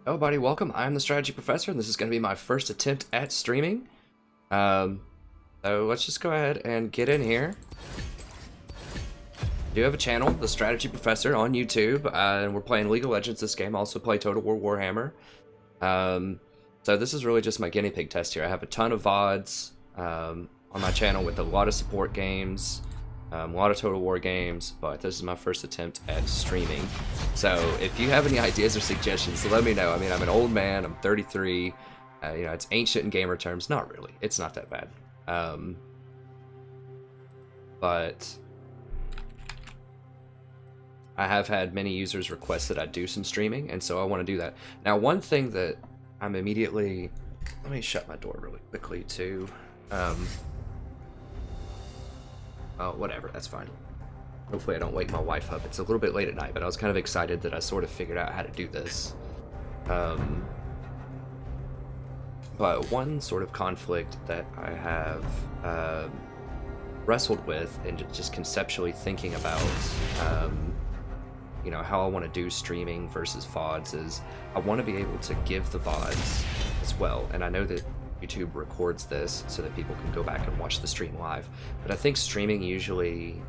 Oh, buddy, welcome. I'm the Strategy Professor, and this is going to be my first attempt at streaming. Um, so let's just go ahead and get in here. I do have a channel, the Strategy Professor, on YouTube, and we're playing League of Legends this game. I also play Total War Warhammer. So this is really just my guinea pig test here. I have a ton of VODs on my channel with a lot of support games, a lot of Total War games, but this is my first attempt at streaming. So if you have any ideas or suggestions, let me know. I mean, I'm an old man, I'm 33, you know, it's ancient in gamer terms. Not really, it's not that bad. But I have had many users request that I do some streaming, and so I want to do that. Now, one thing that I'm immediately... Let me shut my door really quickly, too. Oh, whatever, that's fine. Hopefully I don't wake my wife up. It's a little bit late at night, but I was kind of excited that I sort of figured out how to do this. But one sort of conflict that I have wrestled with and just conceptually thinking about you know, how I want to do streaming versus VODs is I want to be able to give the VODs as well. And I know that YouTube records this so that people can go back and watch the stream live. But I think streaming usually,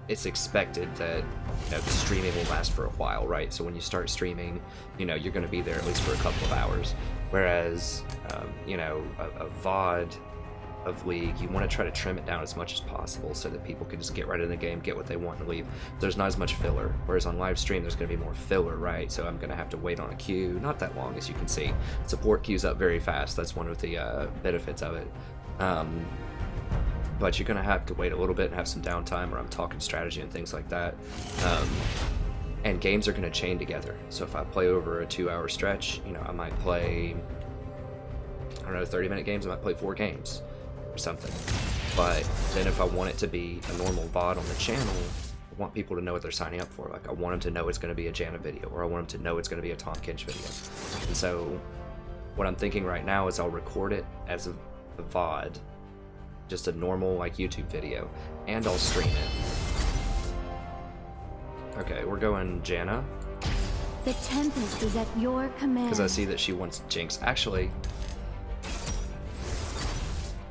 it's expected that, you know, the streaming will last for a while, right? So when you start streaming, you know, you're going to be there at least for a couple of hours. Whereas, you know, a VOD of League, you want to try to trim it down as much as possible so that people can just get right in the game, get what they want, and leave. There's not as much filler, whereas on live stream there's going to be more filler, right? So I'm going to have to wait on a queue, not that long, as you can see. Support queues up very fast. That's one of the benefits of it. But you're going to have to wait a little bit and have some downtime where I'm talking strategy and things like that. And games are going to chain together. So if I play over a 2-hour stretch, you know, I might play, I don't know, 30-minute games, I might play 4 games or something. But then if I want it to be a normal VOD on the channel, I want people to know what they're signing up for. Like, I want them to know it's going to be a Janna video, or I want them to know it's going to be a Tom Kinch video. And so what I'm thinking right now is I'll record it as a VOD, just a normal, like, YouTube video, and I'll stream it. Okay, we're going Janna. The Tempest is at your command. Because I see that she wants Jinx. Actually,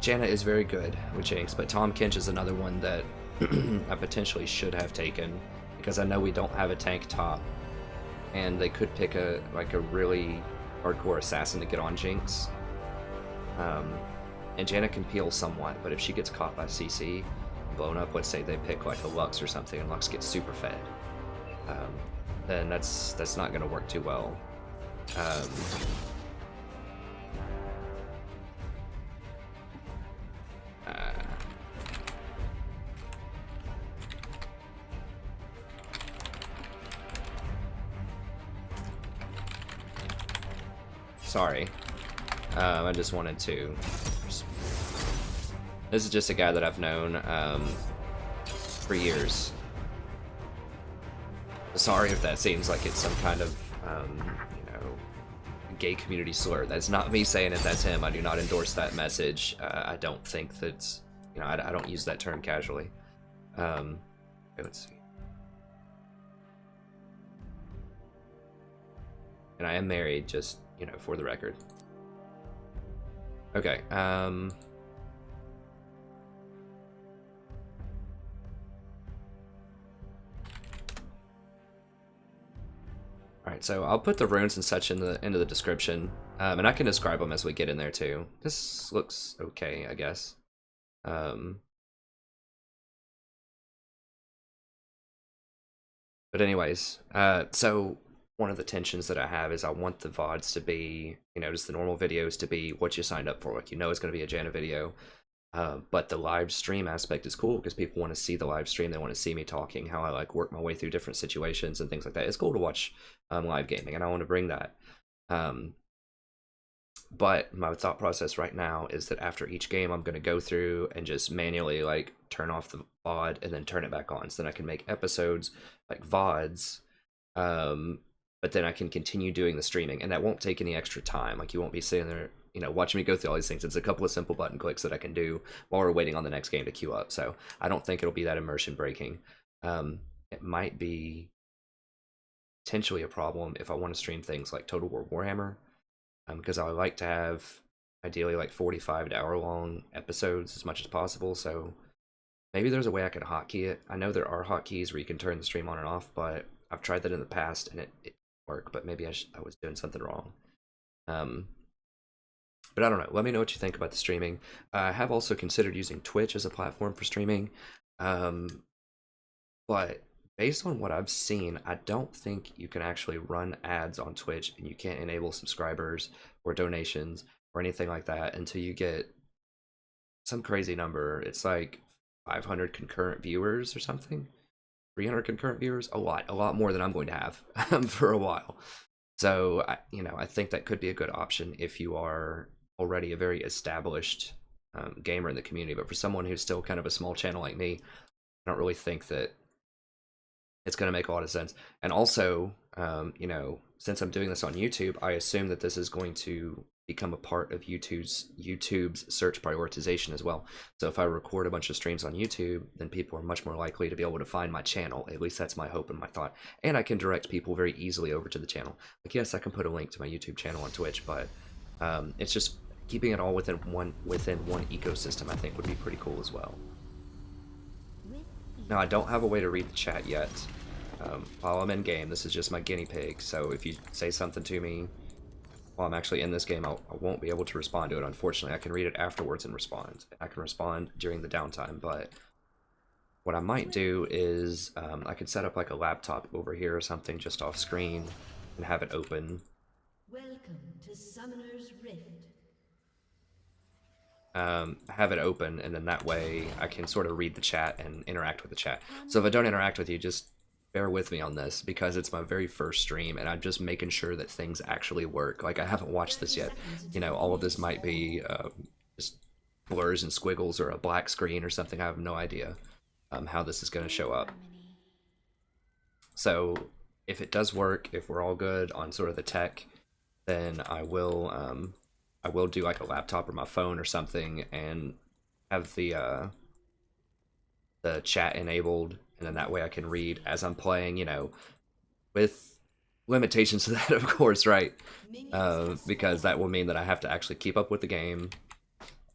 Janna is very good with Jinx, but Tom Kinch is another one that I potentially should have taken, because I know we don't have a tank top, and they could pick a really hardcore assassin to get on Jinx. And Janna can peel somewhat, but if she gets caught by CC, blown up, let's say they pick like a Lux or something, and Lux gets super fed, then that's not going to work too well. Sorry. I just wanted to... This is just a guy that I've known for years. Sorry if that seems like it's some kind of, you know, gay community slur. That's not me saying it, that's him. I do not endorse that message. I don't think that's, you know, I don't use that term casually. Okay, let's see. And I am married, just, you know, for the record. Okay, Alright, so I'll put the runes and such into the description, and I can describe them as we get in there too. This looks okay, I guess. But anyways, so one of the tensions that I have is I want the VODs to be, you know, just the normal videos to be what you signed up for. Like, you know it's going to be a Janna video. But the live stream aspect is cool because people want to see the live stream. They want to see me talking, how I like work my way through different situations and things like that. It's cool to watch live gaming, and I want to bring that. But my thought process right now is that after each game, I'm going to go through and just manually like turn off the VOD and then turn it back on, so then I can make episodes like VODs. But then I can continue doing the streaming, and that won't take any extra time. Like, you won't be sitting there, you know, watching me go through all these things. It's a couple of simple button clicks that I can do while we're waiting on the next game to queue up. So I don't think it'll be that immersion breaking. It might be potentially a problem if I want to stream things like Total War Warhammer, because I like to have ideally like 45 to hour long episodes as much as possible. So maybe there's a way I could hotkey it. I know there are hotkeys where you can turn the stream on and off, but I've tried that in the past and it didn't work. But maybe I was doing something wrong. But I don't know. Let me know what you think about the streaming. I have also considered using Twitch as a platform for streaming. But based on what I've seen, I don't think you can actually run ads on Twitch, and you can't enable subscribers or donations or anything like that until you get some crazy number. It's like 500 concurrent viewers or something. 300 concurrent viewers, a lot more than I'm going to have for a while. So I think that could be a good option if you are already a very established gamer in the community. But for someone who's still kind of a small channel like me, I don't really think that it's going to make a lot of sense. And also, since I'm doing this on YouTube, I assume that this is going to become a part of YouTube's search prioritization as well. So if I record a bunch of streams on YouTube, then people are much more likely to be able to find my channel. At least that's my hope and my thought. And I can direct people very easily over to the channel. Like, yes, I can put a link to my YouTube channel on Twitch, but it's just keeping it all within one ecosystem, I think, would be pretty cool as well. Now, I don't have a way to read the chat yet. While I'm in game, this is just my guinea pig, so if you say something to me while I'm actually in this game, I won't be able to respond to it, unfortunately. I can read it afterwards and respond. I can respond during the downtime, but what I might do is I could set up like a laptop over here or something just off screen and have it open. Welcome to Summoner's Rift. Have it open, and then that way I can sort of read the chat and interact with the chat. So if I don't interact with you, just bear with me on this, because it's my very first stream and I'm just making sure that things actually work. Like, I haven't watched this yet. All of this might be just blurs and squiggles or a black screen or something. I have no idea how this is going to show up. So if it does work, if we're all good on sort of the tech, then I will do like a laptop or my phone or something and have the chat enabled, and then that way I can read as I'm playing, with limitations to that, of course, right? Because that will mean that I have to actually keep up with the game,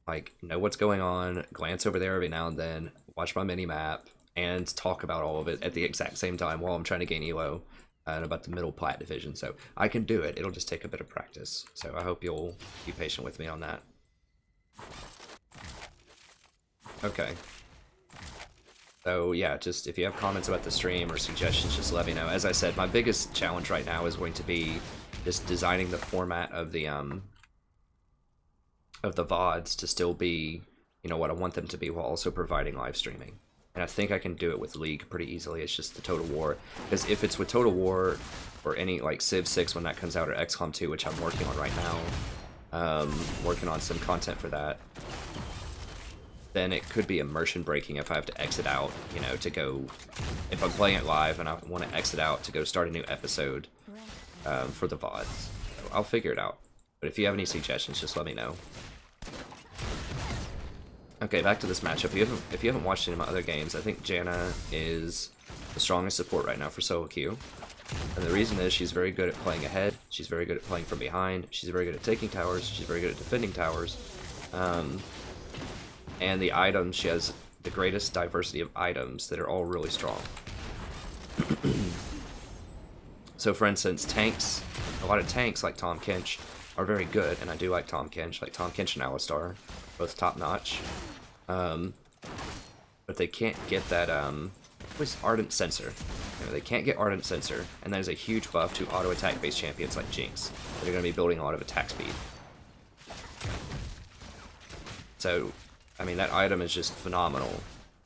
like know what's going on, glance over there every now and then, watch my mini-map, and talk about all of it at the exact same time while I'm trying to gain elo and about the middle plat division. So I can do it. It'll just take a bit of practice. So I hope you'll be patient with me on that. Okay. So yeah, just if you have comments about the stream or suggestions, just let me know. As I said, my biggest challenge right now is going to be just designing the format of the VODs to still be, what I want them to be, while also providing live streaming. And I think I can do it with League pretty easily. It's just the Total War. Because if it's with Total War or any like Civ 6 when that comes out, or XCOM 2, which I'm working on right now, working on some content for that, then it could be immersion breaking if I have to exit out, to go, if I'm playing it live and I want to exit out to go start a new episode for the VODs. So I'll figure it out. But if you have any suggestions, just let me know. Okay, back to this matchup. If you haven't watched any of my other games, I think Janna is the strongest support right now for solo queue. And the reason is she's very good at playing ahead, she's very good at playing from behind, she's very good at taking towers, she's very good at defending towers. And the items, she has the greatest diversity of items that are all really strong. So for instance, tanks, a lot of tanks like Tahm Kench are very good, and I do like Tahm Kench, and Alistar, both top notch. But they can't get that what's Ardent Sensor. They can't get Ardent Sensor, and there's a huge buff to auto attack based champions like Jinx that are going to be building a lot of attack speed. So that item is just phenomenal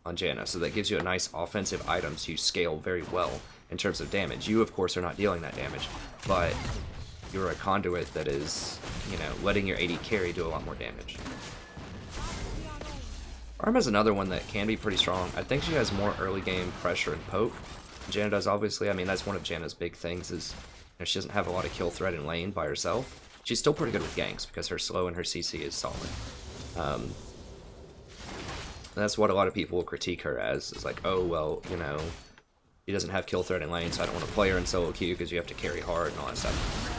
on Janna, so that gives you a nice offensive item to scale very well in terms of damage. You, of course, are not dealing that damage, but you're a conduit that is, letting your AD carry do a lot more damage. Arma's another one that can be pretty strong. I think she has more early game pressure and poke. Janna does, obviously. That's one of Janna's big things is she doesn't have a lot of kill threat in lane by herself. She's still pretty good with ganks because her slow and her CC is solid. That's what a lot of people will critique her as, is like, oh, well, She doesn't have kill threat in lane, so I don't want to play her in solo queue because you have to carry hard and all that stuff.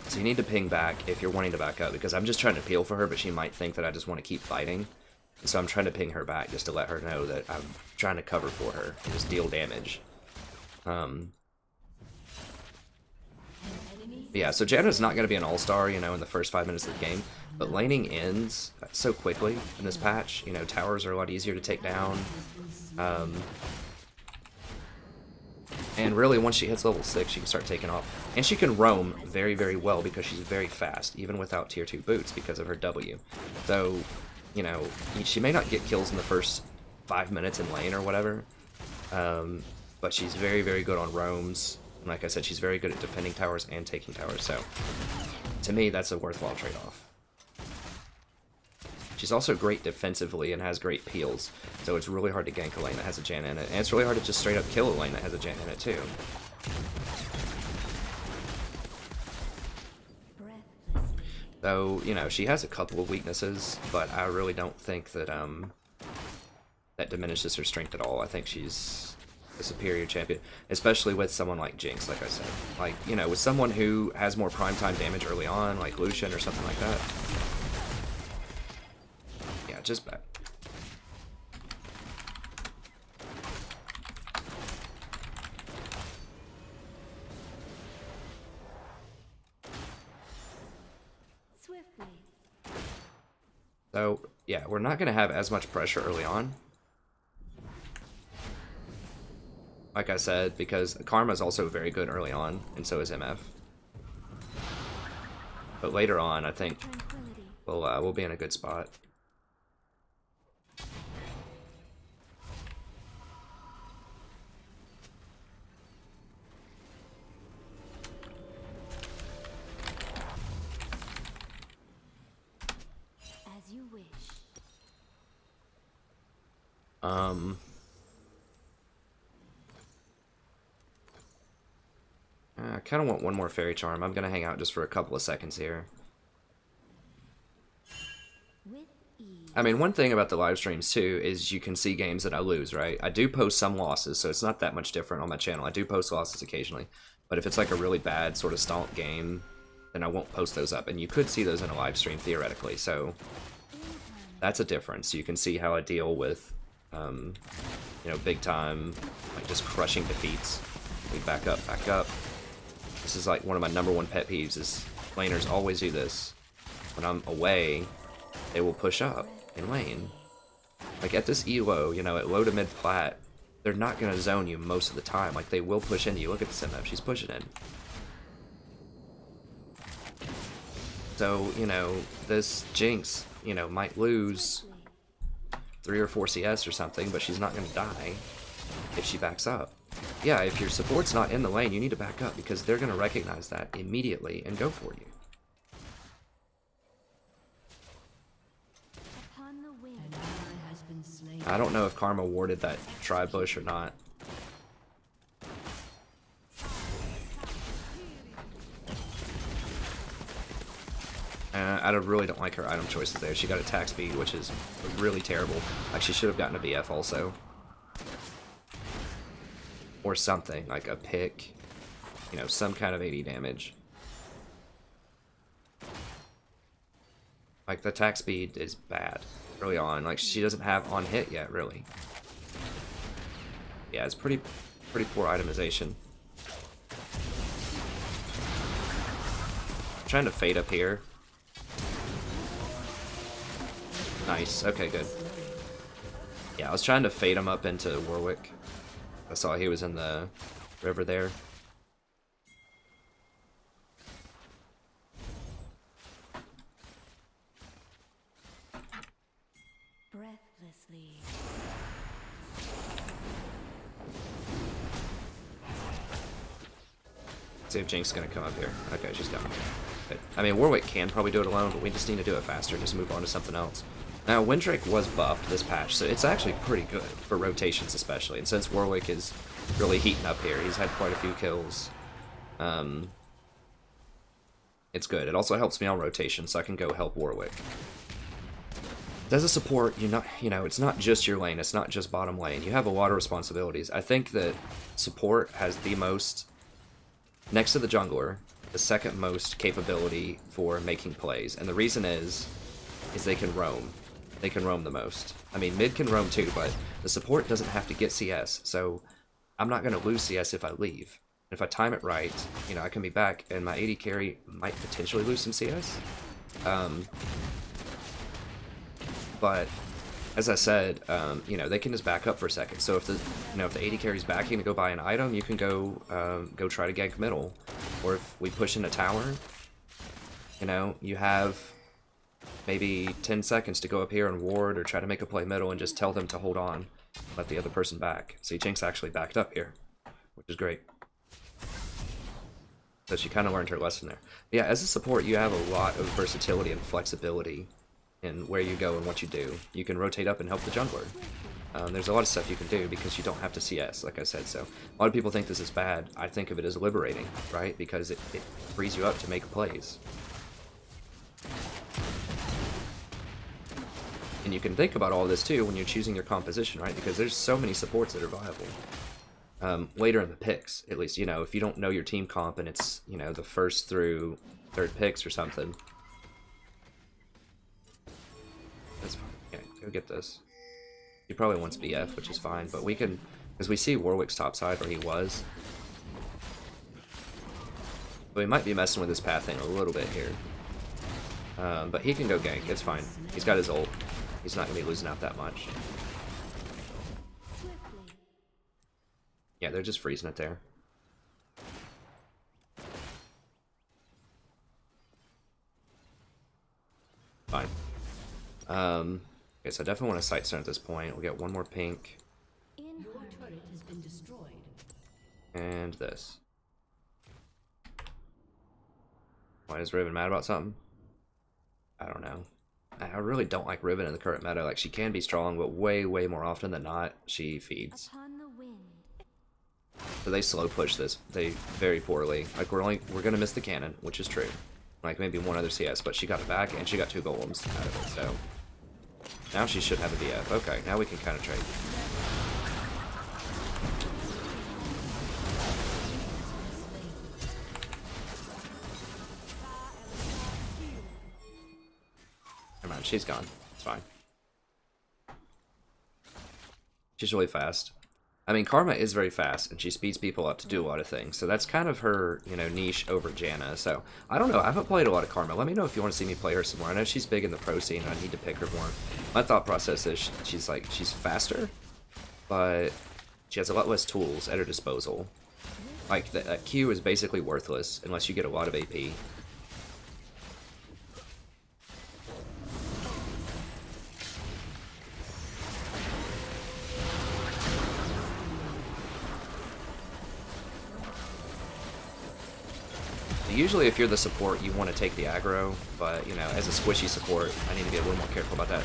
So you need to ping back if you're wanting to back up, because I'm just trying to peel for her, but she might think that I just want to keep fighting. And so I'm trying to ping her back just to let her know that I'm trying to cover for her and just deal damage. Yeah, so Janna's not going to be an all-star, you know, in the first 5 minutes of the game, but laning ends so quickly in this patch. You know, towers are a lot easier to take down. And really, once she hits level 6, she can start taking off. And she can roam very, very well because she's very fast, even without tier 2 boots because of her W. So, you know, she may not get kills in the first 5 minutes in lane or whatever, but she's very, very good on roams. And like I said, she's very good at defending towers and taking towers. So, to me, that's a worthwhile trade-off. She's also great defensively and has great peels, so it's really hard to gank a lane that has a Janna in it, and it's really hard to just straight up kill a lane that has a Janna in it too. So, you know, she has a couple of weaknesses, but I really don't think that that diminishes her strength at all. I think she's a superior champion, especially with someone like Jinx, like I said. Like, you know, with someone who has more primetime damage early on, like Lucian or something like that. Yeah, just bad. Swiftly. So, yeah, we're not going to have as much pressure early on. Like I said, because Karma's also very good early on, and so is MF. But later on, I think we'll be in a good spot. As you wish. I kind of want one more Fairy Charm. I'm going to hang out just for a couple of seconds here. I mean, one thing about the live streams, too, is you can see games that I lose, right? I do post some losses, so it's not that much different on my channel. I do post losses occasionally. But if it's like a really bad sort of stomp game, then I won't post those up. And you could see those in a live stream, theoretically. So that's a difference. You can see how I deal with, you know, big time, like just crushing defeats. We back up, back up. This is like one of my #1 pet peeves is laners always do this. When I'm away, they will push up in lane. Like at this ELO, you know, at low to mid plat, they're not going to zone you most of the time. Like they will push into you. Look at this MF, she's pushing in. So, you know, this Jinx, you know, might lose 3 or 4 CS or something, but she's not going to die if she backs up. Yeah, if your support's not in the lane, you need to back up because they're going to recognize that immediately and go for you. Upon the wind. An ally has been slain. I don't know if Karma warded that tri-bush or not. I really don't like her item choices there. She got attack speed, which is really terrible. Like, she should have gotten a BF also. Or something, like a pick. You know, some kind of 80 damage. Like, the attack speed is bad early on. Like, she doesn't have on hit yet, really. Yeah, it's pretty poor itemization. I'm trying to fade up here. Nice, okay, good. Yeah, I was trying to fade him up into Warwick. I saw he was in the river there. Breathlessly. See if Jinx is gonna come up here. Okay, she's coming. Good. I mean, Warwick can probably do it alone, but we just need to do it faster. Just move on to something else. Now, Windrake was buffed this patch, so it's actually pretty good for rotations especially. And since Warwick is really heating up here, he's had quite a few kills. It's good. It also helps me on rotation, so I can go help Warwick. As a support, it's not just your lane, it's not just bottom lane. You have a lot of responsibilities. I think that support has the most, next to the jungler, the second most capability for making plays. And the reason is they can roam. They can roam the most. I mean, mid can roam too, but the support doesn't have to get CS, so I'm not going to lose CS if I leave. If I time it right, I can be back, and my AD carry might potentially lose some CS. But as I said, they can just back up for a second. So if the AD carry's backing to go buy an item, you can go try to gank middle. Or if we push in a tower, you have maybe 10 seconds to go up here and ward or try to make a play middle and just tell them to hold on, let the other person back. See, Jinx actually backed up here, which is great. So she kind of learned her lesson there. But yeah, as a support, you have a lot of versatility and flexibility in where you go and what you do. You can rotate up and help the jungler. There's a lot of stuff you can do because you don't have to CS, like I said. So a lot of people think this is bad. I think of it as liberating, right? Because it frees you up to make plays. And you can think about all this too when you're choosing your composition, right? Because there's so many supports that are viable. Later in the picks, at least, if you don't know your team comp and it's, the first through third picks or something. That's fine. Yeah, go get this. He probably wants BF, which is fine, but we can, because we see Warwick's top side where he was. But we might be messing with his pathing a little bit here. But he can go gank, it's fine. He's got his ult. He's not going to be losing out that much. Yeah, they're just freezing it there. Fine. Okay, so I definitely want to sight stun at this point. We'll get one more pink. Your turret has been destroyed. And this. Why is Riven mad about something? I don't know. I really don't like Riven in the current meta. Like, she can be strong, but way, way more often than not, she feeds. Upon the wind. So they slow push this very poorly. Like, we're gonna miss the cannon, which is true. Like, maybe one other CS, but she got it back, and she got 2 golems out of it, so. Now she should have a BF. Okay, now we can kind of trade. Never mind, she's gone. It's fine. She's really fast. I mean, Karma is very fast, and she speeds people up to do a lot of things. So that's kind of her, niche over Janna. So, I don't know. I haven't played a lot of Karma. Let me know if you want to see me play her some more. I know she's big in the pro scene, and I need to pick her more. My thought process is she's faster, but she has a lot less tools at her disposal. Like, that Q is basically worthless unless you get a lot of AP. Usually if you're the support, you want to take the aggro, but, as a squishy support, I need to be a little more careful about that.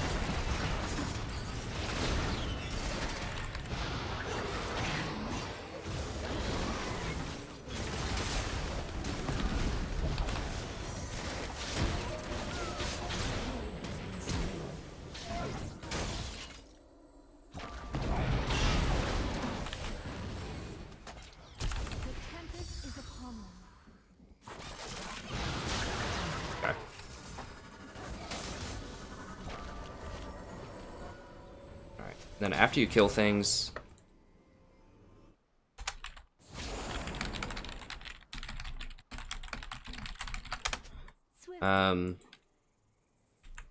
The tempest is upon them. Okay. Alright, then after you kill things...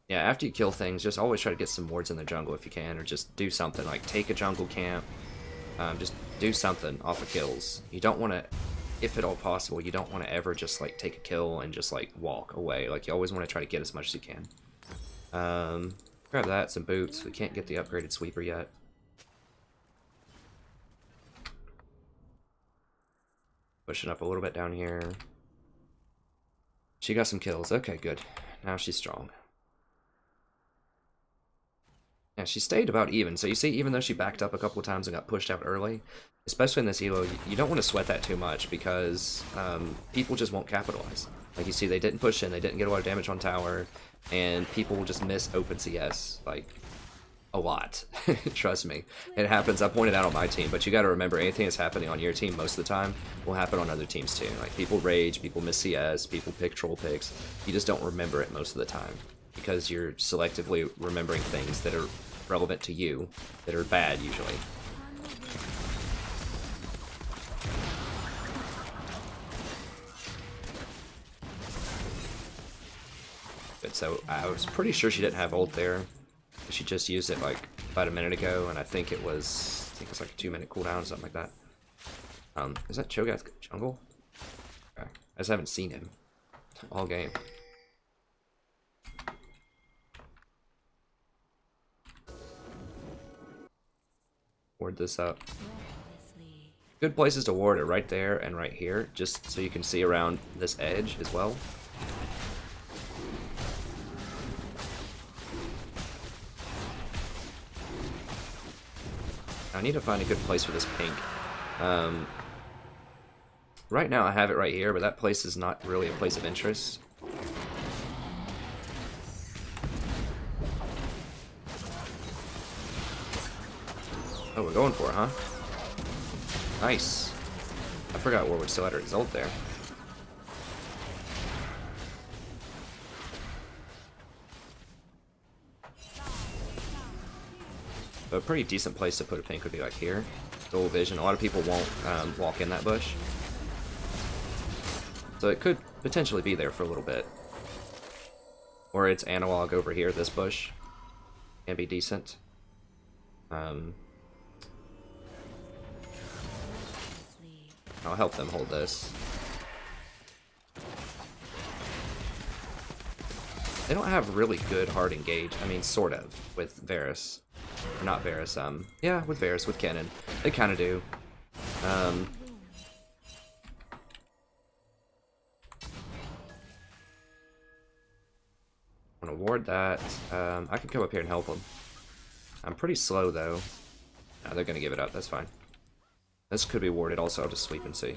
Yeah, after you kill things, just always try to get some wards in the jungle if you can, or just do something, like take a jungle camp, just do something off of kills. You don't want to, if at all possible, you don't want to ever just, like, take a kill and just, like, walk away. Like, you always want to try to get as much as you can. Grab that, some boots. We can't get the upgraded sweeper yet. Pushing up a little bit down here. She got some kills. Okay, good. Now she's strong. Yeah, she stayed about even. So you see, even though she backed up a couple of times and got pushed out early, especially in this elo, you don't want to sweat that too much because people just won't capitalize. Like you see, they didn't push in, they didn't get a lot of damage on tower, and people will just miss open CS, like, a lot. Trust me. It happens. I pointed out on my team, but you got to remember, anything that's happening on your team most of the time will happen on other teams too. Like, people rage, people miss CS, people pick troll picks. You just don't remember it most of the time because you're selectively remembering things that are relevant to you that are bad usually. Good, so I was pretty sure she didn't have ult there. She just used it like about a minute ago, and I think it was like a 2-minute cooldown or something like that. Is that Cho'Gath jungle? Okay. I just haven't seen him all game. Ward this up. Good places to ward are right there and right here, just so you can see around this edge as well. I need to find a good place for this pink. Right now I have it right here, but that place is not really a place of interest. Oh, we're going for it, huh? Nice. I forgot Warwick still had her ult there. But a pretty decent place to put a pink would be like here. Dual vision. A lot of people won't walk in that bush. So it could potentially be there for a little bit. Or it's analog over here, this bush. Can be decent. I'll help them hold this. They don't have really good hard engage. I mean, sort of, with Varus. Or not Varus, yeah, with Varus, with Kennen. They kind of do. I'm gonna ward that. I can come up here and help them. I'm pretty slow, though. No, they're gonna give it up, that's fine. This could be warded also, I'll just sweep and see.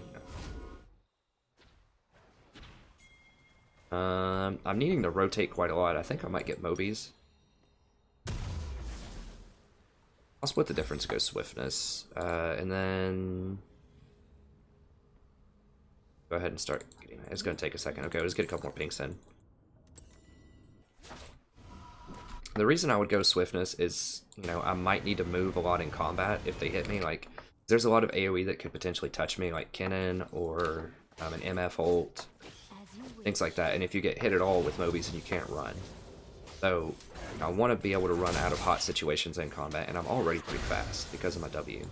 I'm needing to rotate quite a lot. I think I might get Mobies. I'll split the difference and go Swiftness. And then... go ahead and start getting it. It's going to take a second. Okay, let's get a couple more pinks in. The reason I would go Swiftness is, you know, I might need to move a lot in combat if they hit me. Like, there's a lot of AoE that could potentially touch me, like Kennen or an MF ult, things like that. And if you get hit at all with Mobies, then you can't run. So I want to be able to run out of hot situations in combat, and I'm already pretty fast because of my W.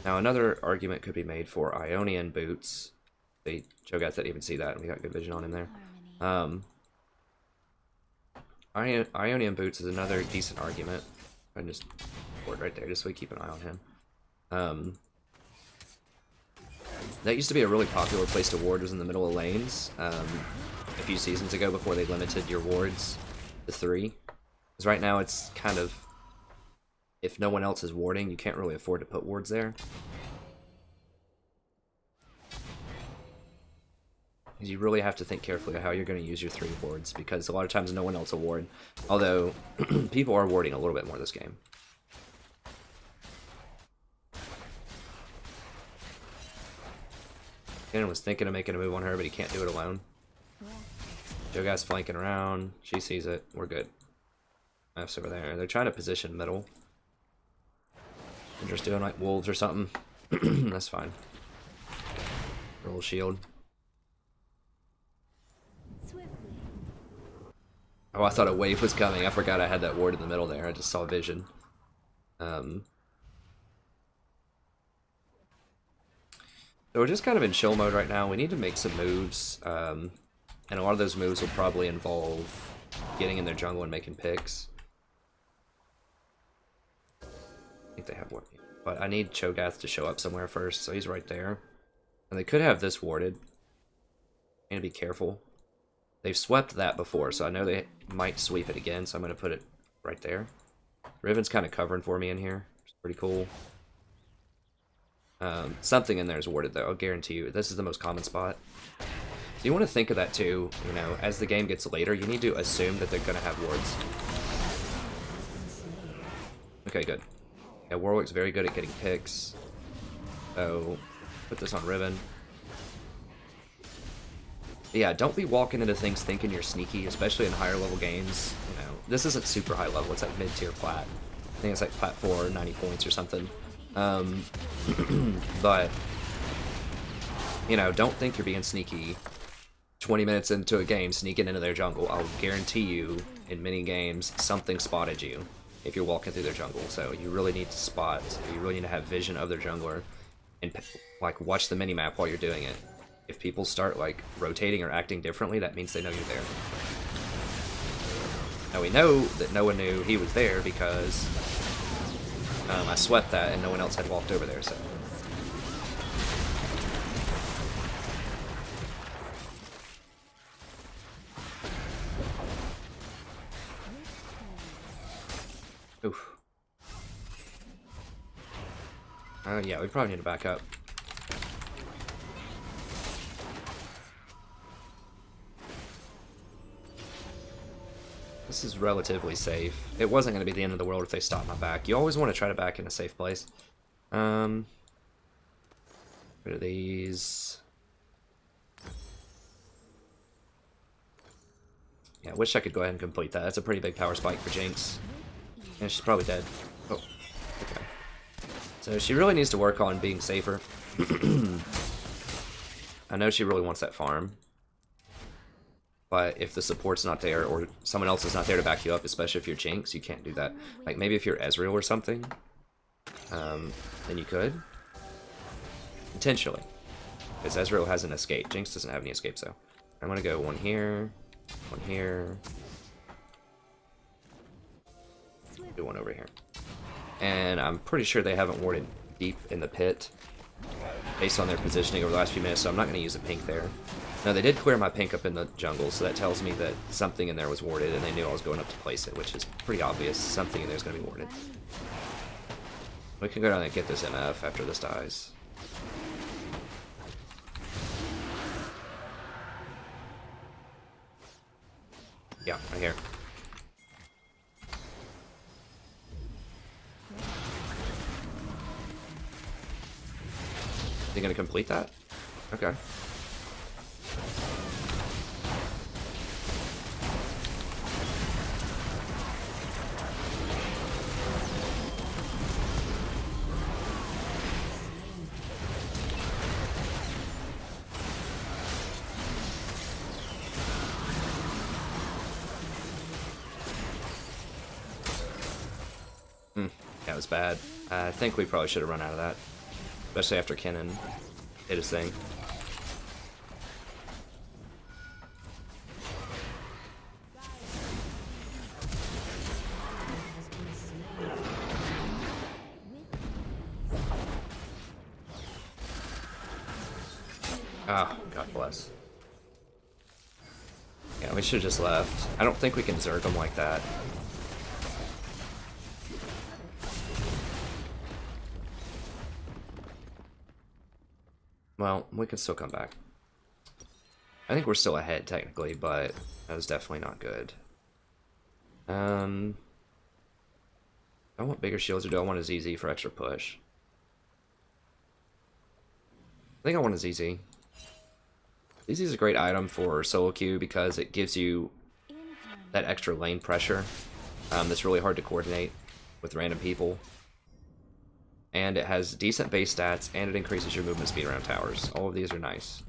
Now another argument could be made for Ionian boots. The Cho'Gath didn't even see that, and we got good vision on him there. Ionian boots is another decent argument. I just ward right there, just so we keep an eye on him. That used to be a really popular place to ward, was in the middle of lanes. A few seasons ago, before they limited your wards to 3. Because right now it's kind of, if no one else is warding, you can't really afford to put wards there. You really have to think carefully of how you're going to use your 3 wards, because a lot of times no one else will ward. Although, people are warding a little bit more this game. Kennen was thinking of making a move on her, but he can't do it alone. Cho'Gath's flanking around. She sees it. We're good. F's over there. They're trying to position middle. They're just doing like wolves or something. That's fine. Roll shield. Oh, I thought a wave was coming. I forgot I had that ward in the middle there. I just saw vision. So we're just kind of in chill mode right now. We need to make some moves. And a lot of those moves will probably involve getting in their jungle and making picks. I think they have one. But I need Cho'Gath to show up somewhere first, so he's right there. And they could have this warded. Need to be careful. They've swept that before, so I know they might sweep it again, so I'm going to put it right there. Riven's kind of covering for me in here. It's pretty cool. Something in there is warded, though. I'll guarantee you. This is the most common spot. So you want to think of that, too. You know, as the game gets later, you need to assume that they're going to have wards. Okay, good. Yeah, Warwick's very good at getting picks. So, put this on Riven. Yeah, don't be walking into things thinking you're sneaky, especially in higher level games. You know, this isn't super high level. It's like mid-tier plat. I think it's like plat 4, 90 points or something. But, you know, don't think you're being sneaky 20 minutes into a game sneaking into their jungle. I'll guarantee you, in many games, something spotted you if you're walking through their jungle. So you really need to spot, you really need to have vision of their jungler and, like, watch the mini-map while you're doing it. If people start, like, rotating or acting differently, that means they know you're there. Now we know that no one knew he was there because I swept that and no one else had walked over there, so. Oof. Yeah, we probably need to back up. This is relatively safe. It wasn't going to be the end of the world if they stopped my back. You always want to try to back in a safe place. Rid of these. Yeah, I wish I could go ahead and complete that. That's a pretty big power spike for Jinx. And she's probably dead. Oh, okay. So she really needs to work on being safer. I know she really wants that farm. But if the support's not there, or someone else is not there to back you up, especially if you're Jinx, you can't do that. Like, maybe if you're Ezreal or something, then you could. Potentially. Because Ezreal has an escape. Jinx doesn't have any escape, so. I'm gonna go one here, do one over here. And I'm pretty sure they haven't warded deep in the pit, based on their positioning over the last few minutes, so I'm not gonna use a pink there. No, they did clear my pink up in the jungle, so that tells me that something in there was warded, and they knew I was going up to place it, which is pretty obvious. Something in there is going to be warded. We can go down and get this MF after this dies. Yeah, right here. You gonna complete that? Okay. That was bad. I think we probably should have run out of that. Especially after Kennen hit his thing. Oh, God bless. Yeah, we should have just left. I don't think we can Zerg them like that. Well, we can still come back. I think we're still ahead, technically, but that was definitely not good. I want bigger shields, or do I want a ZZ for extra push? I think I want a ZZ. ZZ is a great item for solo queue because it gives you that extra lane pressure that's really hard to coordinate with random people. And it has decent base stats, and it increases your movement speed around towers. All of these are nice.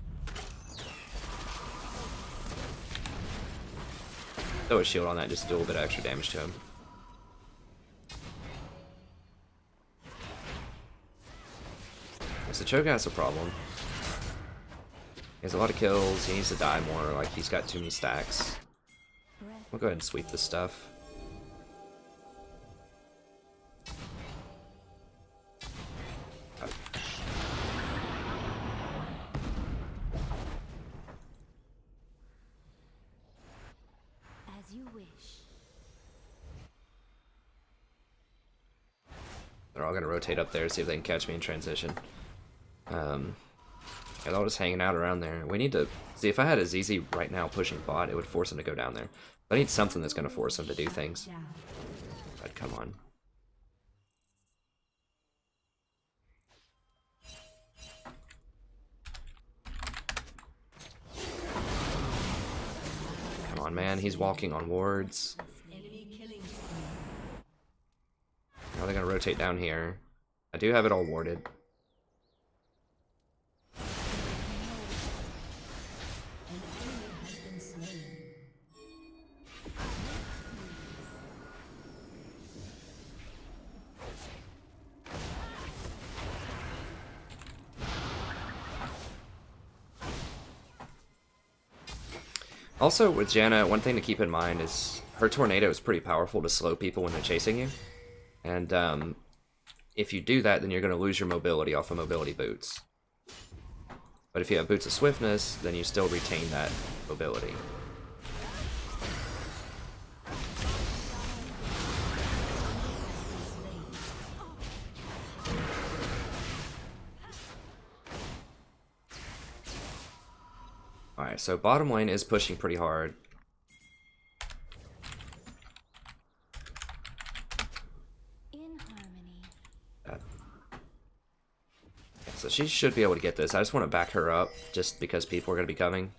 Throw a shield on that just to do a little bit of extra damage to him. So Choga has a problem. He has a lot of kills, he needs to die more, like he's got too many stacks. We'll go ahead and sweep this stuff. As you wish. They're all gonna rotate up there, see if they can catch me in transition. Yeah, they're all just hanging out around there. We need to see if I had a ZZ right now pushing bot, it would force him to go down there. I need something that's gonna force him to do things. But come on. Come on, man. He's walking on wards. Now they're gonna rotate down here. I do have it all warded. Also, with Janna, one thing to keep in mind is her tornado is pretty powerful to slow people when they're chasing you. And if you do that, then you're going to lose your mobility off of mobility boots. But if you have boots of swiftness, then you still retain that mobility. Alright, so bottom lane is pushing pretty hard. In harmony. So she should be able to get this. I just want to back her up, just because people are going to be coming.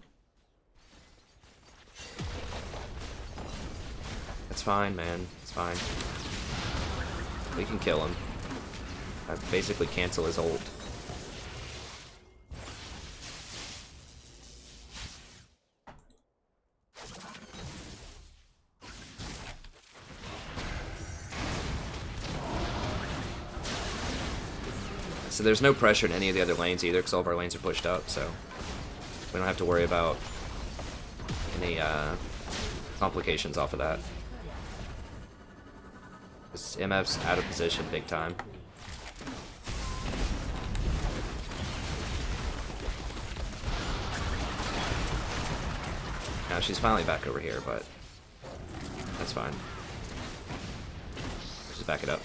It's fine, man. It's fine. We can kill him. I basically cancel his ult. So there's no pressure in any of the other lanes either, because all of our lanes are pushed up, so we don't have to worry about any complications off of that. This MF's out of position big time. Now she's finally back over here, but that's fine. Just back it up.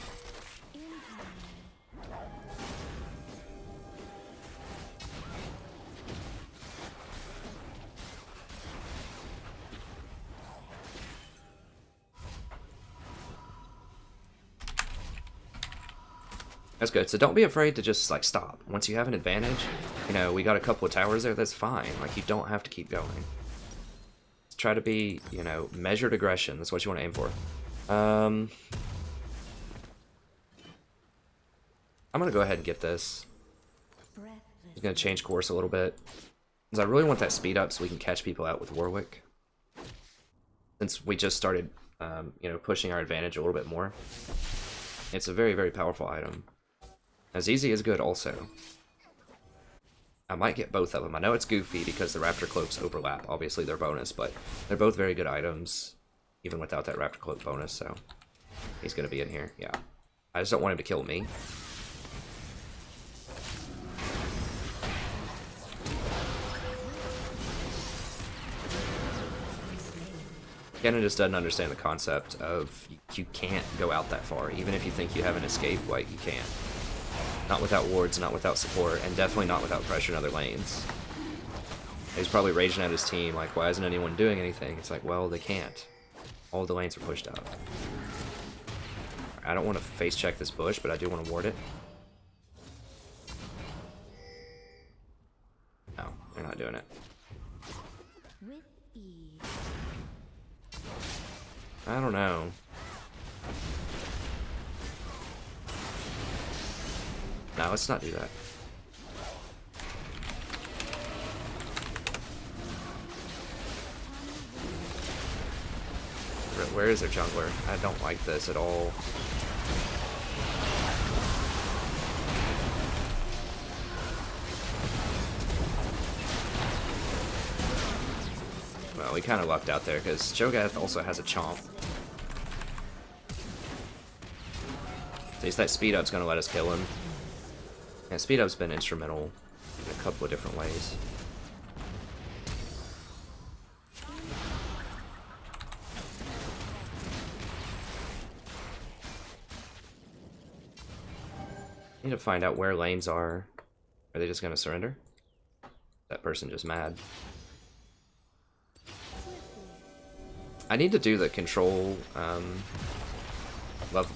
That's good. So don't be afraid to just like stop. Once you have an advantage, you know, we got a couple of towers there, that's fine. Like, you don't have to keep going. Let's try to be, you know, measured aggression. That's what you want to aim for. I'm gonna go ahead and get this. I'm gonna change course a little bit, because I really want that speed up so we can catch people out with Warwick. Since we just started, you know, pushing our advantage a little bit more. It's a very, very powerful item. As easy is good also. I might get both of them. I know it's goofy because the Raptor Cloaks overlap. Obviously they're bonus, but they're both very good items, even without that Raptor Cloak bonus, so he's gonna be in here, yeah. I just don't want him to kill me. Kennen just doesn't understand the concept of you can't go out that far. Even if you think you have an escape, like, you can't. Not without wards, not without support, and definitely not without pressure in other lanes. He's probably raging at his team, like, why isn't anyone doing anything? It's like, well, they can't. All the lanes are pushed up. I don't want to face check this bush, but I do want to ward it. No, they're not doing it. With ease. I don't know. No, let's not do that. Where is their jungler? I don't like this at all. Well, we kind of lucked out there because Cho'Gath also has a chomp. At least that speed up's gonna let us kill him. Yeah, speed up's been instrumental in a couple of different ways. Need to find out where lanes are. Are they just gonna surrender? That person just mad. I need to do the control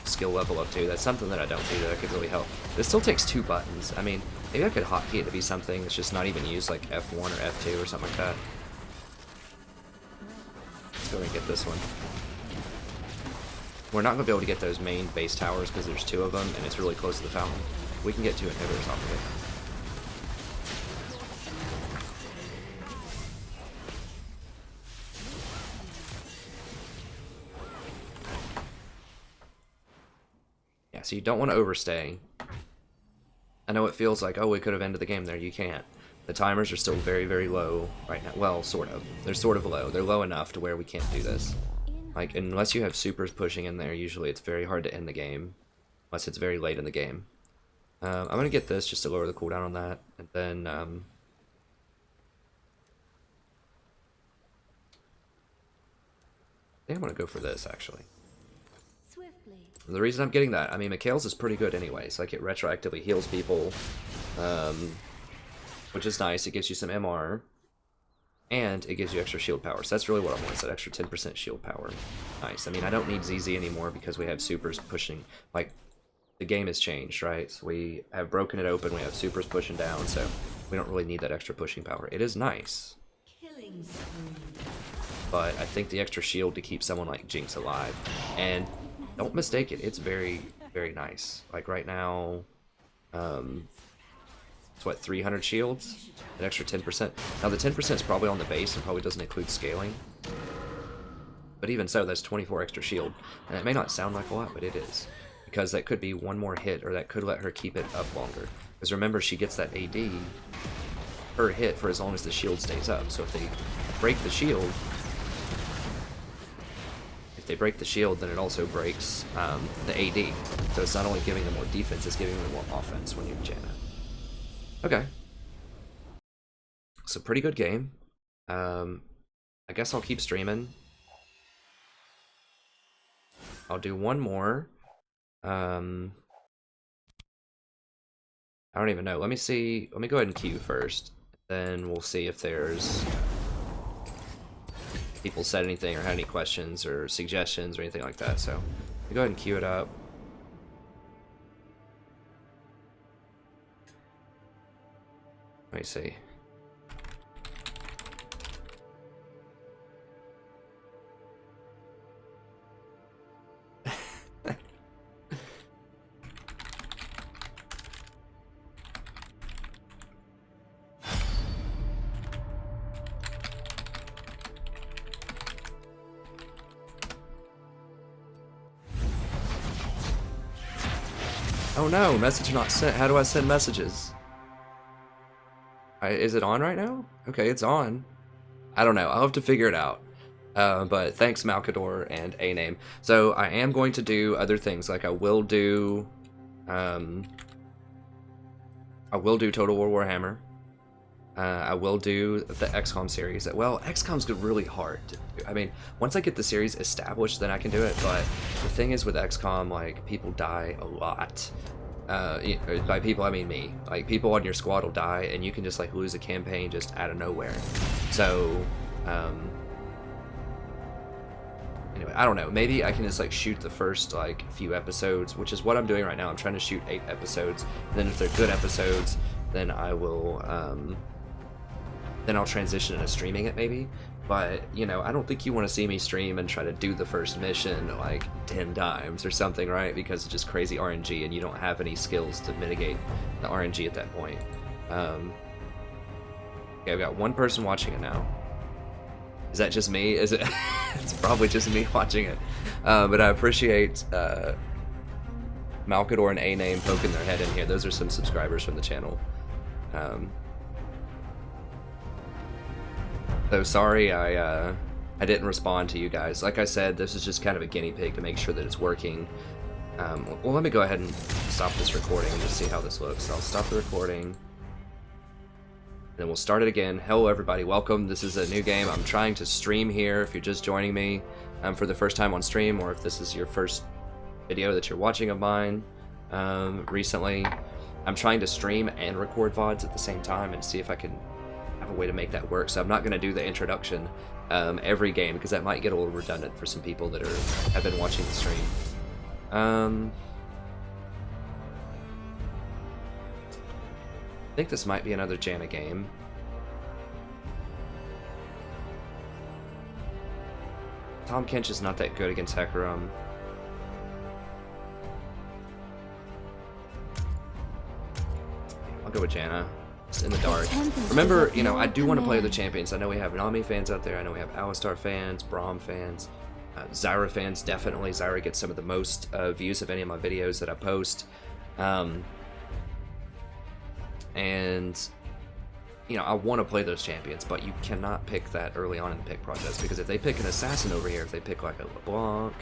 skill level up too. That's something that I don't do that could really help. It still takes 2 buttons. I mean, maybe I could hotkey it to be something that's just not even used, like F1 or F2 or something like that. Let's go and get this one. We're not going to be able to get those main base towers because there's 2 of them and it's really close to the fountain. We can get 2 inhibitors off of it. Yeah, so you don't want to overstay. I know it feels like, oh, we could have ended the game there. You can't. The timers are still very, very low right now. Well, sort of. They're sort of low. They're low enough to where we can't do this. Like, unless you have supers pushing in there, usually it's very hard to end the game. Unless it's very late in the game. I'm going to get this just to lower the cooldown on that. And then, I think I'm going to go for this, actually. Swiftly. The reason I'm getting that, I mean, Mikhail's is pretty good anyways. Like, it retroactively heals people, which is nice. It gives you some MR, and it gives you extra shield power. So that's really what I want, is that extra 10% shield power. Nice. I mean, I don't need ZZ anymore because we have supers pushing. Like, the game has changed, right? So we have broken it open, we have supers pushing down, so we don't really need that extra pushing power. It is nice. Killing spree. But I think the extra shield to keep someone like Jinx alive. And don't mistake it, it's very, very nice. Like right now, it's what, 300 shields? An extra 10%. Now the 10% is probably on the base and probably doesn't include scaling. But even so, that's 24 extra shield. And it may not sound like a lot, but it is. Because that could be one more hit, or that could let her keep it up longer. Because remember, she gets that AD per hit for as long as the shield stays up. So if they break the shield, then it also breaks the AD. So it's not only giving them more defense, it's giving them more offense when you're Janna. Okay. It's a pretty good game. I guess I'll keep streaming. I'll do one more. I don't even know. Let me see. Let me go ahead and queue first. Then we'll see if there's people said anything or had any questions or suggestions or anything like that. So let me go ahead and queue it up. Let me see. Oh no, message not sent. How do I send messages? Is it on right now? Okay, it's on. I don't know. I'll have to figure it out. But thanks, Malkador and A-Name. So I am going to do other things. Like I will do Total War Warhammer. I will do the XCOM series. Well, XCOM's really hard to do. I mean, once I get the series established, then I can do it. But the thing is with XCOM, like, people die a lot. By people, I mean me. Like, people on your squad will die, and you can just, like, lose a campaign just out of nowhere. So, anyway, I don't know. Maybe I can just, like, shoot the first, like, few episodes, which is what I'm doing right now. I'm trying to shoot 8 episodes. And then if they're good episodes, then I will, then I'll transition into streaming it maybe. But, you know, I don't think you want to see me stream and try to do the first mission like 10 times or something, right? Because it's just crazy RNG and you don't have any skills to mitigate the RNG at that point. Okay, I've got one person watching it now. Is that just me? Is it? It's probably just me watching it. But I appreciate Malkador and A-Name poking their head in here. Those are some subscribers from the channel. So sorry I didn't respond to you guys. Like I said, this is just kind of a guinea pig to make sure that it's working. Well, let me go ahead and stop this recording and just see how this looks. I'll stop the recording. Then we'll start it again. Hello everybody, welcome. This is a new game. I'm trying to stream here if you're just joining me for the first time on stream, or if this is your first video that you're watching of mine recently. I'm trying to stream and record VODs at the same time and see if I can have a way to make that work. So I'm not going to do the introduction every game because that might get a little redundant for some people that have been watching the stream. I think this might be another Janna game. Tahm Kench is not that good against Hecarim. I'll go with Janna. Just in the dark. Remember, you know, I do want to play other champions. I know we have Nami fans out there. I know we have Alistar fans, Braum fans, Zyra fans. Definitely, Zyra gets some of the most views of any of my videos that I post. And, you know, I want to play those champions, but you cannot pick that early on in the pick process, because if they pick an assassin over here, if they pick like a LeBlanc,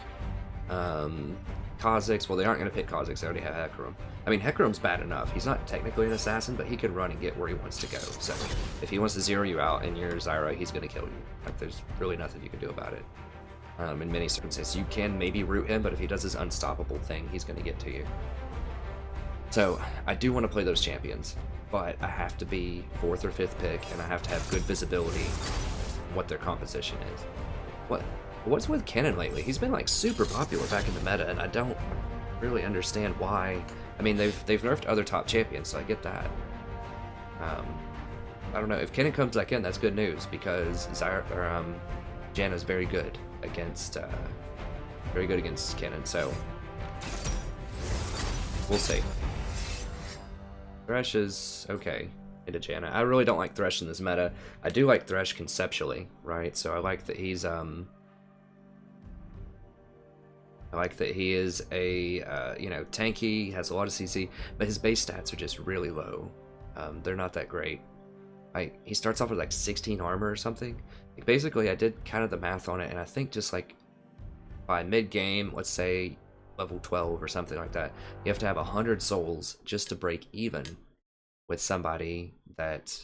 Kha'Zix, well, they aren't going to pick Kha'Zix. They already have Hecarim. I mean, Hecarim's bad enough. He's not technically an assassin, but he could run and get where he wants to go. So if he wants to zero you out and you're Zyra, he's going to kill you. Like, there's really nothing you can do about it. In many circumstances, you can maybe root him, but if he does his unstoppable thing, he's going to get to you. So I do want to play those champions, but I have to be 4th or 5th pick, and I have to have good visibility on what their composition is. What's with Kennen lately? He's been like super popular back in the meta, and I don't really understand why. I mean, they've nerfed other top champions, so I get that. I don't know, if Kennen comes back in, that's good news, because Janna's very good against Kennen, so we'll see. Thresh is okay into Janna. I really don't like Thresh in this meta. I do like Thresh conceptually, right? So I like that he's a you know, tanky, has a lot of CC, but his base stats are just really low. They're not that great. He starts off with like 16 armor or something. Like, basically, I did kind of the math on it, and I think just like by mid game, let's say level 12 or something like that, you have to have 100 souls just to break even with somebody that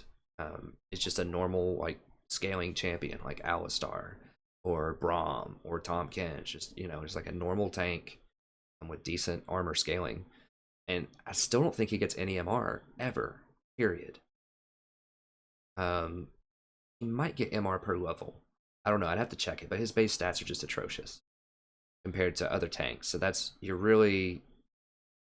is just a normal like scaling champion, like Alistar or Braum or Tahm Kench. Just, you know, just like a normal tank with decent armor scaling. And I still don't think he gets any MR ever, period. He might get MR per level. I don't know, I'd have to check it, but his base stats are just atrocious compared to other tanks. So that's, you're really,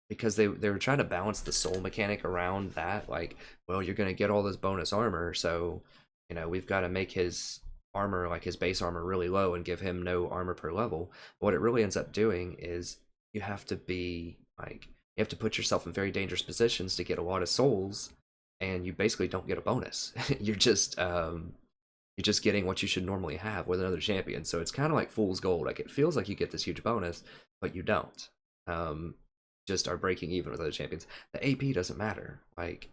because they were trying to balance the soul mechanic around that, like, well, you're going to get all this bonus armor, so, you know, we've got to make his armor, like his base armor, really low and give him no armor per level. What it really ends up doing is you have to be like, you have to put yourself in very dangerous positions to get a lot of souls, and you basically don't get a bonus. You're just getting what you should normally have with another champion. So it's kind of like fool's gold. Like, it feels like you get this huge bonus, but you don't. Just are breaking even with other champions. The AP doesn't matter. Like,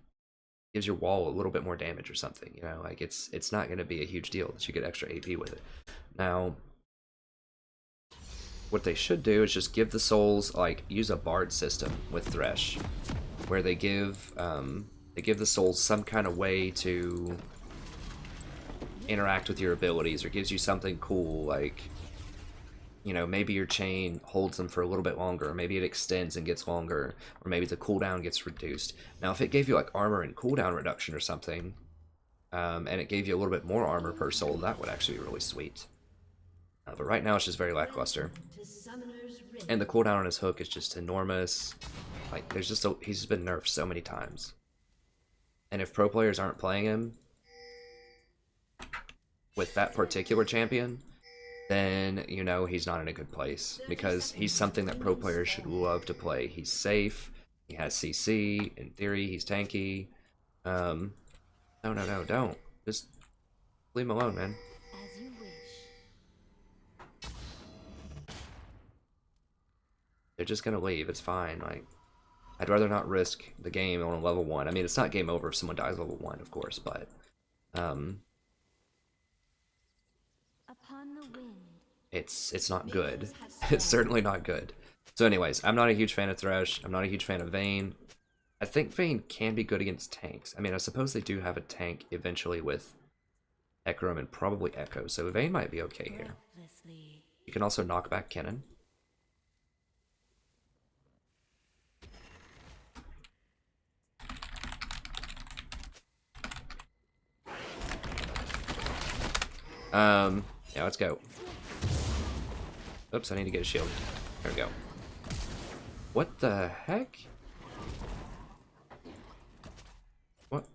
gives your wall a little bit more damage or something. You know, like it's not going to be a huge deal that you get extra AP with it. Now, what they should do is just give the souls, like, use a bard system with Thresh, where they give the souls some kind of way to interact with your abilities, or gives you something cool, like, you know, maybe your chain holds them for a little bit longer, or maybe it extends and gets longer, or maybe the cooldown gets reduced. Now, if it gave you like armor and cooldown reduction or something, and it gave you a little bit more armor per soul, that would actually be really sweet. But right now it's just very lackluster. And the cooldown on his hook is just enormous. Like, there's just he's been nerfed so many times. And if pro players aren't playing him with that particular champion, then, you know, he's not in a good place, because he's something that pro players should love to play. He's safe, he has CC, in theory he's tanky. No, don't. Just leave him alone, man. As you wish. They're just gonna leave, it's fine. Like, I'd rather not risk the game on a level 1. I mean, it's not game over if someone dies level 1, of course, but Upon the wind. It's not good. It's certainly not good. So anyways, I'm not a huge fan of Thresh. I'm not a huge fan of Vayne. I think Vayne can be good against tanks. I mean, I suppose they do have a tank eventually with Hecarim and probably Echo, so Vayne might be okay here. You can also knock back Kennen. Yeah, let's go. Oops, I need to get a shield. There we go. What the heck? What?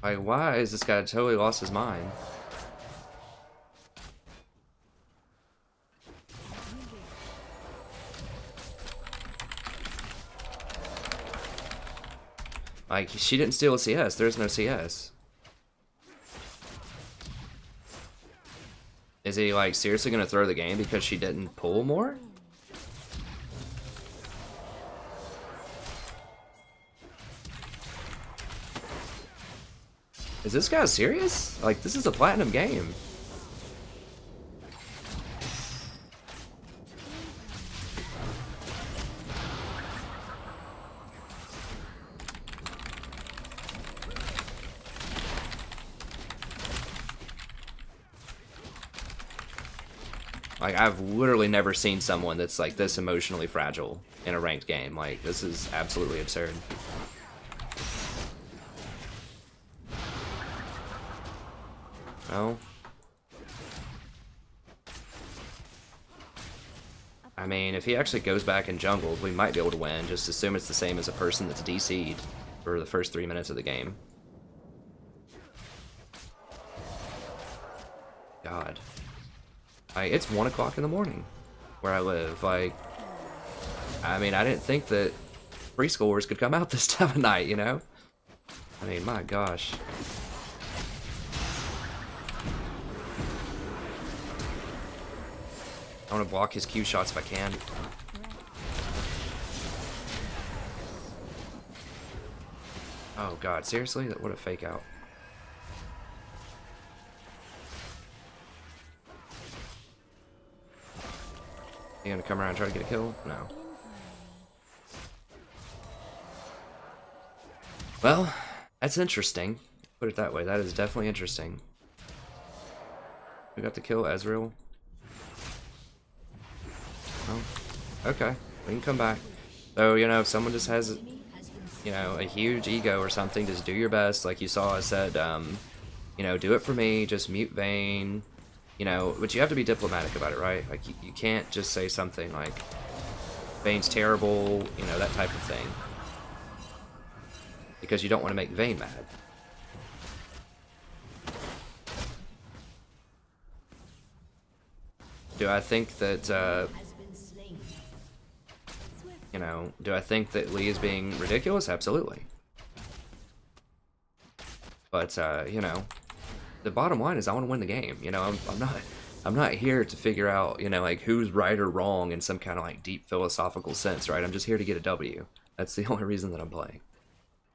Like, why is this guy totally lost his mind? Like, she didn't steal a CS. There's no CS. Is he, like, seriously gonna throw the game because she didn't pull more? Is this guy serious? Like, this is a platinum game. Like, I've literally never seen someone that's, like, this emotionally fragile in a ranked game. Like, this is absolutely absurd. Well, I mean, if he actually goes back and jungles, we might be able to win. Just assume it's the same as a person that's DC'd for the first 3 minutes of the game. God. Like, it's 1 o'clock in the morning where I live. Like, I mean, I didn't think that preschoolers could come out this time of night, you know? I mean, my gosh. I want to block his Q shots if I can. Oh god, seriously? What a fake out. You gonna come around and try to get a kill? No. Well, that's interesting. Put it that way. That is definitely interesting. We got to kill Ezreal. Oh, okay. We can come back. So, you know, if someone just has, you know, a huge ego or something, just do your best. Like you saw, I said, you know, do it for me. Just mute Vayne. You know, but you have to be diplomatic about it, right? Like, you can't just say something like, Vayne's terrible, you know, that type of thing. Because you don't want to make Vayne mad. Do I think that, you know, do I think that Lee is being ridiculous? Absolutely. But, you know, the bottom line is I want to win the game. You know, I'm not here to figure out, you know, like, who's right or wrong in some kind of, like, deep philosophical sense, right? I'm just here to get a W. That's the only reason that I'm playing.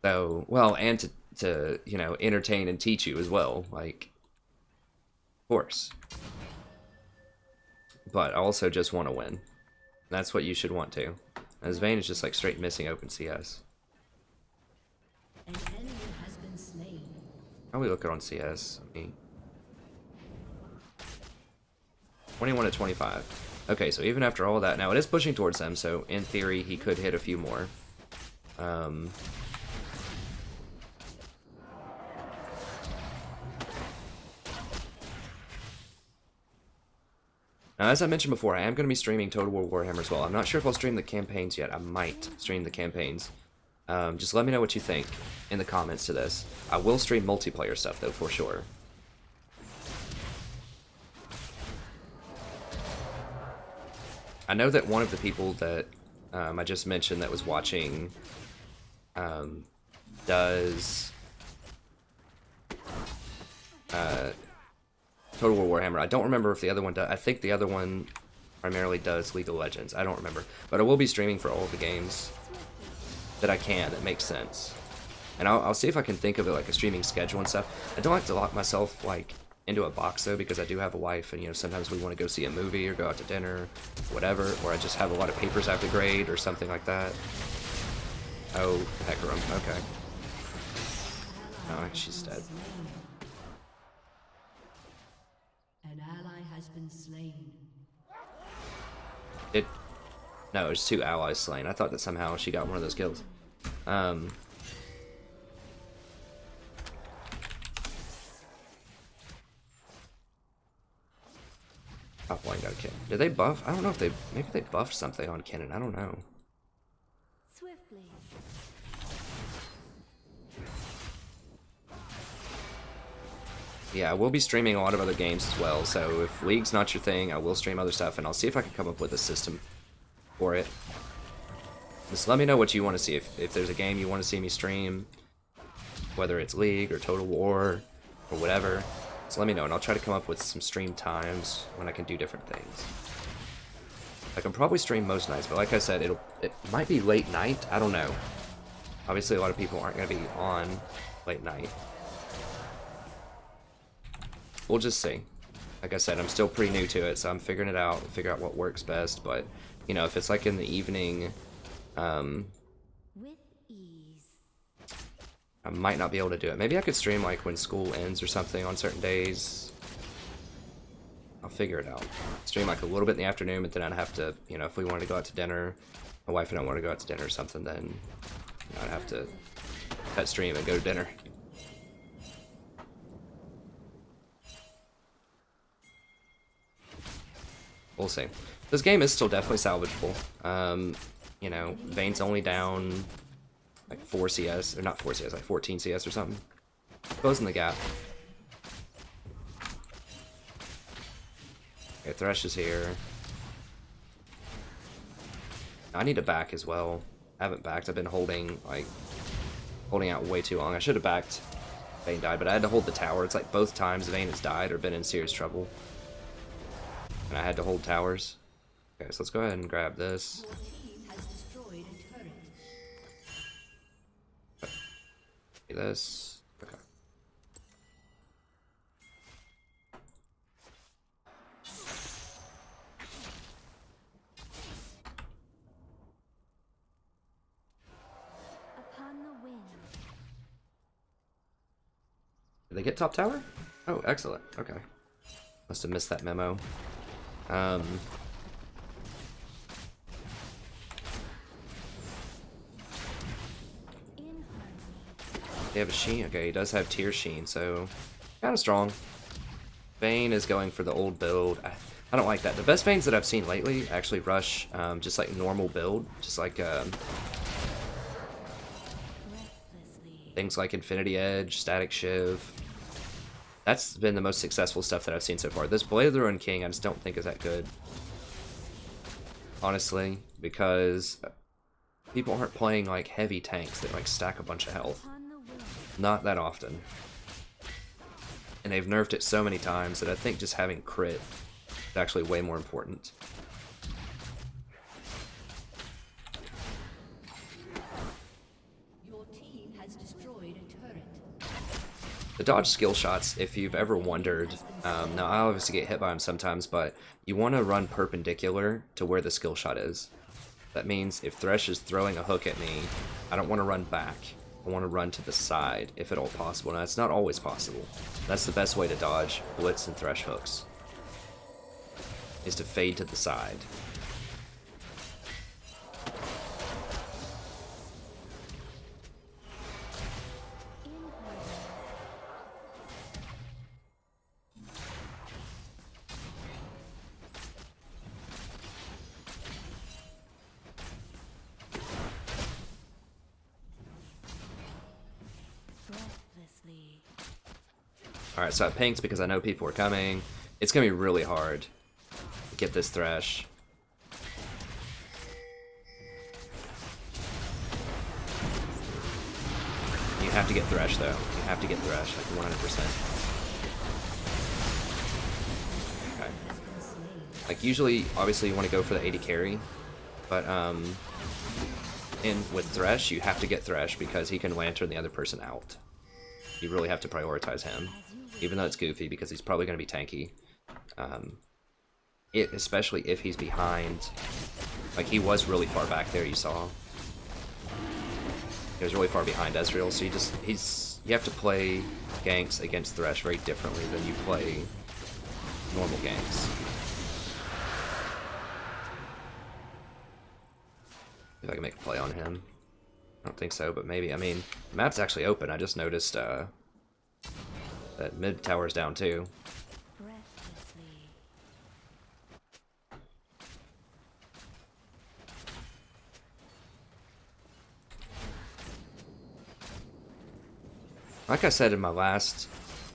So, well, and to you know, entertain and teach you as well, like, of course. But I also just want to win. That's what you should want to. As Vayne is just, like, straight missing open CS. An enemy has been slain. How are we looking on CS? 21 to 25. Okay, so even after all that, now it is pushing towards them, so in theory he could hit a few more. Now, as I mentioned before, I am going to be streaming Total War Warhammer as well. I'm not sure if I'll stream the campaigns yet. I might stream the campaigns. Just let me know what you think in the comments to this. I will stream multiplayer stuff, though, for sure. I know that one of the people that I just mentioned that was watching does Total War Warhammer. I don't remember if the other one does. I think the other one primarily does League of Legends. I don't remember. But I will be streaming for all of the games that I can that makes sense. And I'll see if I can think of it like a streaming schedule and stuff. I don't like to lock myself like into a box though, because I do have a wife, and you know, sometimes we want to go see a movie or go out to dinner, whatever, or I just have a lot of papers I have to grade or something like that. Oh, Hecarim, okay. Oh, she's dead. An ally has has been slain. No, it's 2 allies slain. I thought that somehow she got one of those kills. Top line got a kill. Did they buff? I don't know if they... Maybe they buffed something on Kennen. I don't know. Swiftly. Yeah, I will be streaming a lot of other games as well, so if League's not your thing, I will stream other stuff, and I'll see if I can come up with a system for it. Just let me know what you want to see. If there's a game you want to see me stream, whether it's League or Total War or whatever, just let me know, and I'll try to come up with some stream times when I can do different things. I can probably stream most nights, but like I said, it might be late night. I don't know. Obviously, a lot of people aren't going to be on late night. We'll just see. Like I said, I'm still pretty new to it, so I'm figuring it out, figure out what works best. But, you know, if it's like in the evening, With ease. I might not be able to do it. Maybe I could stream like when school ends or something on certain days. I'll figure it out. Stream like a little bit in the afternoon, but then I'd have to, you know, if we wanted to go out to dinner, my wife and I want to go out to dinner or something, then you know, I'd have to cut stream and go to dinner. We'll see. This game is still definitely salvageable. You know, Vayne's only down like 4 CS, or not 4 CS, like 14 CS or something. Closing the gap. Okay, Thresh is here. I need to back as well. I haven't backed. I've been holding out way too long. I should have backed. Vayne died, but I had to hold the tower. It's like both times Vayne has died or been in serious trouble. And I had to hold towers. Okay, so let's go ahead and grab this. Your team has destroyed a turret. This. Okay. Upon the wind. Did they get top tower? Oh, excellent. Okay. Must have missed that memo. They have a Sheen? Okay, he does have tier Sheen, so kind of strong. Vayne is going for the old build. I don't like that. The best Vaynes that I've seen lately actually rush just like normal build, just like things like Infinity Edge, Static Shiv. That's been the most successful stuff that I've seen so far. This Blade of the Ruined King I just don't think is that good. Honestly, because people aren't playing like heavy tanks that like stack a bunch of health. Not that often. And they've nerfed it so many times that I think just having crit is actually way more important. Your team has destroyed a turret. The dodge skill shots, if you've ever wondered, now I obviously get hit by them sometimes, but you want to run perpendicular to where the skill shot is. That means if Thresh is throwing a hook at me, I don't want to run back. I want to run to the side, if at all possible. Now, that's not always possible. That's the best way to dodge Blitz and Thresh hooks, is to fade to the side. Alright, so I pinged because I know people are coming. It's going to be really hard to get this Thresh. You have to get Thresh, though. You have to get Thresh, like 100%. Okay. Like, usually, obviously, you want to go for the AD carry. But, with Thresh, you have to get Thresh because he can lantern the other person out. You really have to prioritize him. Even though it's goofy, because he's probably going to be tanky. Especially if he's behind. Like, he was really far back there, you saw. He was really far behind Ezreal, so you have to play ganks against Thresh very differently than you play normal ganks. If I can make a play on him. I don't think so, but maybe. I mean, the map's actually open. I just noticed that mid tower's down too. Breathlessly. Like I said in my last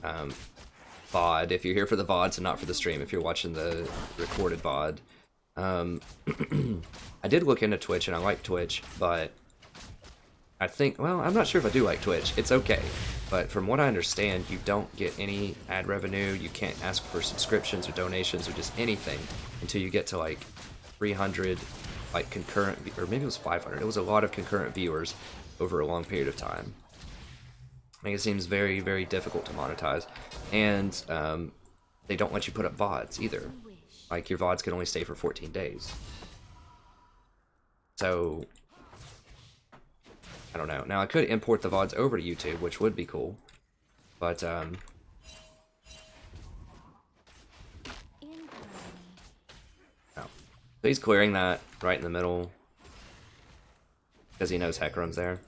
VOD, if you're here for the VODs and not for the stream, if you're watching the recorded VOD, I did look into Twitch and I like Twitch, but I think, well, I'm not sure if I do like Twitch. It's okay. But from what I understand, you don't get any ad revenue. You can't ask for subscriptions or donations or just anything until you get to like 300 like concurrent, or maybe it was 500. It was a lot of concurrent viewers over a long period of time. I think it seems very, very difficult to monetize. And they don't let you put up VODs either. Like your VODs can only stay for 14 days. So I don't know. Now I could import the VODs over to YouTube, which would be cool. But Incoming. no. So he's clearing that right in the middle because he knows Hecarim's there.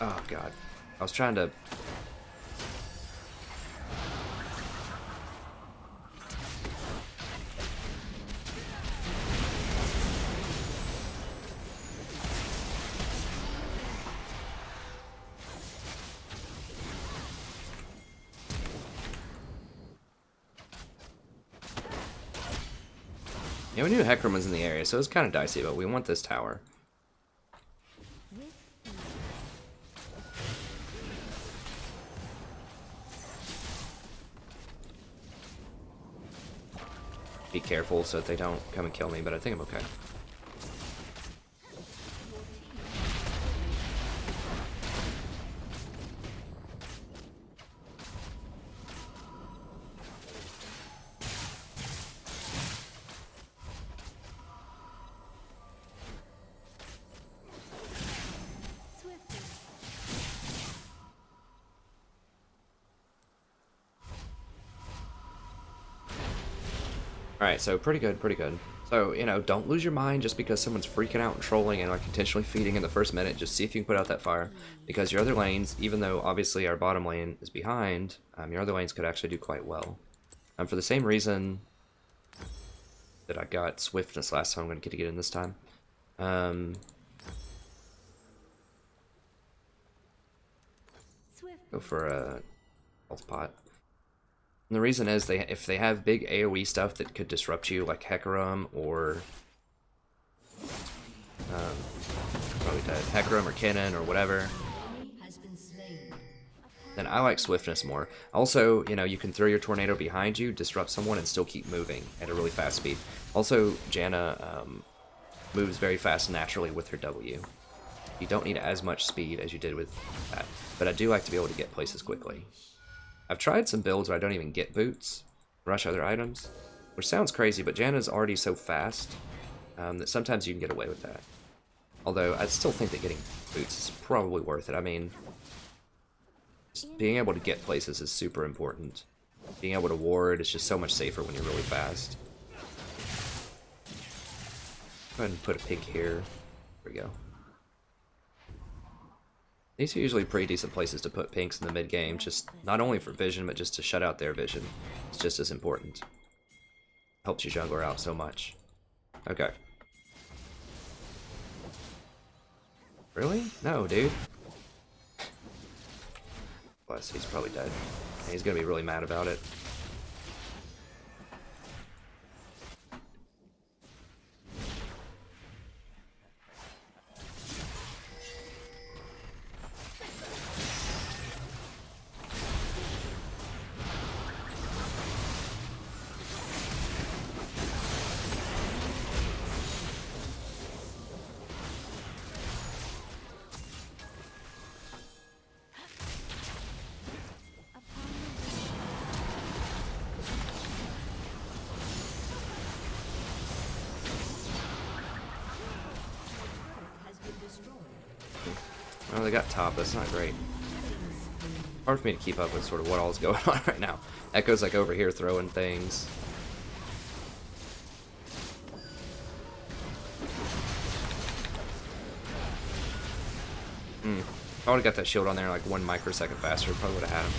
Oh god. I was trying to... Yeah, we knew Hecarim was in the area, so it was kind of dicey, but we want this tower. With ease. Be careful so that they don't come and kill me, but I think I'm okay. Swiftly. Alright, so pretty good, pretty good. So, you know, don't lose your mind just because someone's freaking out and trolling and like intentionally feeding in the first minute. Just see if you can put out that fire. Because your other lanes, even though obviously our bottom lane is behind, your other lanes could actually do quite well. For the same reason that I got swiftness last time, I'm going to get in this time. Swiftly. Go for a health pot. And the reason is if they have big AoE stuff that could disrupt you, like Hecarim or probably dead. Hecarim or Kennen or whatever, Has been slain. then I like swiftness more. Also, you know, you can throw your tornado behind you, disrupt someone, and still keep moving at a really fast speed. Also, Janna moves very fast naturally with her W. You don't need as much speed as you did with that, but I do like to be able to get places quickly. I've tried some builds where I don't even get boots, rush other items, which sounds crazy, but Janna's already so fast that sometimes you can get away with that. Although, I still think that getting boots is probably worth it. I mean, just being able to get places is super important. Being able to ward is just so much safer when you're really fast. Go ahead and put a pig here. There we go. These are usually pretty decent places to put pinks in the mid-game, just not only for vision, but just to shut out their vision. It's just as important. Helps your jungler out so much. Okay. Really? No, dude. Bless, he's probably dead. And he's gonna be really mad about it. Oh, they got top. That's not great. Hard for me to keep up with sort of what all is going on right now. Echo's like over here throwing things. If I would have got that shield on there like 1 microsecond faster, probably would have had him.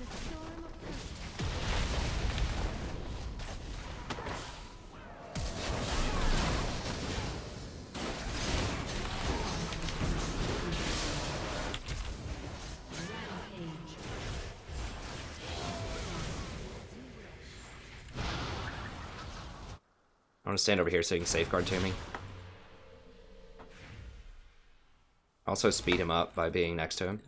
The storm I want to stand over here so he can safeguard to me. Also speed him up by being next to him.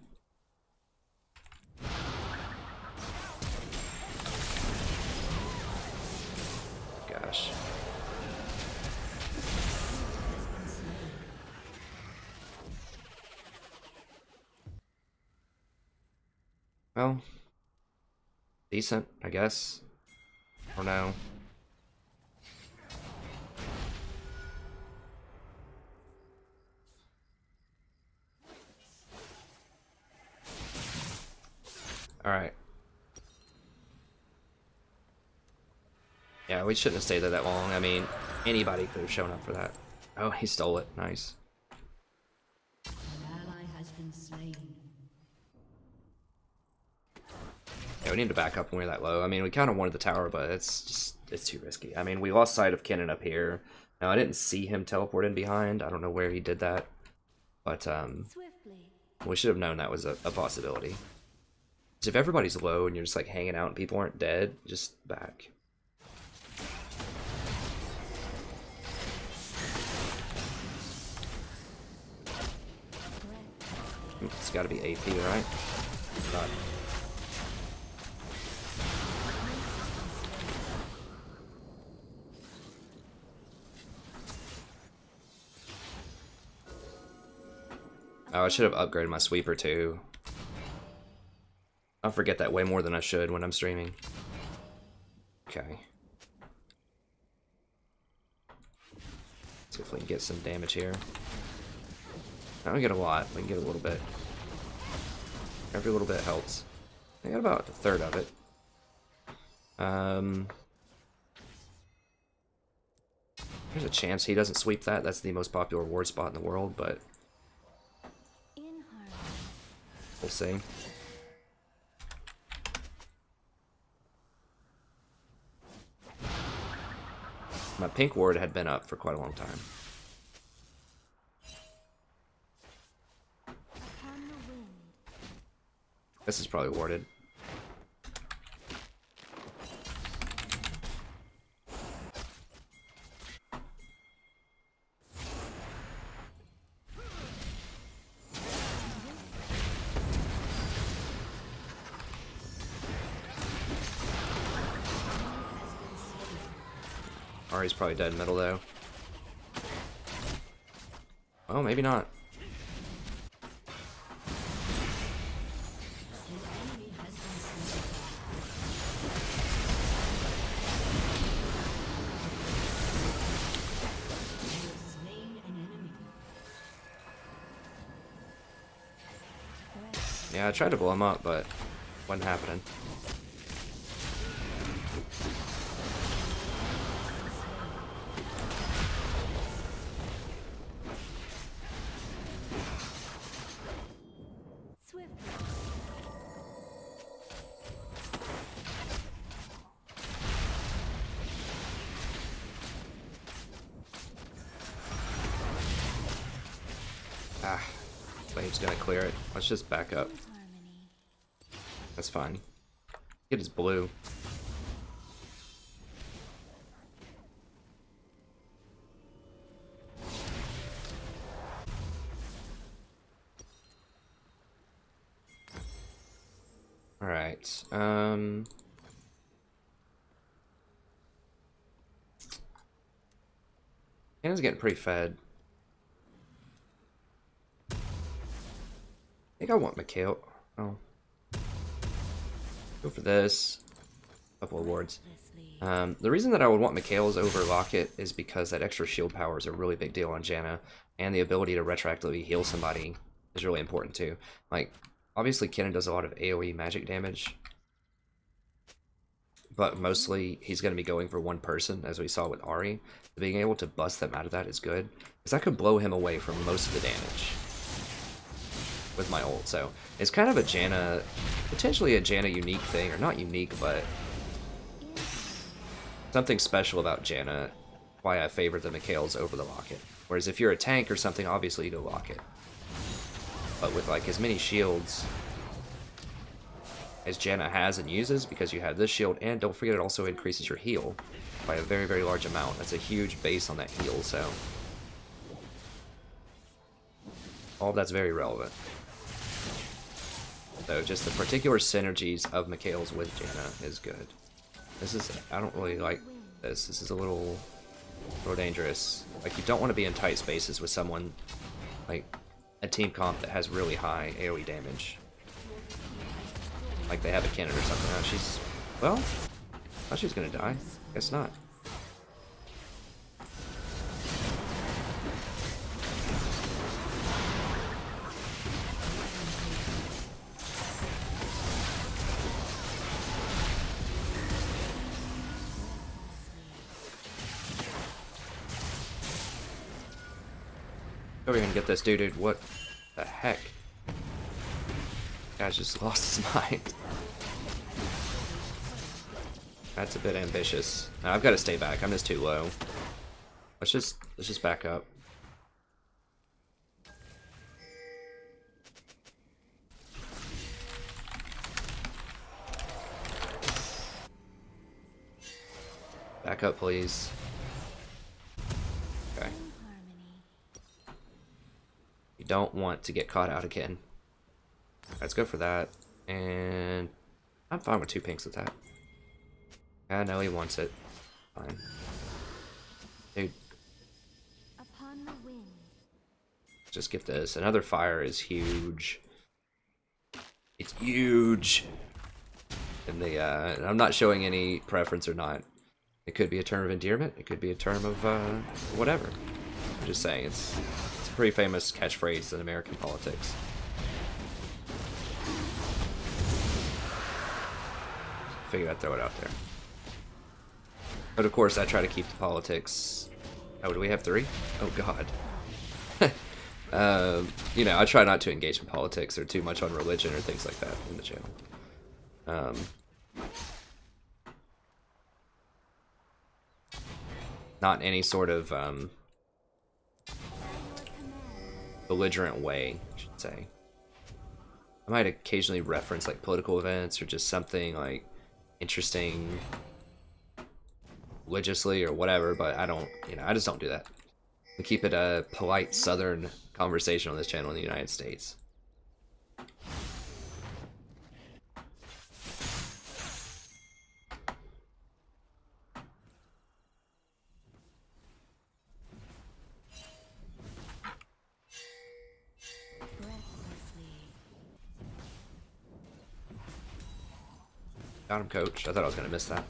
Gosh. Well, decent, I guess. Or no. Alright. Yeah, we shouldn't have stayed there that long. I mean, anybody could have shown up for that. Oh, he stole it. Nice. An ally has been slain. Yeah, we need to back up when we're that low. I mean, we kind of wanted the tower, but it's too risky. I mean, we lost sight of Kennen up here. Now, I didn't see him teleport in behind. I don't know where he did that. But, swiftly. we should have known that was a possibility. If everybody's low and you're just like hanging out and people aren't dead, just back. It's got to be AP, right? Not. Oh, I should have upgraded my sweeper too. I forget that way more than I should when I'm streaming. Okay. See if we can get some damage here. I don't get a lot. We can get a little bit. Every little bit helps. I got about a third of it. There's a chance he doesn't sweep that. That's the most popular ward spot in the world, but In harmony. we'll see. My pink ward had been up for quite a long time. Upon the wind. This is probably warded. Ari's probably dead in middle though. Oh, maybe not. Yeah, I tried to blow him up, but wasn't happening. Swiftly. Ah, Wave's gonna clear it. Let's just back up. In harmony. That's fine. Get his blue. Alright, Hannah's getting pretty fed. I think I want Mikhail. Oh. Go for this. Couple of wards. Restlessly. The reason that I would want Mikhail's over Locket is because that extra shield power is a really big deal on Janna, and the ability to retroactively heal somebody is really important too. Like, obviously Kennen does a lot of AoE magic damage, but mostly he's going to be going for one person, as we saw with Ari. Being able to bust them out of that is good, because that could blow him away from most of the damage with my ult. So it's kind of a Janna, potentially a Janna unique thing, or not unique, but something special about Janna, why I favor the Mikhails over the Locket. Whereas if you're a tank or something, obviously you go Locket. But with like as many shields as Janna has and uses, because you have this shield, and don't forget it also increases your heal by a very, very large amount. That's a huge base on that heal, so all of that's very relevant. So just the particular synergies of Mikhails with Janna is good. This is, I don't really like this. This is a little dangerous. Like, you don't want to be in tight spaces with someone, like a team comp that has really high AoE damage. Like they have a Kennen or something. Oh, she's, well, I thought she was gonna die. Guess not. Go here and get this dude. What the heck? Guy's just lost his mind. That's a bit ambitious. No, I've got to stay back. I'm just too low. Let's just back up. Back up, please. Okay. You don't want to get caught out again. Let's go for that. And I'm fine with 2 pinks with that. I know he wants it. Fine. Dude. Upon the wind. Just get this. Another fire is huge. It's huge. And the I'm not showing any preference or not. It could be a term of endearment. It could be a term of whatever. I'm just saying it's a pretty famous catchphrase in American politics. Figured I'd throw it out there. But of course, I try to keep the politics. Oh, do we have 3? Oh God. You know, I try not to engage in politics or too much on religion or things like that in the channel. Not in any sort of belligerent way, I should say. I might occasionally reference like political events or just something like interesting religiously or whatever, but I don't, you know, I just don't do that. We keep it a polite Southern conversation on this channel in the United States. Got him, coach. I thought I was gonna miss that.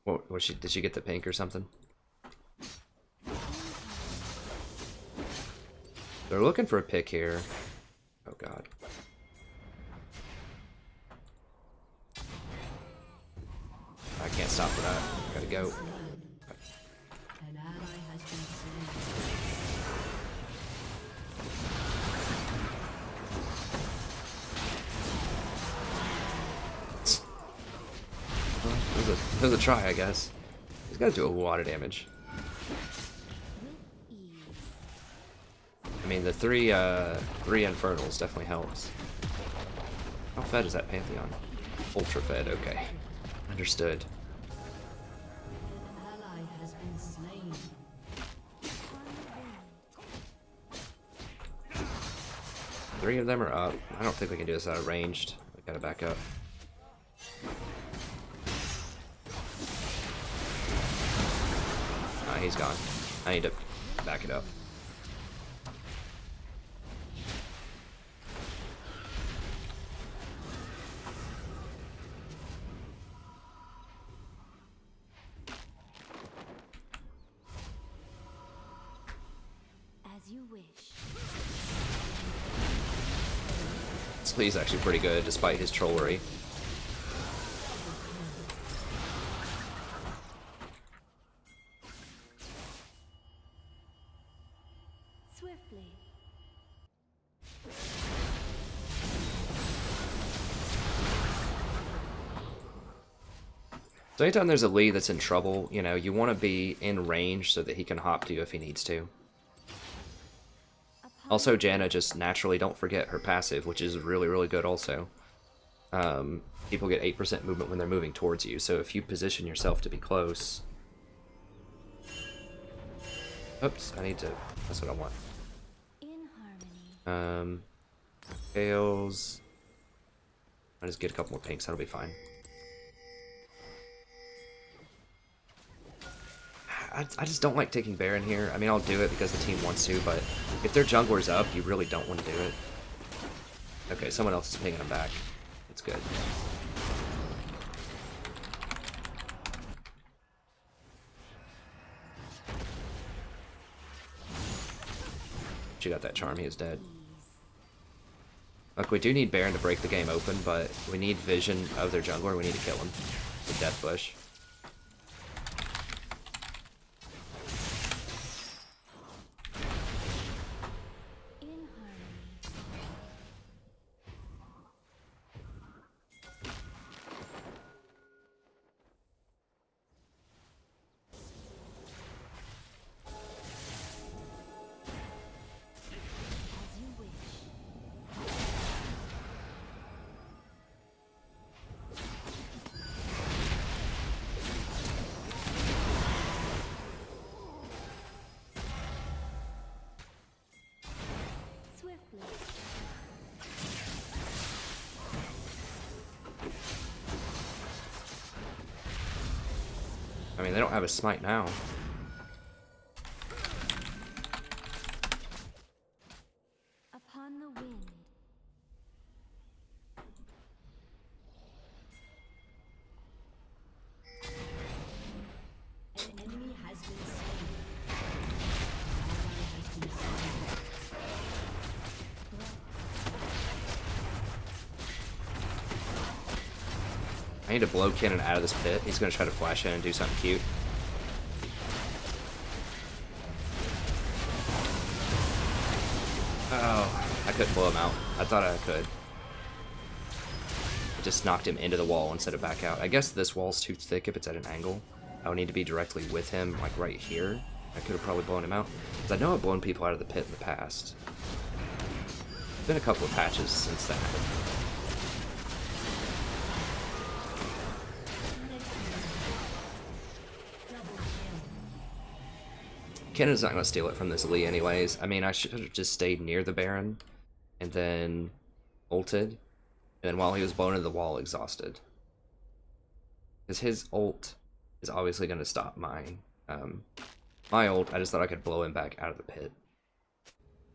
What was she? Did she get the pink or something? They're looking for a pick here. Oh God. I can't stop for that. Gotta go. An ally has been slain. It was a try, I guess. He's got to do a lot of damage. I mean, the three infernals definitely helps. How fed is that Pantheon? Ultra fed, okay. Understood. An ally has been slain. 3 of them are up. I don't think we can do this out of ranged. We gotta back up. He's gone. I need to back it up. Lee's actually pretty good despite his trollery. Swiftly. So anytime there's a Lee that's in trouble, you know, you want to be in range so that he can hop to you if he needs to. Also, Janna just naturally, don't forget her passive, which is really, really good also. People get 8% movement when they're moving towards you, so if you position yourself to be close... Oops, I need to... That's what I want. In harmony. Scales... I'll just get a couple more pinks, that'll be fine. I just don't like taking Baron here. I mean, I'll do it because the team wants to, but if their jungler's up, you really don't want to do it. Okay, someone else is pinging him back. It's good. She got that charm, he is dead. Look, we do need Baron to break the game open, but we need vision of their jungler, we need to kill him. The Death Bush. I mean, they don't have a smite now. Upon the wind. An enemy has been slain. Ally has been slain. I need to blow Cannon out of this pit. He's going to try to flash in and do something cute. Oh, I couldn't blow him out. I thought I could. I just knocked him into the wall instead of back out. I guess this wall's too thick if it's at an angle. I would need to be directly with him, like right here. I could have probably blown him out. Because I know I've blown people out of the pit in the past. It's been a couple of patches since that. Cannon's not going to steal it from this Lee anyways. I mean, I should have just stayed near the Baron and then ulted. And then while he was blown into the wall, exhausted. Because his ult is obviously going to stop mine. My ult, I just thought I could blow him back out of the pit.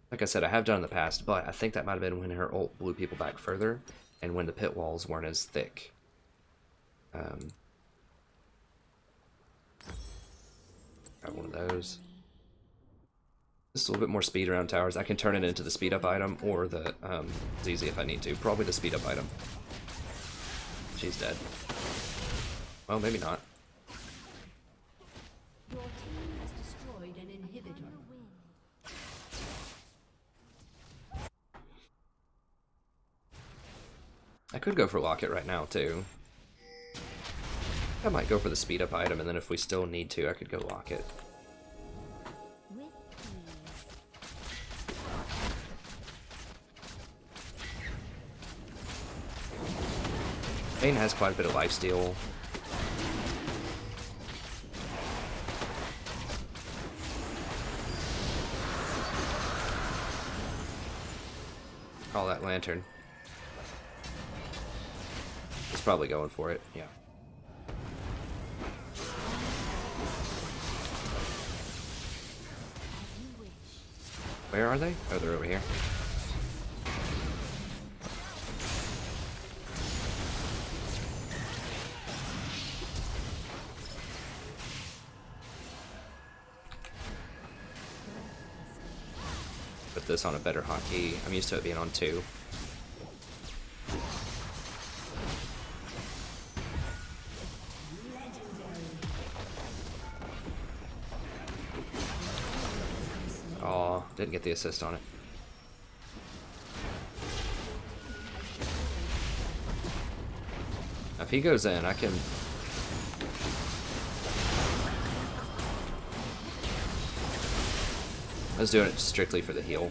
Like I said, I have done in the past, but I think that might have been when her ult blew people back further and when the pit walls weren't as thick. Got one of those. Just a little bit more speed around towers. I can turn it into the speed up item or the ZZ if I need to. Probably the speed up item. She's dead. Well, maybe not. Your team has destroyed an inhibitor. I could go for Locket right now too. I might go for the speed up item, and then if we still need to, I could go Locket. Vayne has quite a bit of lifesteal. Call that lantern. He's probably going for it, yeah. Where are they? Oh, they're over here. Put this on a better hotkey. I'm used to it being on 2. didn't get the assist on it. If he goes in, I can... I was doing it strictly for the heal.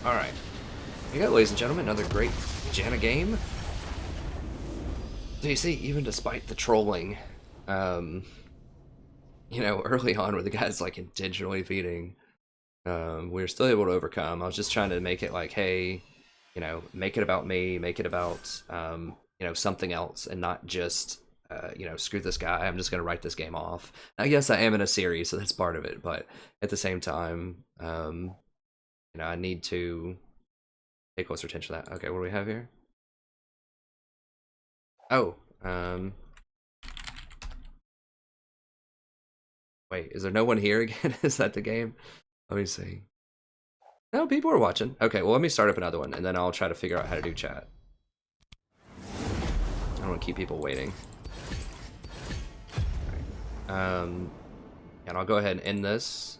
Alright. We got, ladies and gentlemen, another great Janna game. So you see, even despite the trolling, you know, early on where the guy's like intentionally feeding, we were still able to overcome. I was just trying to make it like, hey, you know, make it about me, make it about, you know, something else, and not just, you know, screw this guy, I'm just going to write this game off. I guess I am in a series, so that's part of it, but at the same time, you know, I need to pay closer attention to that. Okay, what do we have here? Oh, wait, is there no one here again? Is that the game? Let me see. No, people are watching. Okay, well, let me start up another one, and then I'll try to figure out how to do chat. I don't want to keep people waiting. Right. And I'll go ahead and end this.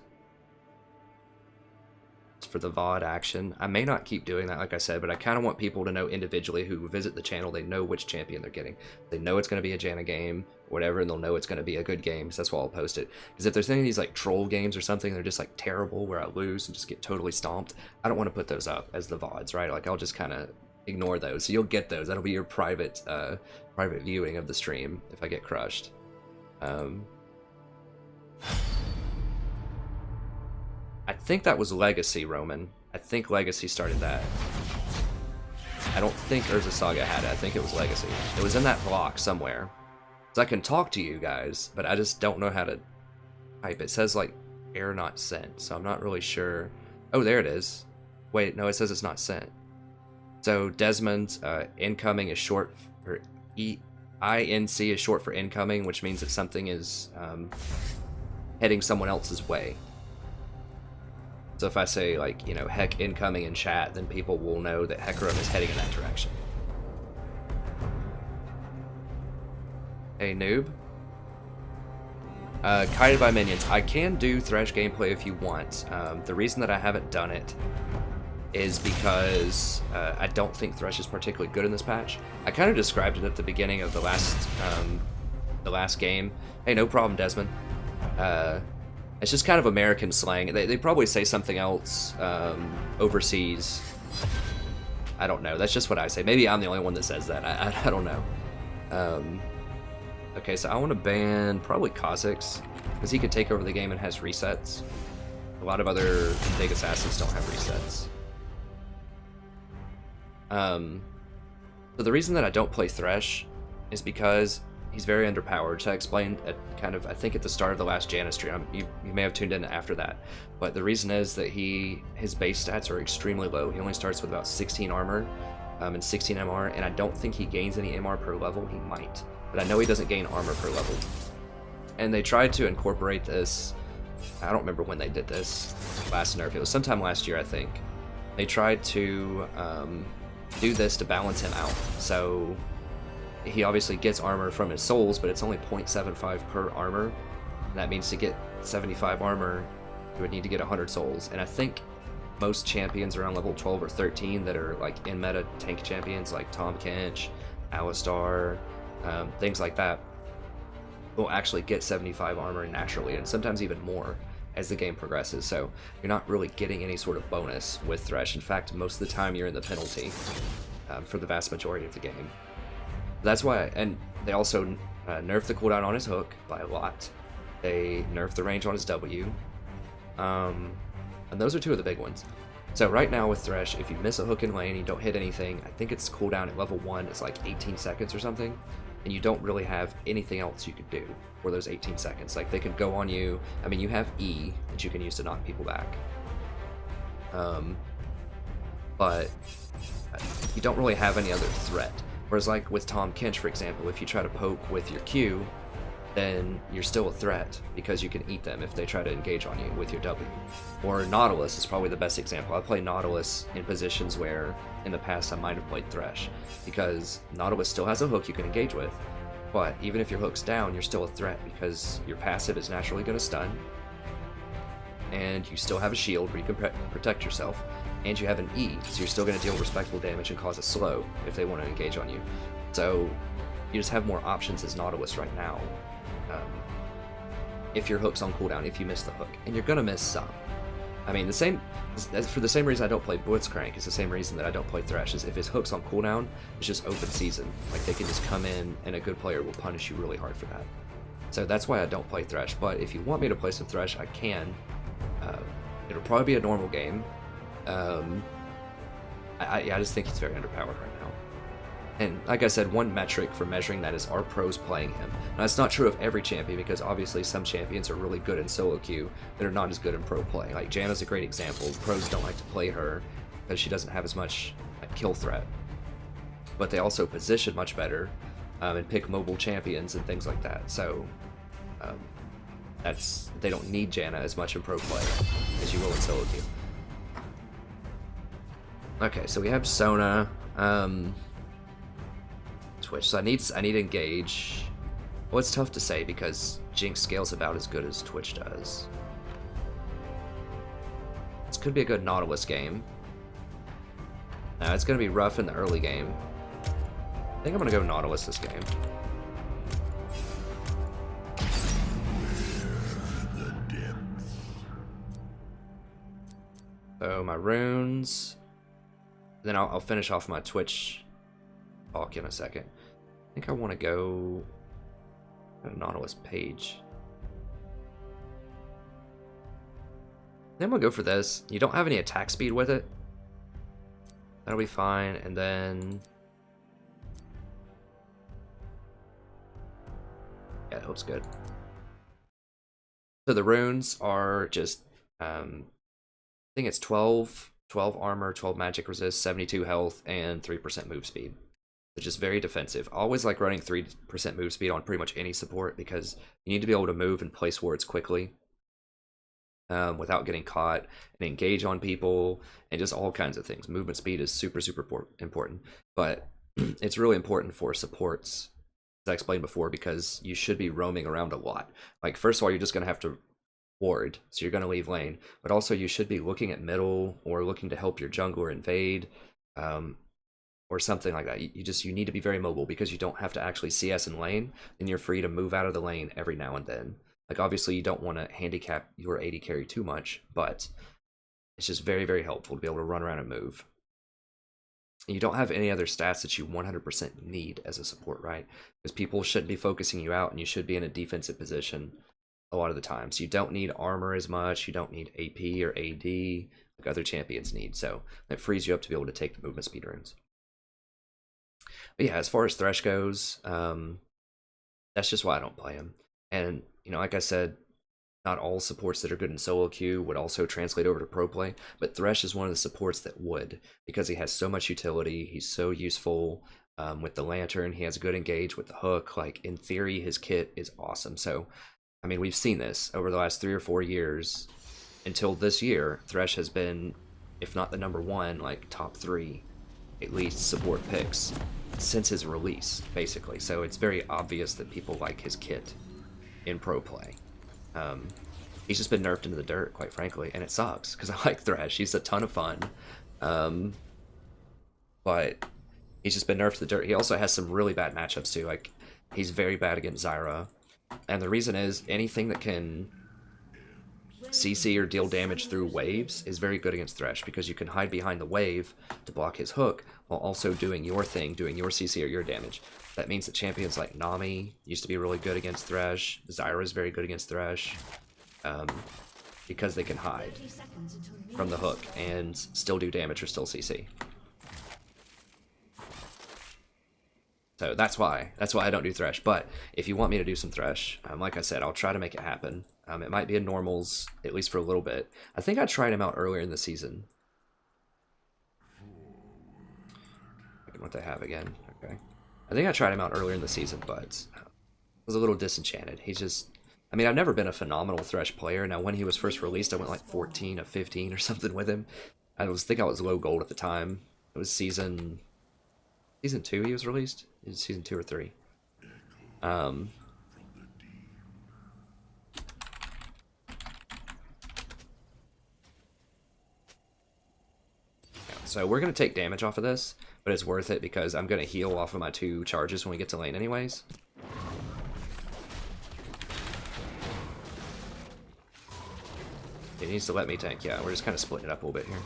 For the VOD action. I may not keep doing that, like I said, but I kind of want people to know individually who visit the channel, they know which champion they're getting. They know it's going to be a Janna game, whatever, and they'll know it's going to be a good game, so that's why I'll post it. Because if there's any of these like troll games or something, they're just like terrible, where I lose and just get totally stomped, I don't want to put those up as the VODs, right? Like, I'll just kind of ignore those. So you'll get those. That'll be your private private viewing of the stream if I get crushed. I think that was Legacy, Roman. I think Legacy started that. I don't think Urza Saga had it. I think it was Legacy. It was in that block somewhere. So I can talk to you guys, but I just don't know how to type. It says, like, error not sent, so I'm not really sure. Oh, there it is. Wait, no, it says it's not sent. So Desmond, incoming is short for INC is short for incoming, which means that something is heading someone else's way. So if I say, like, you know, heck incoming in chat, then people will know that Hecarim is heading in that direction. Hey, noob. Kited by minions. I can do Thresh gameplay if you want. The reason that I haven't done it is because I don't think Thresh is particularly good in this patch. I kind of described it at the beginning of the last game. Hey, no problem, Desmond. It's just kind of American slang. They probably say something else overseas. I don't know. That's just what I say. Maybe I'm the only one that says that. I don't know. Okay, so I want to ban probably Kha'Zix, because he could take over the game and has resets. A lot of other big assassins don't have resets. So the reason that I don't play Thresh is because he's very underpowered, which I explained at kind of, I think, at the start of the last Janna stream. You may have tuned in after that. But the reason is that his base stats are extremely low. He only starts with about 16 armor and 16 MR, and I don't think he gains any MR per level. He might, but I know he doesn't gain armor per level. And they tried to incorporate this, I don't remember when they did this last nerf. It was sometime last year, I think. They tried to do this to balance him out. So he obviously gets armor from his souls, but it's only 0.75 per armor. And that means to get 75 armor, you would need to get 100 souls. And I think most champions around level 12 or 13 that are like in meta tank champions, like Tahm Kench, Alistar, things like that, will actually get 75 armor naturally, and sometimes even more as the game progresses. So you're not really getting any sort of bonus with Thresh. In fact, most of the time you're in the penalty for the vast majority of the game. That's why, and they also nerfed the cooldown on his hook by a lot. They nerfed the range on his W. And those are two of the big ones. So right now with Thresh, if you miss a hook in lane and you don't hit anything, I think its cooldown at level 1 is like 18 seconds or something, and you don't really have anything else you could do for those 18 seconds. Like, they could go on you, I mean, you have E that you can use to knock people back. But you don't really have any other threat. Whereas like with Tahm Kench, for example, if you try to poke with your Q, then you're still a threat because you can eat them if they try to engage on you with your W. Or Nautilus is probably the best example. I play Nautilus in positions where in the past I might have played Thresh, because Nautilus still has a hook you can engage with, but even if your hook's down, you're still a threat because your passive is naturally going to stun, and you still have a shield where you can protect yourself, and you have an E, so you're still going to deal respectable damage and cause a slow if they want to engage on you. So you just have more options as Nautilus right now. If your hook's on cooldown, if you miss the hook, and you're gonna miss some. I mean, for the same reason I don't play Blitzcrank, it's the same reason that I don't play Thresh, is if his hook's on cooldown, it's just open season. Like, they can just come in, and a good player will punish you really hard for that. So that's why I don't play Thresh, but if you want me to play some Thresh, I can. It'll probably be a normal game. I just think he's very underpowered right now. And like I said, one metric for measuring that is, are pros playing him? Now, that's not true of every champion, because obviously some champions are really good in solo queue that are not as good in pro play. Like Janna's a great example. Pros don't like to play her because she doesn't have as much kill threat. But they also position much better and pick mobile champions and things like that. So they don't need Janna as much in pro play as you will in solo queue. Okay, so we have Sona. Twitch. So I need to engage. Well, it's tough to say because Jinx scales about as good as Twitch does. This could be a good Nautilus game. Now it's gonna be rough in the early game. I think I'm gonna go Nautilus this game. So my runes. Then I'll finish off my Twitch talk in a second. I think I want to go a Nautilus page. Then we'll go for this. You don't have any attack speed with it. That'll be fine. And then yeah, it looks good. So the runes are just I think it's 12 armor, 12 magic resist, 72 health, and 3% move speed. It's just very defensive. I always like running 3% move speed on pretty much any support, because you need to be able to move and place wards quickly without getting caught, and engage on people, and just all kinds of things. Movement speed is super important, but it's really important for supports, as I explained before, because you should be roaming around a lot. Like, first of all, you're just going to have to ward, so you're going to leave lane, but also you should be looking at middle or looking to help your jungler invade, or something like that. You need to be very mobile, because you don't have to actually CS in lane, and you're free to move out of the lane every now and then. Like, obviously you don't want to handicap your AD carry too much, but it's just very helpful to be able to run around and move. And you don't have any other stats that you 100% need as a support, right? Because people shouldn't be focusing you out, and you should be in a defensive position a lot of the time. So you don't need armor as much, you don't need AP or AD like other champions need, so that frees you up to be able to take the movement speed runes. But yeah, as far as Thresh goes, that's just why I don't play him. And, you know, like I said, not all supports that are good in solo queue would also translate over to pro play, but Thresh is one of the supports that would, because he has so much utility, he's so useful. With the lantern, he has good engage with the hook. Like, in theory, his kit is awesome. So, I mean, we've seen this over the last 3 or 4 years. Until this year, Thresh has been, if not the #1, like top 3, at least, support picks since his release, basically. So it's very obvious that people like his kit in pro play. He's just been nerfed into the dirt, quite frankly, and it sucks, because I like Thresh. He's a ton of fun. But he's just been nerfed to the dirt. He also has some really bad matchups, too. Like, he's very bad against Zyra. And the reason is, anything that can CC or deal damage through waves is very good against Thresh, because you can hide behind the wave to block his hook while also doing your thing, doing your CC or your damage. That means that champions like Nami used to be really good against Thresh. Zyra is very good against Thresh, because they can hide from the hook and still do damage or still CC. So that's why I don't do Thresh. But if you want me to do some Thresh, like I said, I'll try to make it happen. It might be in normals, at least for a little bit. I think I tried him out earlier in the season. Look at what they have again. Okay. I think I tried him out earlier in the season, but was a little disenchanted. He's just, I mean, I've never been a phenomenal Thresh player. Now, when he was first released, I went like 14 of 15 or something with him. Think I was low gold at the time. It was season 2 he was released. It was season 2 or 3. So we're going to take damage off of this, but it's worth it because I'm going to heal off of my 2 charges when we get to lane anyways. It needs to let me tank. Yeah, we're just kind of splitting it up a little bit here.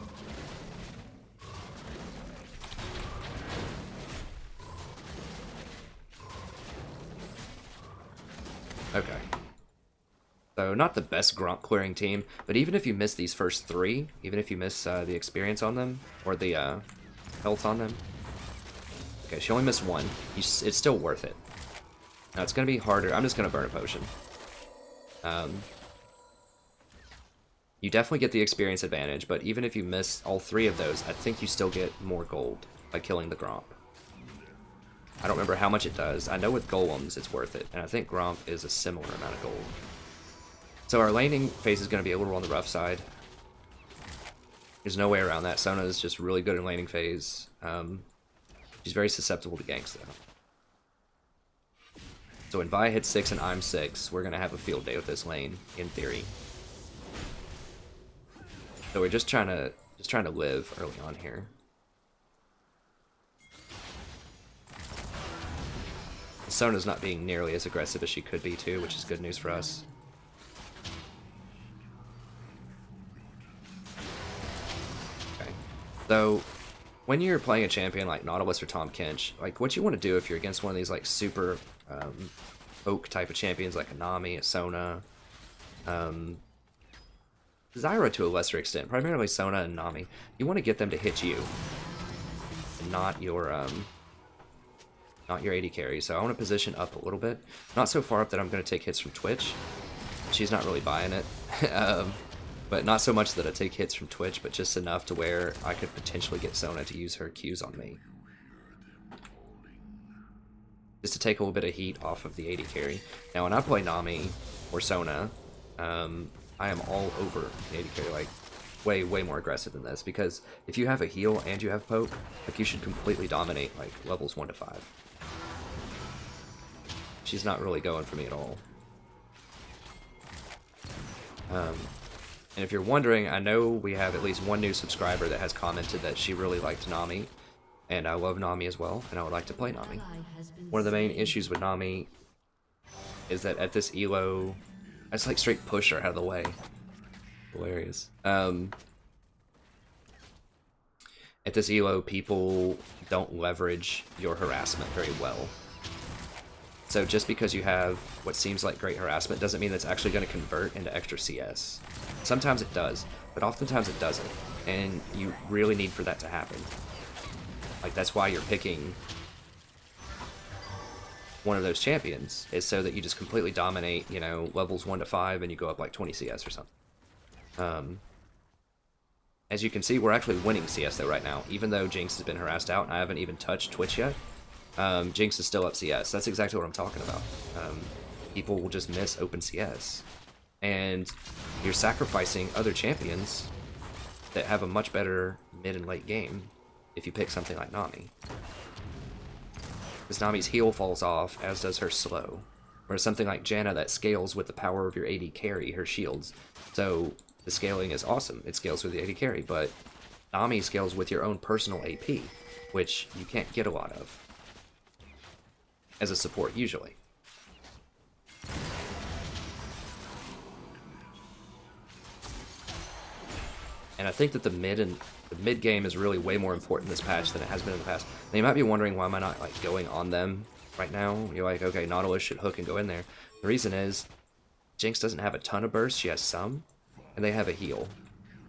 Okay. So not the best Gromp clearing team, but even if you miss these first 3, even if you miss the experience on them, or the health on them. Okay, she only missed 1. It's still worth it. Now it's going to be harder. I'm just going to burn a potion. You definitely get the experience advantage, but even if you miss all 3 of those, I think you still get more gold by killing the Gromp. I don't remember how much it does. I know with golems it's worth it, and I think Gromp is a similar amount of gold. So our laning phase is going to be a little on the rough side. There's no way around that. Sona is just really good in laning phase. She's very susceptible to ganks, though. So when Vi hits 6 and I'm 6, we're going to have a field day with this lane, in theory. So we're just trying to live early on here. Sona's not being nearly as aggressive as she could be, too, which is good news for us. So, when you're playing a champion like Nautilus or Tahm Kench, like what you want to do if you're against one of these like super oak type of champions like a Nami, a Sona, Zyra to a lesser extent, primarily Sona and Nami, you want to get them to hit you, and not your AD carry. So I want to position up a little bit, not so far up that I'm going to take hits from Twitch. She's not really buying it. But not so much that I take hits from Twitch, but just enough to where I could potentially get Sona to use her Qs on me. Just to take a little bit of heat off of the AD carry. Now when I play Nami or Sona, I am all over the AD carry, like way more aggressive than this, because if you have a heal and you have poke, like you should completely dominate like levels 1 to 5. She's not really going for me at all. And if you're wondering, I know we have at least 1 new subscriber that has commented that she really liked Nami, and I love Nami as well, and I would like to play Nami. One of the main issues with Nami is that at this elo, I just like straight push her out of the way. Hilarious. At this elo, people don't leverage your harassment very well. So just because you have what seems like great harassment doesn't mean that's actually going to convert into extra CS. Sometimes it does, but oftentimes it doesn't, and you really need for that to happen. Like, that's why you're picking one of those champions, is so that you just completely dominate, you know, levels 1 to 5, and you go up like 20 CS or something. As you can see, we're actually winning CS though right now, even though Jinx has been harassed out, and I haven't even touched Twitch yet. Jinx is still up CS. That's exactly what I'm talking about. People will just miss open CS. And you're sacrificing other champions that have a much better mid and late game if you pick something like Nami. Because Nami's heal falls off, as does her slow. Whereas something like Janna that scales with the power of your AD carry, her shields. So the scaling is awesome. It scales with the AD carry, but Nami scales with your own personal AP, which you can't get a lot of as a support usually. And I think that the mid game is really way more important this patch than it has been in the past. Now you might be wondering, why am I not like going on them right now? You're like, okay, Nautilus should hook and go in there. The reason is Jinx doesn't have a ton of burst, she has some, and they have a heal.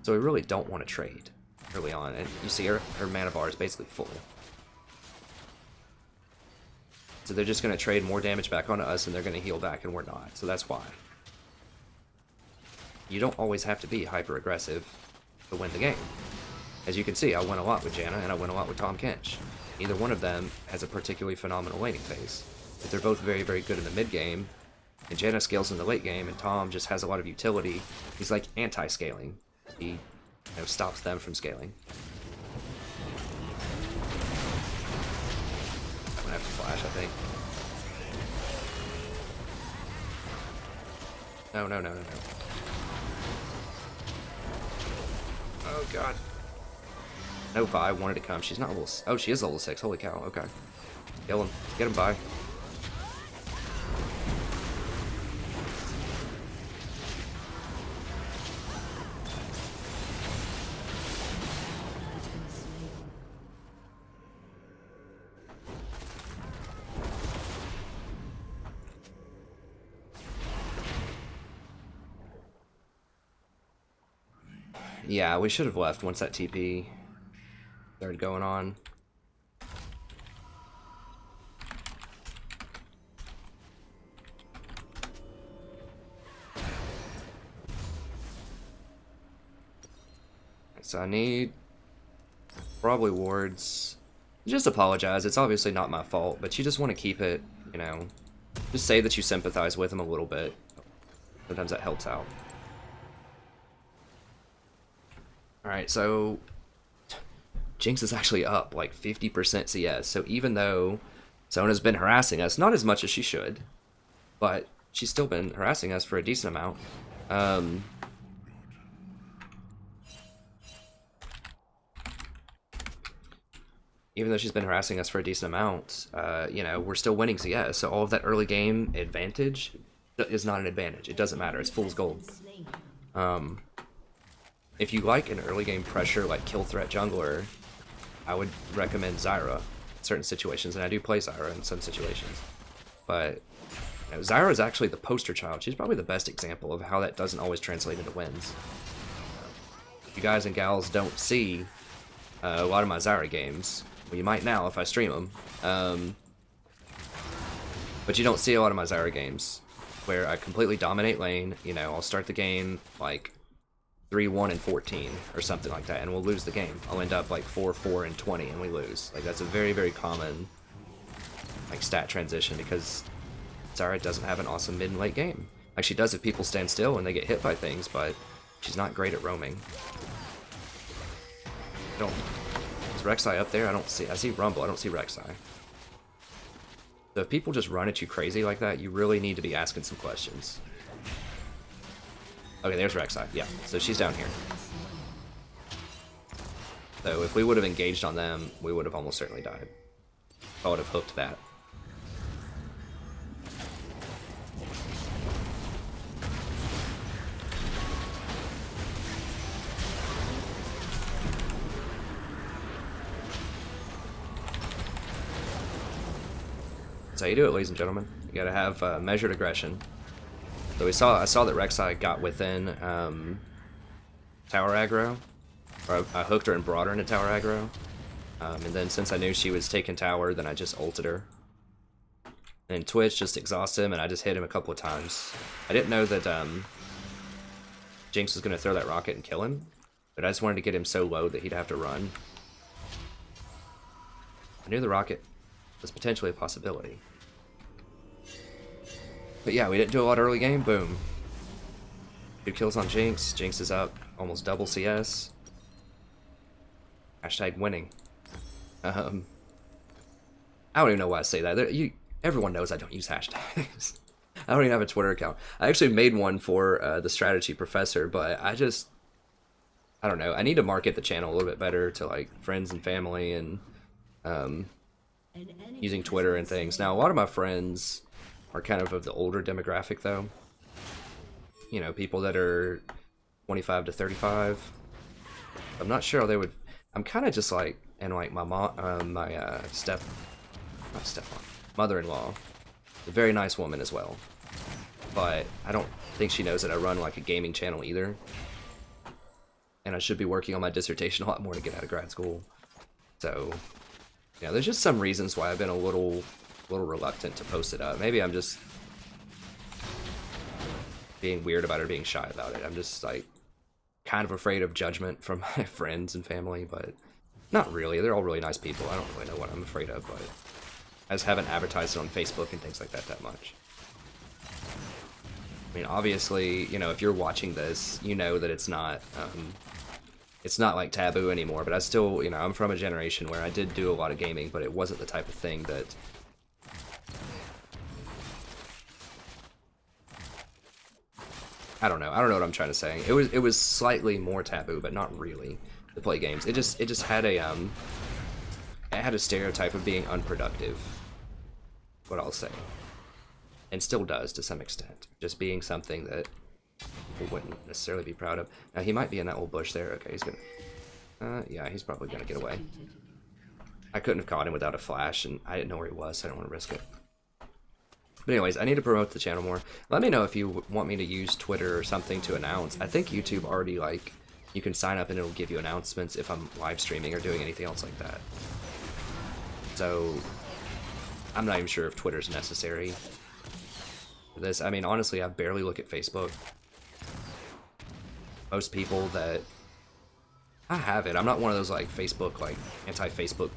So we really don't want to trade early on. And you see her mana bar is basically full. So they're just going to trade more damage back onto us, and they're going to heal back, and we're not. So that's why. You don't always have to be hyper-aggressive to win the game. As you can see, I win a lot with Janna, and I win a lot with Tahm Kench. Neither one of them has a particularly phenomenal laning phase. but they're both very, very good in the mid game. And Janna scales in the late game, and Tom just has a lot of utility. He's like anti-scaling. He stops them from scaling. I'm gonna have to flash, I think. No, no, no, no, no. Oh god. No, Vi wanted to come. She's not level. Oh, she is level 6. Holy cow. Okay. Kill him. Get him, Vi. Yeah, we should have left once that TP started going on. So I need probably wards. Just apologize. It's obviously not my fault, but you just want to keep it, just say that you sympathize with him a little bit. Sometimes that helps out. Alright, so Jinx is actually up like 50% CS, so even though Sona's been harassing us, not as much as she should, but she's still been harassing us for a decent amount. Even though she's been harassing us for a decent amount, we're still winning CS, so all of that early game advantage is not an advantage. It doesn't matter, it's fool's gold. If you like an early game pressure, like kill threat jungler, I would recommend Zyra in certain situations, and I do play Zyra in some situations. But Zyra is actually the poster child. She's probably the best example of how that doesn't always translate into wins. You guys and gals don't see a lot of my Zyra games. Well, you might now if I stream them. But you don't see a lot of my Zyra games where I completely dominate lane. I'll start the game like 3-1 and 14 or something like that, and we'll lose the game. I'll end up like 4-4 and 20 and we lose. Like, that's a very, very common stat transition because Zyra doesn't have an awesome mid and late game. Like, she does if people stand still and they get hit by things, but she's not great at roaming. Is Rek'Sai up there? I see Rumble, I don't see Rek'Sai. So if people just run at you crazy like that, you really need to be asking some questions. Okay, there's Rek'Sai. Yeah, so she's down here. So if we would have engaged on them, we would have almost certainly died. I would have hooked that. That's how you do it, ladies and gentlemen. You gotta have measured aggression. So I saw that Rek'Sai got within tower aggro, or I hooked her and brought her into tower aggro, and then since I knew she was taking tower, then I just ulted her. And Twitch just exhausted him, and I just hit him a couple of times. I didn't know that Jinx was gonna throw that rocket and kill him, but I just wanted to get him so low that he'd have to run. I knew the rocket was potentially a possibility. But yeah, we didn't do a lot early game. Boom. 2 kills on Jinx. Jinx is up almost double CS. Hashtag winning. I don't even know why I say that. Everyone knows I don't use hashtags. I don't even have a Twitter account. I actually made one for the strategy professor, but I don't know. I need to market the channel a little bit better to like friends and family and using Twitter and things. Now, a lot of my friends are kind of the older demographic, though. People that are 25 to 35. I'm not sure how they would. I'm kind of just like, and like my mom, mother-in-law, a very nice woman as well. But I don't think she knows that I run like a gaming channel either. And I should be working on my dissertation a lot more to get out of grad school. So, yeah, there's just some reasons why I've been a little reluctant to post it up. Maybe I'm just being weird about it or being shy about it. I'm just like kind of afraid of judgment from my friends and family, but not really. They're all really nice people. I don't really know what I'm afraid of, but I just haven't advertised it on Facebook and things like that much. I mean, obviously, you know, if you're watching this, you know that it's not like taboo anymore, but I still, you know, I'm from a generation where I did do a lot of gaming, but it wasn't the type of thing that... I don't know what I'm trying to say. It was slightly more taboo, but not really, to play games. It just had a, it had a stereotype of being unproductive, what I'll say. And still does, to some extent. Just being something that people wouldn't necessarily be proud of. Now, he might be in that old bush there. Okay, he's gonna... yeah, he's probably gonna get away. I couldn't have caught him without a flash, and I didn't know where he was, so I don't want to risk it. But anyways, I need to promote the channel more. Let me know if you want me to use Twitter or something to announce. I think YouTube already, like, you can sign up and it'll give you announcements if I'm live streaming or doing anything else like that. So, I'm not even sure if Twitter's necessary for this. I mean, honestly, I barely look at Facebook. Most people that... I have it. I'm not one of those, like, Facebook, like, anti-Facebook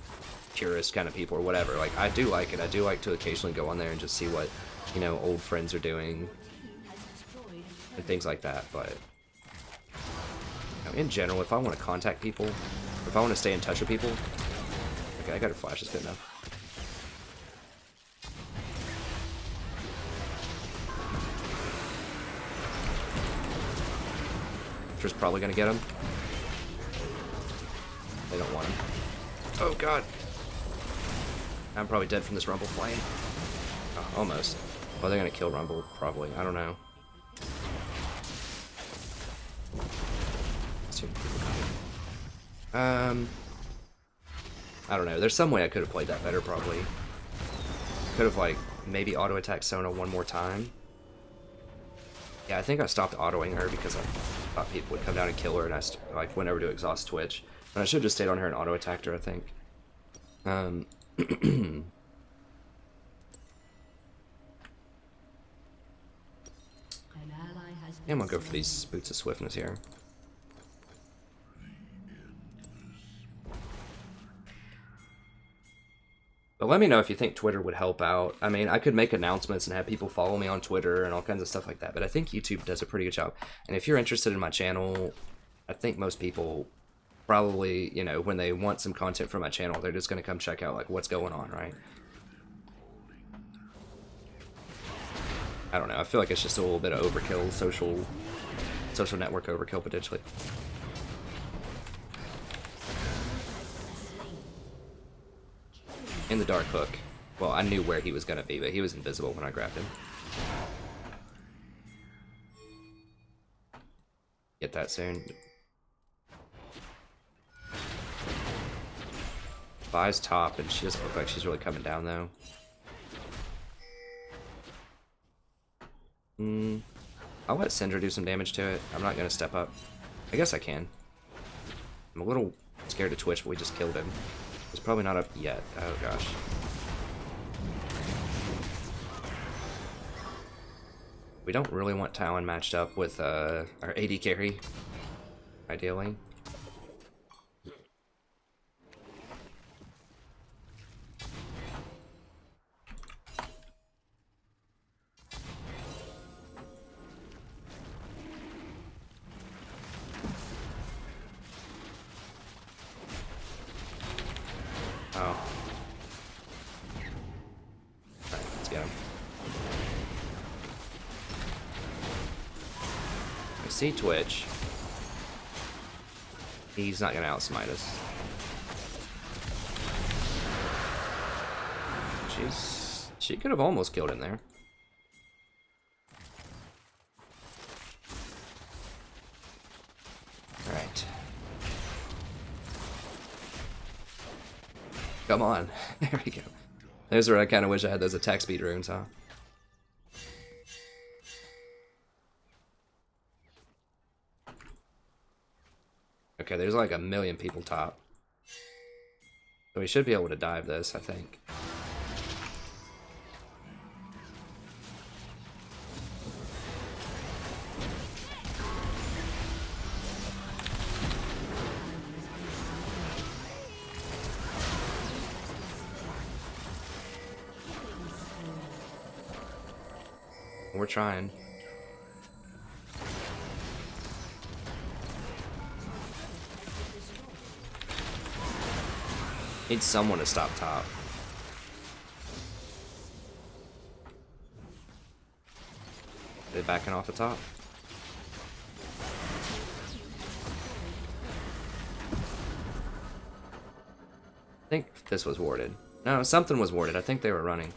purist kind of people or whatever. Like, I do like it. I do like to occasionally go on there and just see what, you know, old friends are doing and things like that. But you know, in general, if I want to contact people, if I want to stay in touch with people... Okay, I got a flash. It's good enough. Just probably gonna get him. They don't want him. Oh god. I'm probably dead from this Rumble Flame. Oh, almost. Well, they're gonna kill Rumble, probably. I don't know. I don't know. There's some way I could have played that better, probably. Could have, like, maybe auto-attacked Sona one more time. Yeah, I think I stopped autoing her because I thought people would come down and kill her, and I like went over to exhaust Twitch. And I should have just stayed on her and auto-attacked her, I think. Yeah, I'm gonna go for these Boots of Swiftness here. But let me know if you think Twitter would help out. I mean, I could make announcements and have people follow me on Twitter and all kinds of stuff like that, but I think YouTube does a pretty good job. And if you're interested in my channel, I think most people probably, you know, when they want some content from my channel, they're just going to come check out, like, what's going on, right? I don't know. I feel like it's just a little bit of overkill, social network overkill, potentially. In the dark hook. Well, I knew where he was going to be, but he was invisible when I grabbed him. Get that soon. Vi's top, and she doesn't look like she's really coming down, though. I'll let Syndra do some damage to it. I'm not going to step up. I guess I can. I'm a little scared of Twitch, but we just killed him. He's probably not up yet. Oh, gosh. We don't really want Talon matched up with our AD carry, ideally. Oh. Alright, let's get him. I see Twitch. He's not gonna outsmite us. She could have almost killed him there. Alright. Come on. There we go. There's where I kind of wish I had those attack speed runes, huh? Okay, there's like a million people top. So we should be able to dive this, I think. We're trying. Need someone to stop top. They backing off the top. I think this was warded. No, something was warded. I think they were running.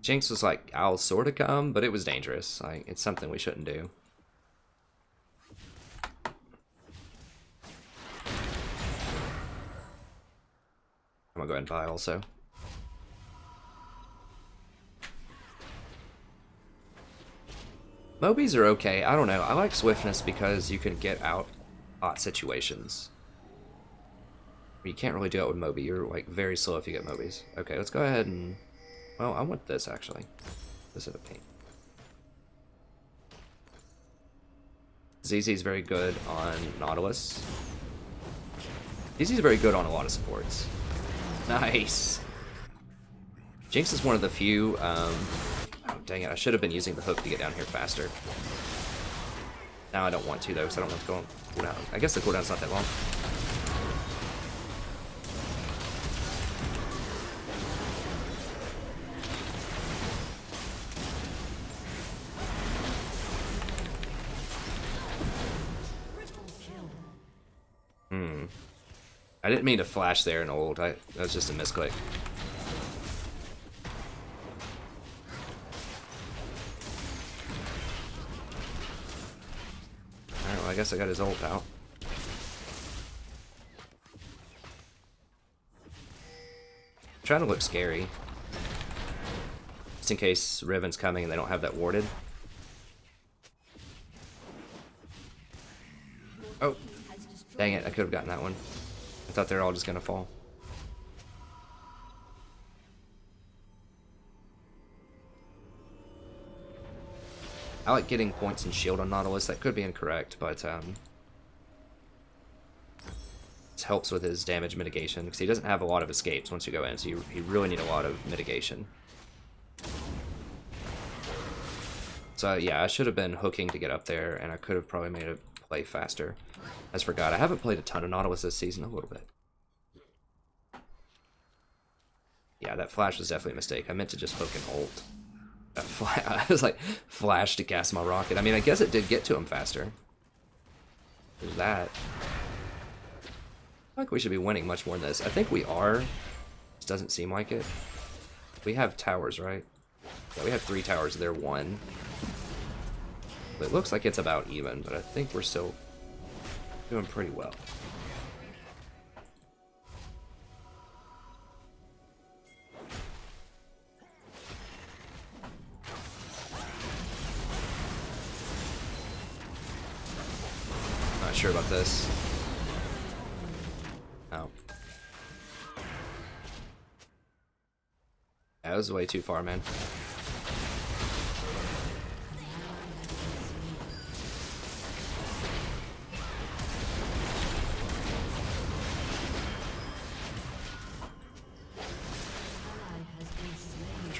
Jinx was like, I'll sorta come, but it was dangerous. Like, it's something we shouldn't do. I'm gonna go ahead and buy also. Mobies are okay. I don't know. I like swiftness because you can get out hot situations. You can't really do it with Moby. You're like very slow if you get Mobies. Okay, let's go ahead and... Well, I want this actually. This is a pink. ZZ's very good on Nautilus. ZZ's very good on a lot of supports. Nice! Jinx is one of the few... oh, dang it. I should have been using the hook to get down here faster. Now I don't want to, though, because I don't want to go on cooldown. I guess the cooldown's not that long. I didn't mean to flash there and ult. That was just a misclick. Alright, well, I guess I got his ult out. I'm trying to look scary. Just in case Riven's coming and they don't have that warded. Oh! Dang it, I could have gotten that one. I thought they were all just gonna fall. I like getting points and shield on Nautilus. That could be incorrect, but this helps with his damage mitigation because he doesn't have a lot of escapes once you go in, so you really need a lot of mitigation. So yeah, I should have been hooking to get up there, and I could have probably made it play faster. I just forgot. I haven't played a ton of Nautilus this season, a little bit. Yeah, that flash was definitely a mistake. I meant to just hook and ult. I was like, flash to cast my rocket. I mean, I guess it did get to him faster. There's that. I feel like we should be winning much more than this. I think we are. Just doesn't seem like it. We have towers, right? Yeah, we have 3 towers. They're 1. It looks like it's about even, but I think we're still doing pretty well. Not sure about this. Oh. That was way too far, man.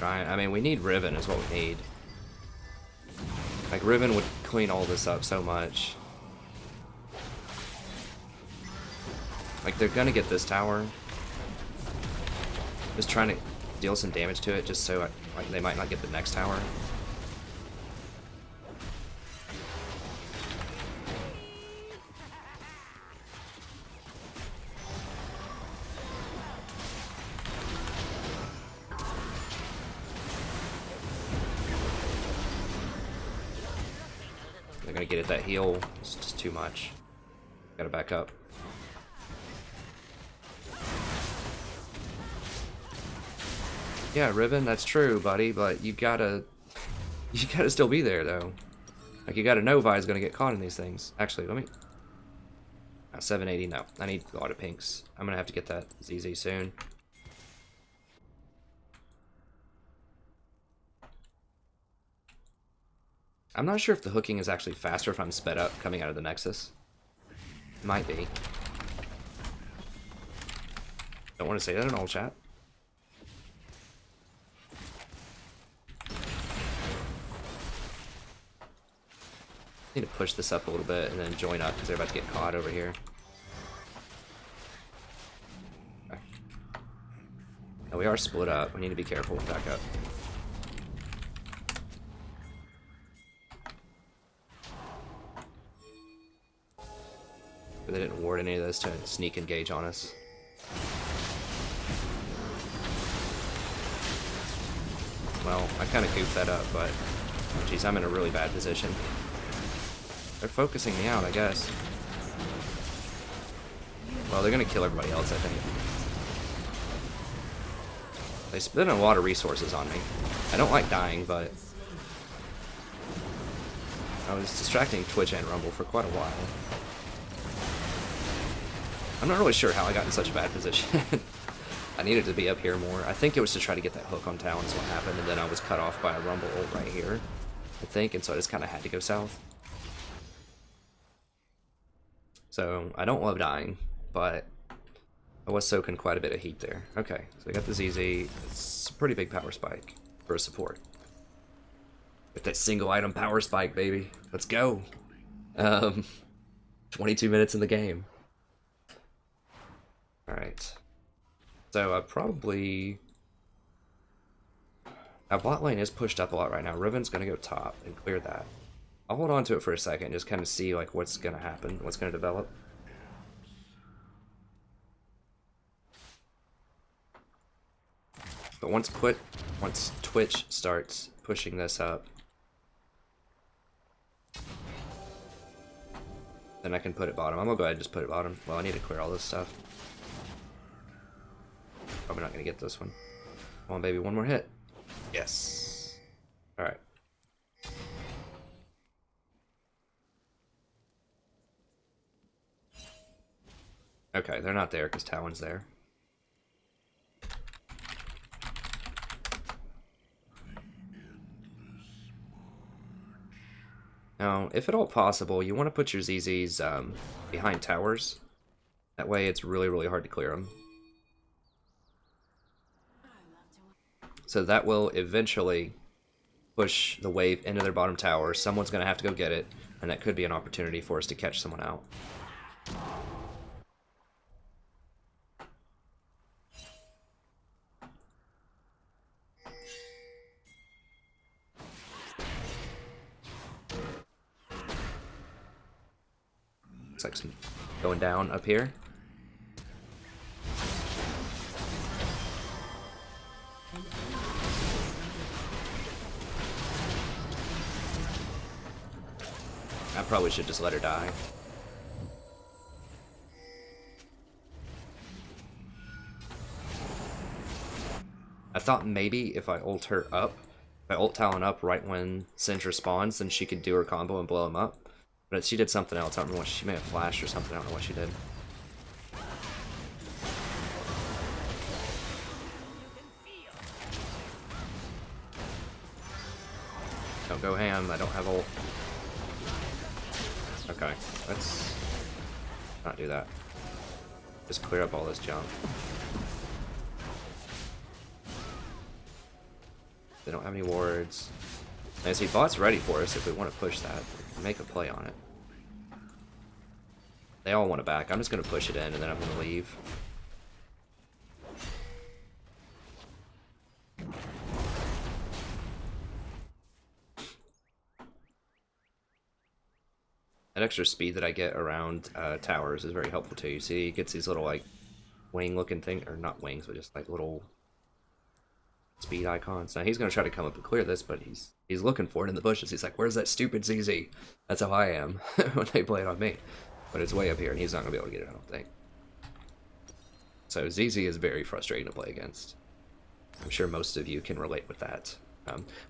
I mean, we need Riven is what we need. Like, Riven would clean all this up so much. Like, they're gonna get this tower. Just trying to deal some damage to it just so like, they might not get the next tower. They're gonna get at that heal. It's just too much. Gotta back up. Yeah, Riven, that's true, buddy, but you gotta still be there, though. Like, you gotta know Vi's gonna get caught in these things. Actually, let me... 780, no. I need a lot of pinks. I'm gonna have to get that ZZ soon. I'm not sure if the hooking is actually faster if I'm sped up coming out of the Nexus. Might be. Don't want to say that in all chat. Need to push this up a little bit and then join up because they're about to get caught over here. Okay. Now we are split up. We need to be careful with back up. But they didn't ward any of this to sneak engage on us. Well, I kind of goofed that up, but oh, geez, I'm in a really bad position. They're focusing me out, I guess. Well, they're gonna kill everybody else, I think. They spent a lot of resources on me. I don't like dying, but I was distracting Twitch and Rumble for quite a while. I'm not really sure how I got in such a bad position. I needed to be up here more. I think it was to try to get that hook on town is what happened, and then I was cut off by a Rumble ult right here, I think, and so I just kind of had to go south. So, I don't love dying, but I was soaking quite a bit of heat there. Okay, so we got the ZZ. It's a pretty big power spike for a support. With that single item power spike, baby. Let's go. 22 minutes in the game. Alright. So I probably... Now bot lane is pushed up a lot right now. Riven's gonna go top and clear that. I'll hold on to it for a second, just kind of see like what's gonna happen, what's gonna develop. But once Twitch starts pushing this up, then I can put it bottom. I'm gonna go ahead and just put it bottom. Well, I need to clear all this stuff. Probably not gonna get this one. Come on, baby, one more hit. Yes. Alright. Okay, they're not there because Talon's there. Now, if at all possible, you want to put your ZZs behind towers. That way it's really, really hard to clear them. So that will eventually push the wave into their bottom tower. Someone's going to have to go get it, and that could be an opportunity for us to catch someone out. Looks like some going down up here. I probably should just let her die. I thought maybe if I ult her up, if I ult Talon up right when Syndra spawns, then she could do her combo and blow him up. But she did something else. I don't remember what she may have flashed or something. I don't know what she did. Don't go ham. I don't have ult. Okay, let's not do that. Just clear up all this junk. They don't have any wards. And see, bot's ready for us if we want to push that. Make a play on it. They all want it back. I'm just going to push it in and then I'm going to leave. That extra speed that I get around towers is very helpful too. You see, it gets these little like wing looking thing, or not wings, but just like little speed icons. Now he's going to try to come up and clear this, but he's looking for it in the bushes. He's like, where's that stupid ZZ? That's how I am when they play it on me. But it's way up here and he's not going to be able to get it, I don't think. So ZZ is very frustrating to play against. I'm sure most of you can relate with that.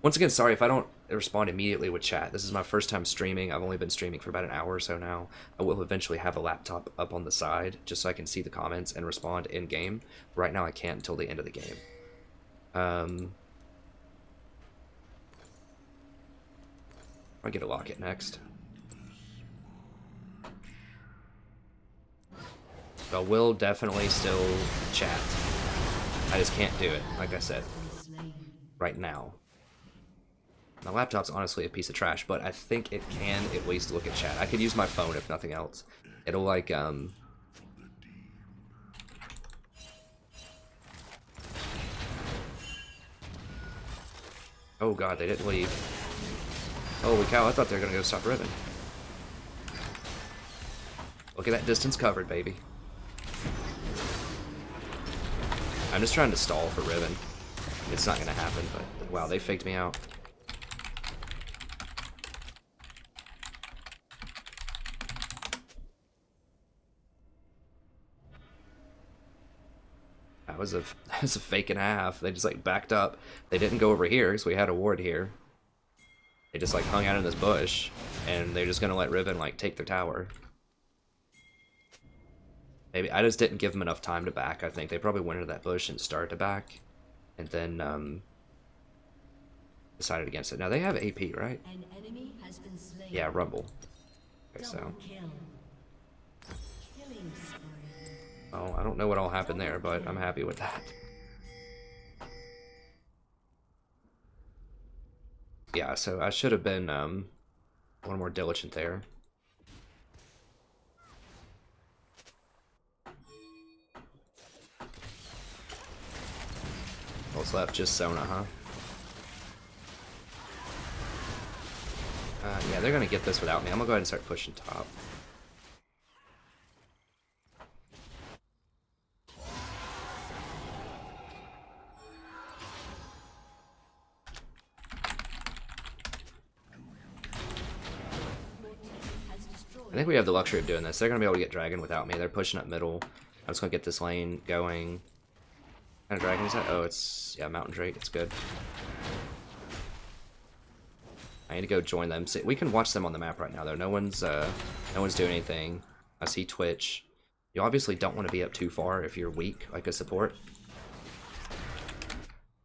Once again, sorry if I don't respond immediately with chat. This is my first time streaming. I've only been streaming for about an hour or so now. I will eventually have a laptop up on the side just so I can see the comments and respond in-game. Right now I can't until the end of the game. I'll get a locket next. So I will definitely still chat. I just can't do it, like I said, right now. My laptop's honestly a piece of trash, but I think it can at least look at chat. I could use my phone if nothing else. It'll like, oh god, they didn't leave. Holy cow, I thought they were gonna go stop Riven. Look at that distance covered, baby. I'm just trying to stall for Riven. It's not gonna happen, but wow, they faked me out. That was a fake and a half. They just like backed up. They didn't go over here because we had a ward here. They just like hung out in this bush, and they're just gonna let Riven like take their tower. Maybe I just didn't give them enough time to back. I think they probably went into that bush and started to back, and then decided against it. Now they have AP, right? An enemy has been slain. Yeah, Rumble. Okay, so. Double kill. Killing spree. Oh, I don't know what all happened there, but I'm happy with that. Yeah, so I should have been a little more diligent there. What's left? Just Sona, huh? Yeah, they're gonna get this without me. I'm gonna go ahead and start pushing top. I think we have the luxury of doing this. They're gonna be able to get dragon without me. They're pushing up middle. I'm just gonna get this lane going. What kind of dragon is that? Oh, it's, yeah, Mountain Drake. It's good. I need to go join them. See, we can watch them on the map right now, though. No one's doing anything. I see Twitch. You obviously don't want to be up too far if you're weak, like a support.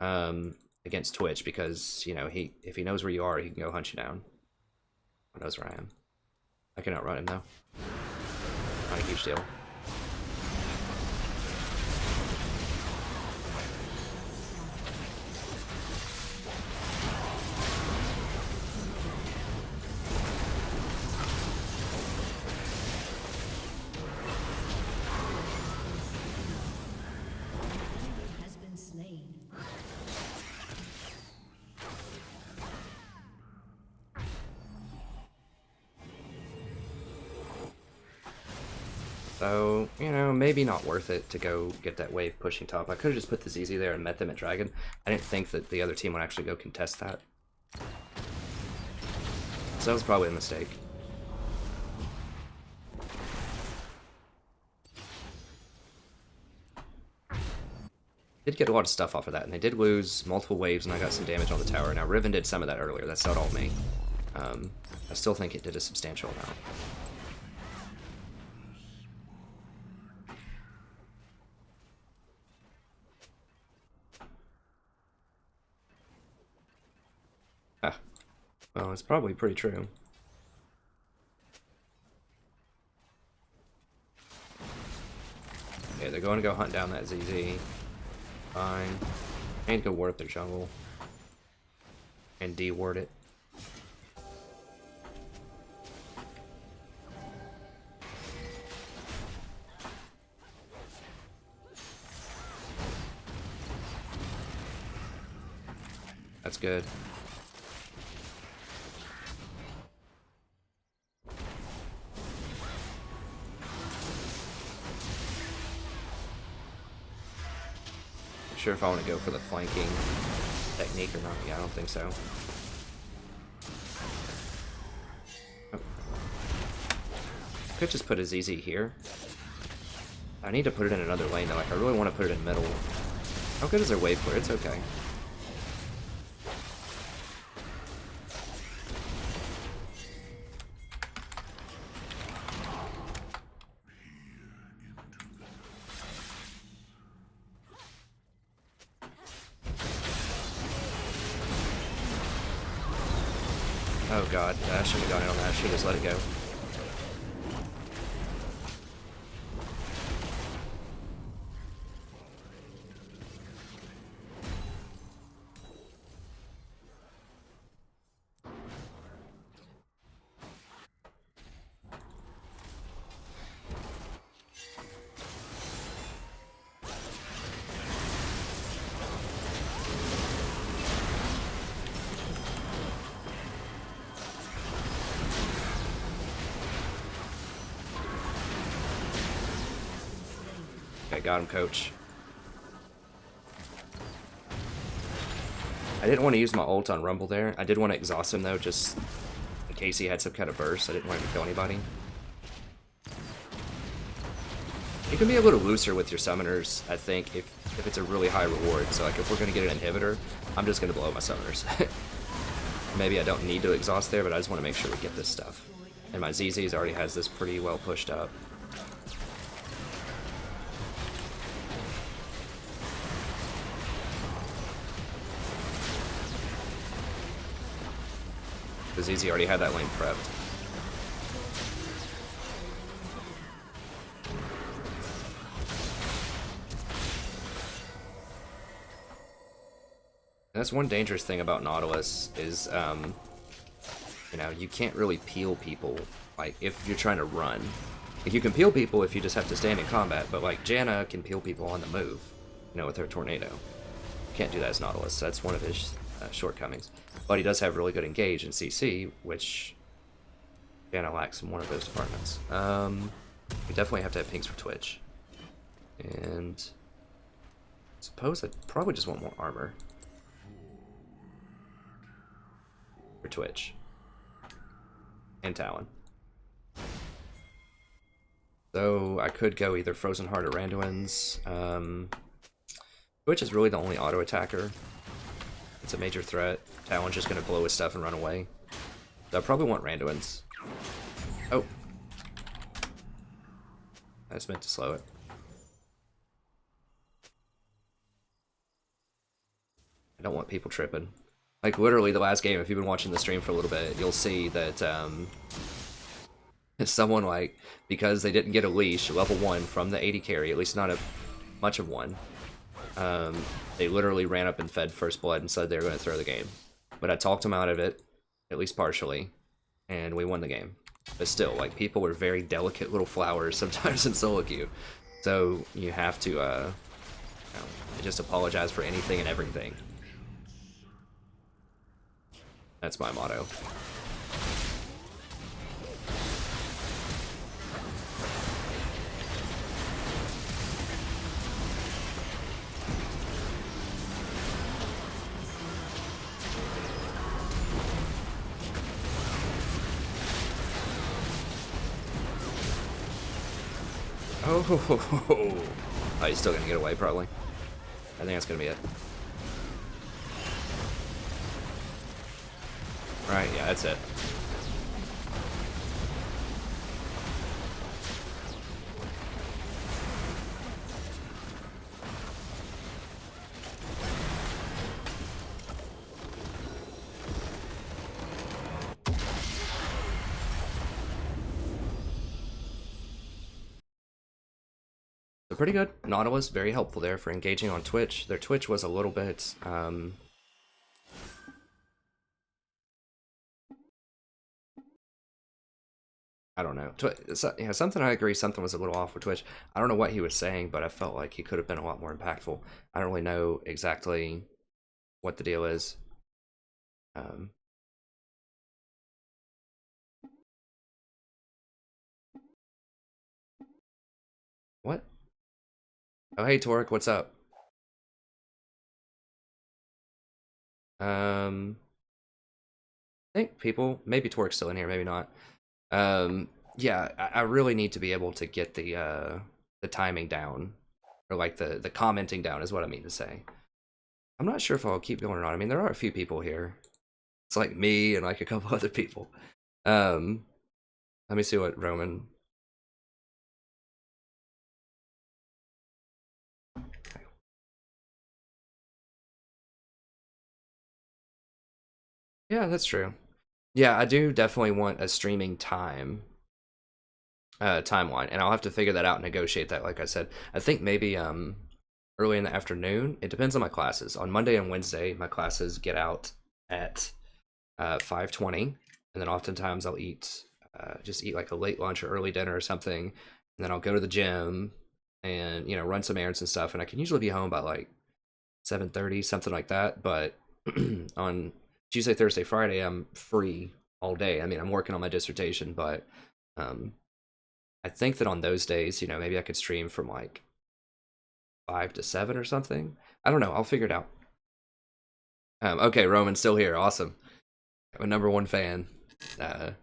Against Twitch, because, you know, if he knows where you are, he can go hunt you down. He knows where I am. I can outrun him, though. Not a huge deal. Has been slain. So, you know, maybe not worth it to go get that wave pushing top. I could have just put the ZZ there and met them at Dragon. I didn't think that the other team would actually go contest that. So that was probably a mistake. Did get a lot of stuff off of that, and they did lose multiple waves, and I got some damage on the tower. Now, Riven did some of that earlier. That's not all me. I still think it did a substantial amount. Well, it's probably pretty true. Okay, they're going to go hunt down that ZZ. Fine. I need to go ward up their jungle. And de-ward it. That's good. Sure if I want to go for the flanking technique or not. Yeah, I don't think so. Oh. Could just put a ZZ here. I need to put it in another lane though. Like, I really want to put it in middle. How good is their wave clear? It's okay. Oh god, I shouldn't have gone in on that. I should have just let it go. Okay, got him, coach. I didn't want to use my ult on Rumble there. I did want to exhaust him though, just in case he had some kind of burst. I didn't want him to kill anybody. You can be a little looser with your summoners, I think, if it's a really high reward. So like if we're going to get an inhibitor, I'm just going to blow my summoners. Maybe I don't need to exhaust there, but I just want to make sure we get this stuff. And my ZZ's already has this pretty well pushed up. The ZZ already had that lane prepped. And that's one dangerous thing about Nautilus is, you know, you can't really peel people, like, if you're trying to run. Like, you can peel people if you just have to stand in combat, but, like, Janna can peel people on the move, you know, with her tornado. Can't do that as Nautilus, so that's one of his shortcomings. But he does have really good engage in CC, which Janna lacks in one of those departments. We definitely have to have pings for Twitch. And I suppose I'd probably just want more armor for Twitch and Talon. So I could go either Frozen Heart or Randuin's. Twitch is really the only auto attacker. It's a major threat. Talon's just gonna blow his stuff and run away. So I probably want Randuin's. Oh. I just meant to slow it. I don't want people tripping. Like, literally, the last game, if you've been watching the stream for a little bit, you'll see that, someone, like, because they didn't get a leash, level 1, from the 80 carry, at least not a much of one, they literally ran up and fed First Blood and said they were going to throw the game. But I talked them out of it, at least partially, and we won the game. But still, like, people were very delicate little flowers sometimes in solo queue. So you have to, you know, just apologize for anything and everything. That's my motto. Oh, he's still gonna get away, probably. I think that's gonna be it. Right, yeah, that's it. So pretty good. Nautilus, very helpful there for engaging on Twitch. Their Twitch was a little bit, I don't know. Yeah, something I agree, something was a little off with Twitch. I don't know what he was saying, but I felt like he could have been a lot more impactful. I don't really know exactly what the deal is. What? Oh, hey, Torek, what's up? I think people, maybe Torek's still in here, maybe not. Yeah, I really need to be able to get the timing down, or like the commenting down is what I mean to say. I'm not sure if I'll keep going or not. I mean, there are a few people here. It's like me and like a couple other people. Let me see what Roman. Yeah, that's true. Yeah, I do definitely want a streaming timeline, and I'll have to figure that out and negotiate that. Like I said, I think maybe early in the afternoon. It depends on my classes. On Monday and Wednesday, my classes get out at 5:20, and then oftentimes I'll eat just eat like a late lunch or early dinner or something, and then I'll go to the gym and run some errands and stuff, and I can usually be home by like 7:30, something like that. But on Tuesday, Thursday, Friday, I'm free all day. I mean, I'm working on my dissertation, but um, I think that on those days, maybe I could stream from like 5 to 7 or something. I don't know. I'll figure it out. Okay, Roman's still here. Awesome. I'm a number one fan. So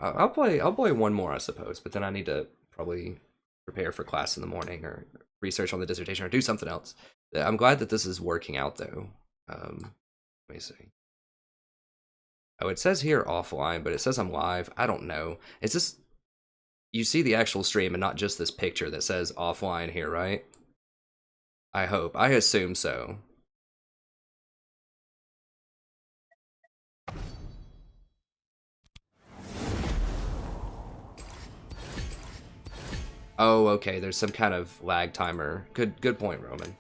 I'll play. I'll play one more, I suppose. But then I need to probably prepare for class in the morning or research on the dissertation or do something else. I'm glad that this is working out, though. Let me see. Oh, it says here offline, but it says I'm live. I don't know. Is this? You see the actual stream and not just this picture that says offline here, right? I hope. I assume so. Oh, okay. There's some kind of lag timer. Good point, Roman.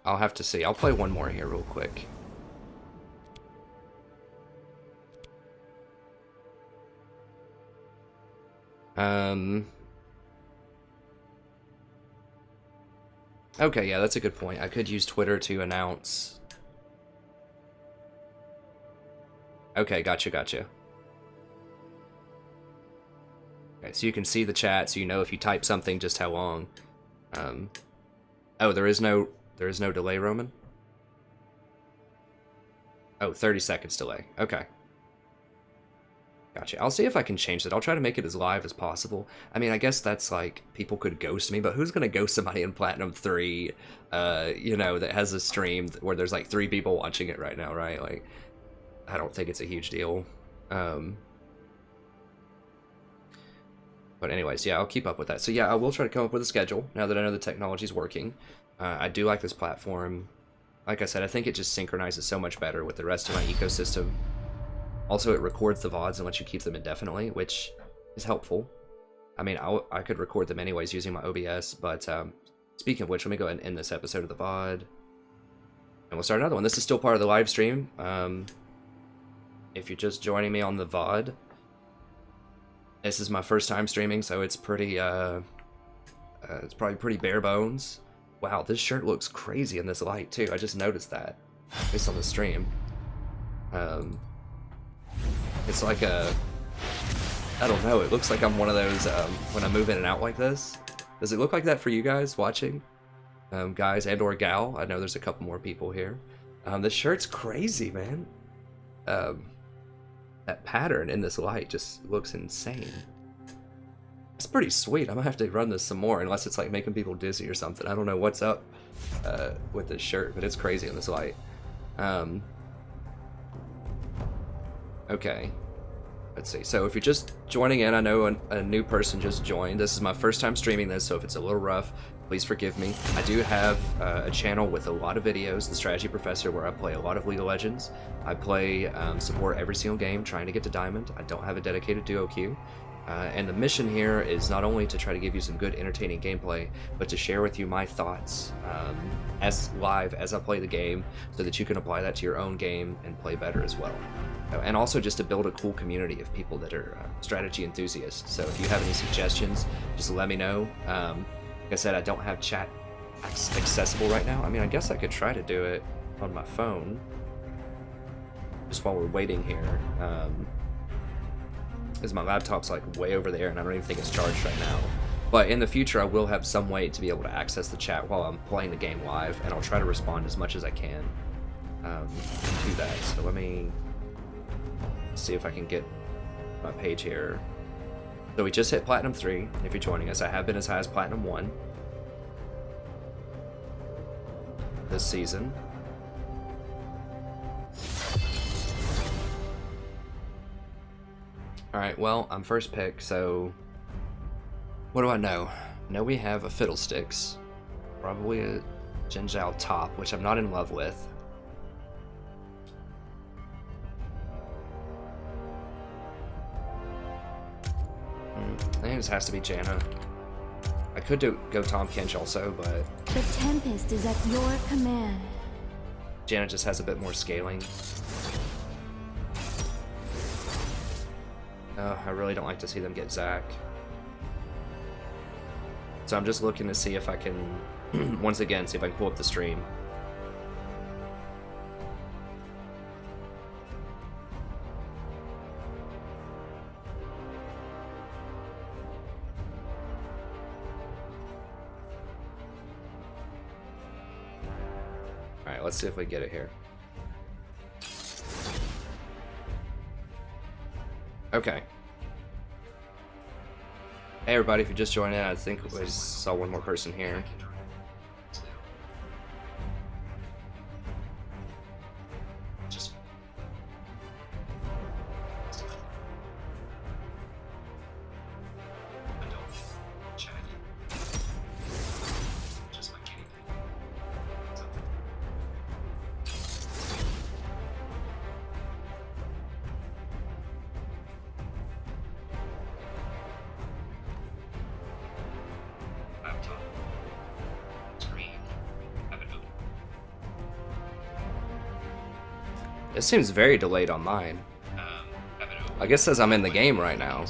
I'll have to see. I'll play one more here real quick. Okay, yeah, that's a good point. I could use Twitter to announce. Okay, gotcha. Okay, so you can see the chat, so you know if you type something, just how long. Oh, there is no delay, Roman? Oh, 30 seconds delay. Okay. Gotcha. I'll see if I can change that. I'll try to make it as live as possible. I mean, I guess that's like, people could ghost me, but who's gonna ghost somebody in Platinum 3, that has a stream where there's like 3 people watching it right now, right? Like, I don't think it's a huge deal. But anyways, yeah, I'll keep up with that. So yeah, I will try to come up with a schedule now that I know the technology's working. I do like this platform. Like I said, I think it just synchronizes so much better with the rest of my ecosystem. Also, it records the VODs and lets you keep them indefinitely, which is helpful. I mean, I could record them anyways using my OBS, but speaking of which, let me go ahead and end this episode of the VOD. And we'll start another one. This is still part of the live stream. If you're just joining me on the VOD, this is my first time streaming, so it's pretty, it's probably pretty bare bones. Wow, this shirt looks crazy in this light, too. I just noticed that, based on the stream. It's like I don't know, it looks like I'm one of those, when I move in and out like this. Does it look like that for you guys watching? Guys and or gal? I know there's a couple more people here. This shirt's crazy, man. That pattern in this light just looks insane. It's pretty sweet. I'm gonna have to run this some more, unless it's like making people dizzy or something. I don't know what's up with this shirt, but it's crazy in this light. Okay, let's see. So if you're just joining in, I know a new person just joined. This is my first time streaming this, so if it's a little rough, please forgive me. I do have a channel with a lot of videos, The Strategy Professor, where I play a lot of League of Legends. I play support every single game, trying to get to Diamond. I don't have a dedicated duo queue. And the mission here is not only to try to give you some good, entertaining gameplay, but to share with you my thoughts as live as I play the game, so that you can apply that to your own game and play better as well. And also just to build a cool community of people that are strategy enthusiasts. So if you have any suggestions, just let me know. Like I said, I don't have chat accessible right now. I mean, I guess I could try to do it on my phone, just while we're waiting here. Because my laptop's like way over there and I don't even think it's charged right now. But in the future, I will have some way to be able to access the chat while I'm playing the game live, and I'll try to respond as much as I can to that. So let me see if I can get my page here. So we just hit Platinum 3. If you're joining us, I have been as high as Platinum 1 this season. Alright, well, I'm first pick, so what do I know? I know we have a Fiddlesticks, probably a Jinzhou top, which I'm not in love with. I think this has to be Janna. I could go Tom Kench also, but The Tempest is at your command. Janna just has a bit more scaling. I really don't like to see them get Zac. So I'm just looking to see if I can, once again, see if I can pull up the stream. Alright, let's see if we get it here. Okay. Hey everybody, if you just joined in, I think I saw one more person here. It seems very delayed on mine. I guess as I'm in the game right now.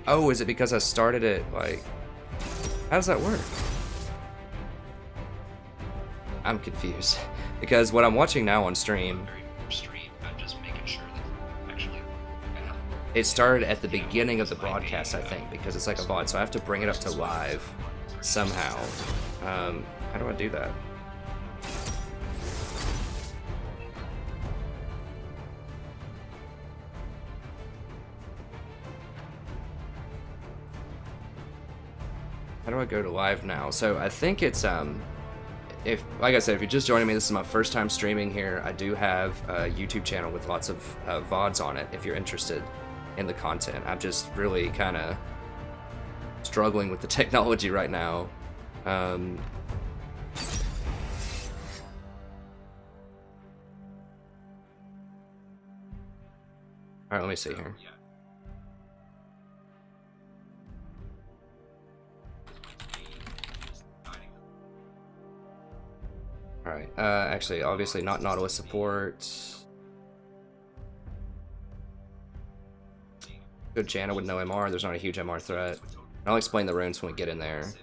Oh, is it because I started it, like... How does that work? I'm confused. Because what I'm watching now on stream... It started at the beginning of the broadcast, I think, because it's like a VOD, so I have to bring it up to live somehow. How do I do that? How do I go to live now? So I think it's if, like I said, if you're just joining me, this is my first time streaming here. I do have a YouTube channel with lots of VODs on it if you're interested in the content. I'm just really kind of struggling with the technology right now. Alright, let me see here. Alright, actually, obviously not Nautilus support. Good Janna with no MR, there's not a huge MR threat. I'll explain the runes when we get in there.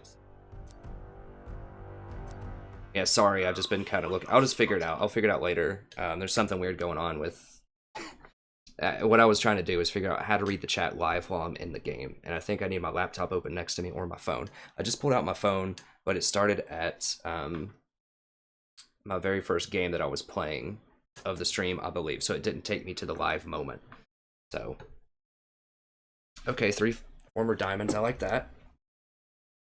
Yeah, sorry, I've just been kind of looking. I'll just figure it out. I'll figure it out later. There's something weird going on with... what I was trying to do is figure out how to read the chat live while I'm in the game. And I think I need my laptop open next to me or my phone. I just pulled out my phone, but it started at my very first game that I was playing of the stream, I believe. So it didn't take me to the live moment. So, okay, 3 former diamonds. I like that.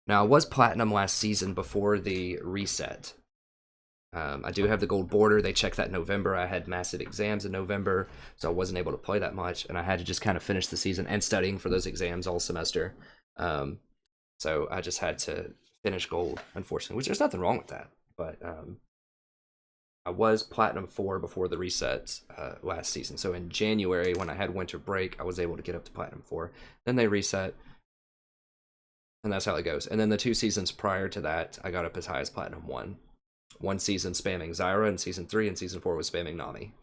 Now, I was platinum last season before the reset. I do have the gold border. They checked that in November. I had massive exams in November, so I wasn't able to play that much, and I had to just kind of finish the season and studying for those exams all semester. So I just had to finish gold, unfortunately, which there's nothing wrong with that. But I was platinum 4 before the reset last season. So in January, when I had winter break, I was able to get up to platinum 4. Then they reset, and that's how it goes. And then the 2 seasons prior to that, I got up as high as platinum 1. 1 season spamming Zyra, and season 3 and season 4 was spamming Nami.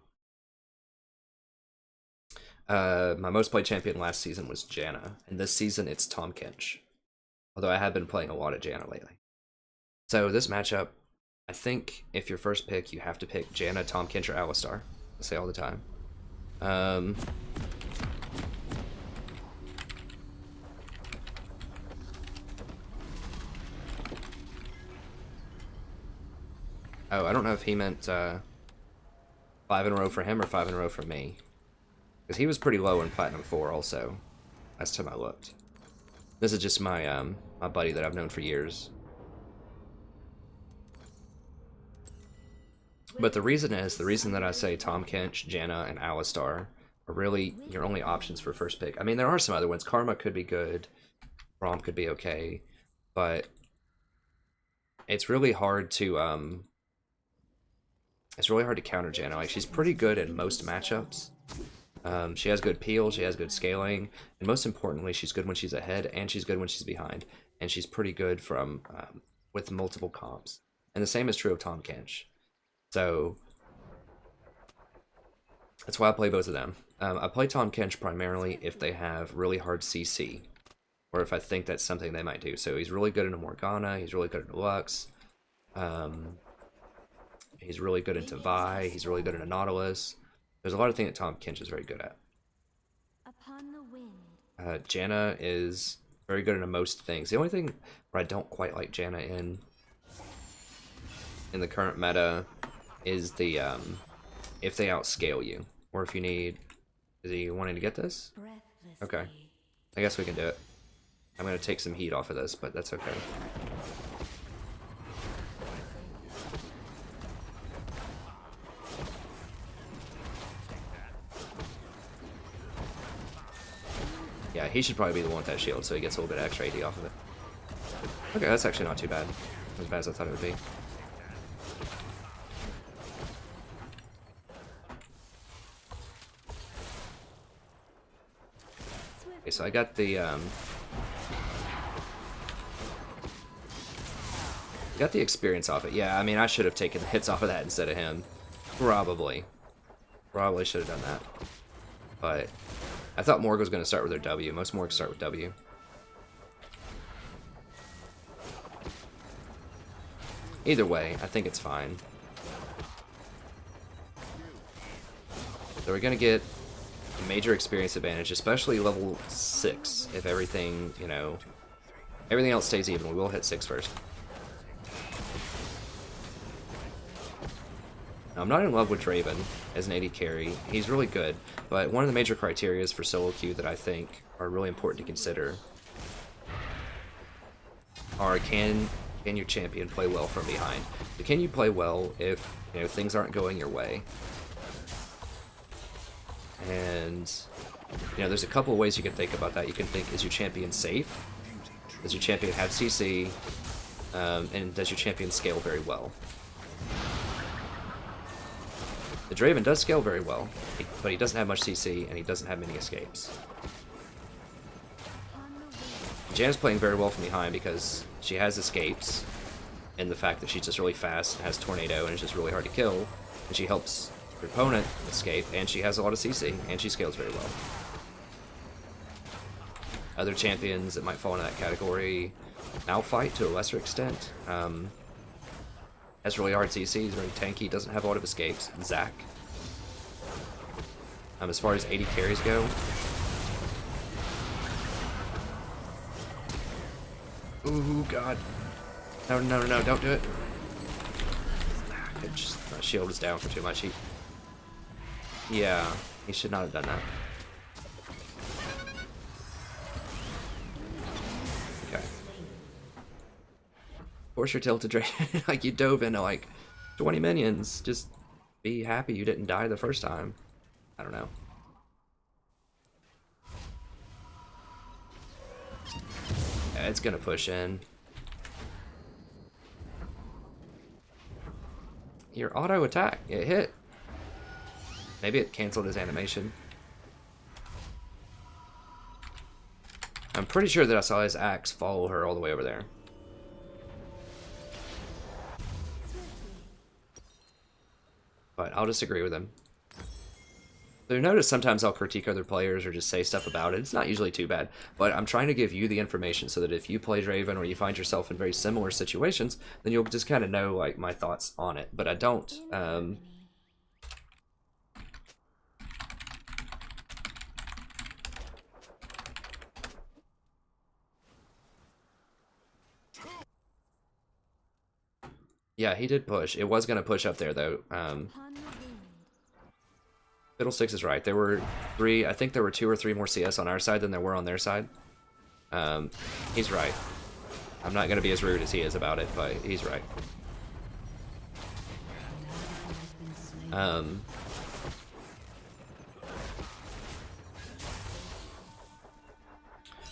My most played champion last season was Janna, and this season it's Tom Kench. Although I have been playing a lot of Janna lately. So this matchup, I think if your first pick, you have to pick Janna, Tom Kench, or Alistar. I say all the time. Oh, I don't know if he meant 5 in a row for him or 5 in a row for me. Because he was pretty low in Platinum 4 also, last time I looked. This is just my my buddy that I've known for years. But the reason that I say Tom Kench, Janna, and Alistar are really your only options for first pick. I mean, there are some other ones. Karma could be good. Rom could be okay. But it's really hard to counter Janna. Like, she's pretty good in most matchups. She has good peel, she has good scaling, and most importantly, she's good when she's ahead, and she's good when she's behind. And she's pretty good from with multiple comps. And the same is true of Tahm Kench. So that's why I play both of them. I play Tahm Kench primarily if they have really hard CC, or if I think that's something they might do. So he's really good in a Morgana, he's really good in a Lux, he's really good into Vi, he's really good in a Nautilus. There's a lot of things that Tahm Kench is very good at. Upon the wind. Janna is very good in most things. The only thing where I don't quite like Janna in the current meta is the if they outscale you, or if you need. Is he wanting to get this? Okay, I guess we can do it. I'm gonna take some heat off of this, but that's okay. Yeah, he should probably be the one with that shield, so he gets a little bit of extra AD off of it. Okay, that's actually not too bad. As bad as I thought it would be. Okay, so I got the experience off it. Yeah, I mean, I should have taken the hits off of that instead of him. Probably should have done that. But I thought Morg was going to start with their W. Most Morgs start with W. Either way, I think it's fine. So we're going to get a major experience advantage, especially level 6, if everything, you know, everything else stays even. We will hit 6 first. Now, I'm not in love with Draven as an AD carry. He's really good, but one of the major criteria for solo queue that I think are really important to consider are can your champion play well from behind? So can you play well if, you know, things aren't going your way? And, you know, there's a couple of ways you can think about that. You can think, is your champion safe? Does your champion have CC? And does your champion scale very well? The Draven does scale very well, but he doesn't have much CC, and he doesn't have many escapes. Janna's playing very well from behind because she has escapes, and the fact that she's just really fast and has Tornado and is just really hard to kill, and she helps her opponent escape, and she has a lot of CC, and she scales very well. Other champions that might fall into that category, Malphite to a lesser extent, has really hard CC, he's very tanky, doesn't have a lot of escapes. Zac. As far as 80 carries go, ooh, God. No, no, no, don't do it. My shield is down for too much. Yeah, he should not have done that. Okay. Force your tilt to drain. Like, you dove into like 20 minions. Just be happy you didn't die the first time. I don't know. Yeah, it's gonna push in. Your auto attack, it hit. Maybe it canceled his animation. I'm pretty sure that I saw his axe follow her all the way over there. But I'll disagree with him. So notice sometimes I'll critique other players or just say stuff about it. It's not usually too bad, but I'm trying to give you the information so that if you play Draven or you find yourself in very similar situations, then you'll just kind of know like my thoughts on it. But I don't. Yeah, he did push. It was going to push up there though. Fiddlesticks is right. There were three, I think there were 2 or 3 more CS on our side than there were on their side. He's right. I'm not going to be as rude as he is about it, but he's right.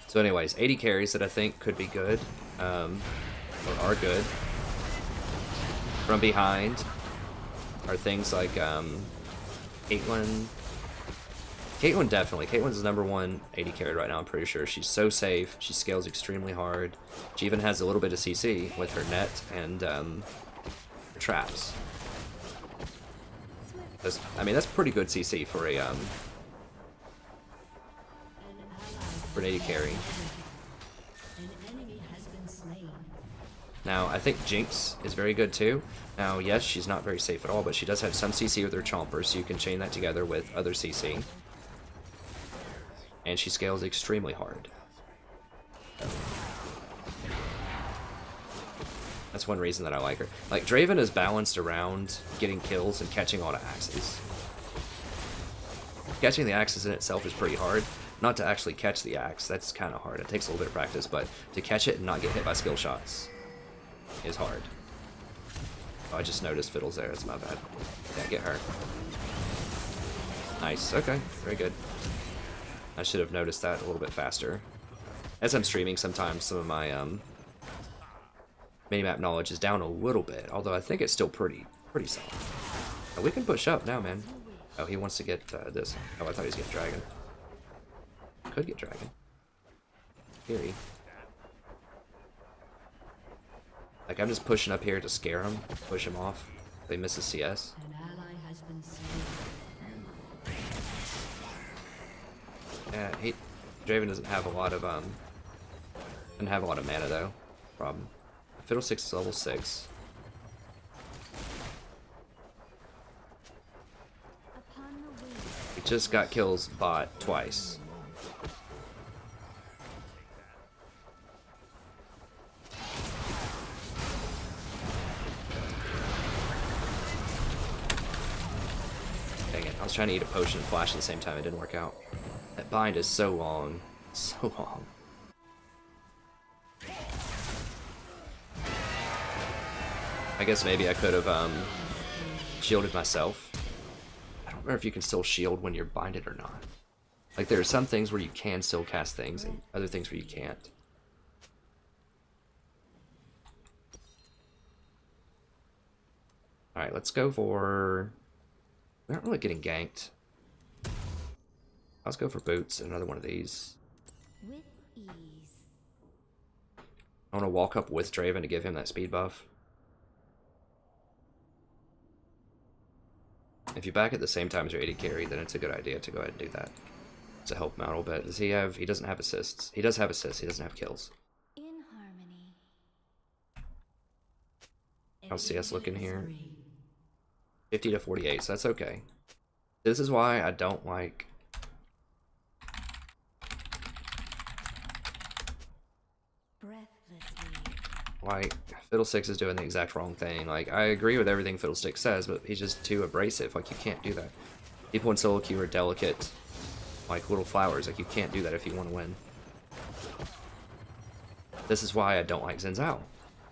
So anyways, 80 carries that I think could be good, or are good. From behind are things like Caitlyn, Caitlyn definitely. Caitlyn's the #1 AD carry right now, I'm pretty sure. She's so safe. She scales extremely hard. She even has a little bit of CC with her net and her traps. I mean, that's pretty good CC for a for an AD carry. An enemy has been slain. Now, I think Jinx is very good too. Now, yes, she's not very safe at all, but she does have some CC with her Chomper, so you can chain that together with other CC. And she scales extremely hard. That's one reason that I like her. Like, Draven is balanced around getting kills and catching all the axes. Catching the axes in itself is pretty hard. Not to actually catch the axe, that's kind of hard. It takes a little bit of practice, but to catch it and not get hit by skill shots is hard. Oh, I just noticed Fiddle's there, that's my bad. Can't get her. Nice, okay, very good. I should have noticed that a little bit faster. As I'm streaming, sometimes some of my minimap knowledge is down a little bit, although I think it's still pretty solid. Oh, we can push up now, man. Oh, he wants to get this. Oh, I thought he was getting dragon. Could get dragon. Theory. Like, I'm just pushing up here to scare him, push him off. They miss a CS. An ally has been slain. Yeah, Draven doesn't have a lot of mana though. Problem. Fiddlesticks is level 6. Upon the wing. He just got kills bot twice. Dang it, I was trying to eat a potion and flash at the same time, it didn't work out. That bind is so long. So long. I guess maybe I could have shielded myself. I don't remember if you can still shield when you're binded or not. Like, there are some things where you can still cast things and other things where you can't. Alright, let's go for... We're not really getting ganked. Let's go for boots and another one of these. With ease. I want to walk up with Draven to give him that speed buff. If you back at the same time as your AD carry, then it's a good idea to go ahead and do that. To help him out a little bit. Does he have... He doesn't have assists. He does have assists, he doesn't have kills. In harmony. How's CS looking here? 50 to 48, so that's okay. This is why I don't like... Breathlessly. Like, Fiddlesticks is doing the exact wrong thing. Like, I agree with everything Fiddlesticks says, but he's just too abrasive. Like, you can't do that. People in solo queue are delicate, like little flowers. Like, you can't do that if you want to win. This is why I don't like Xin Zhao,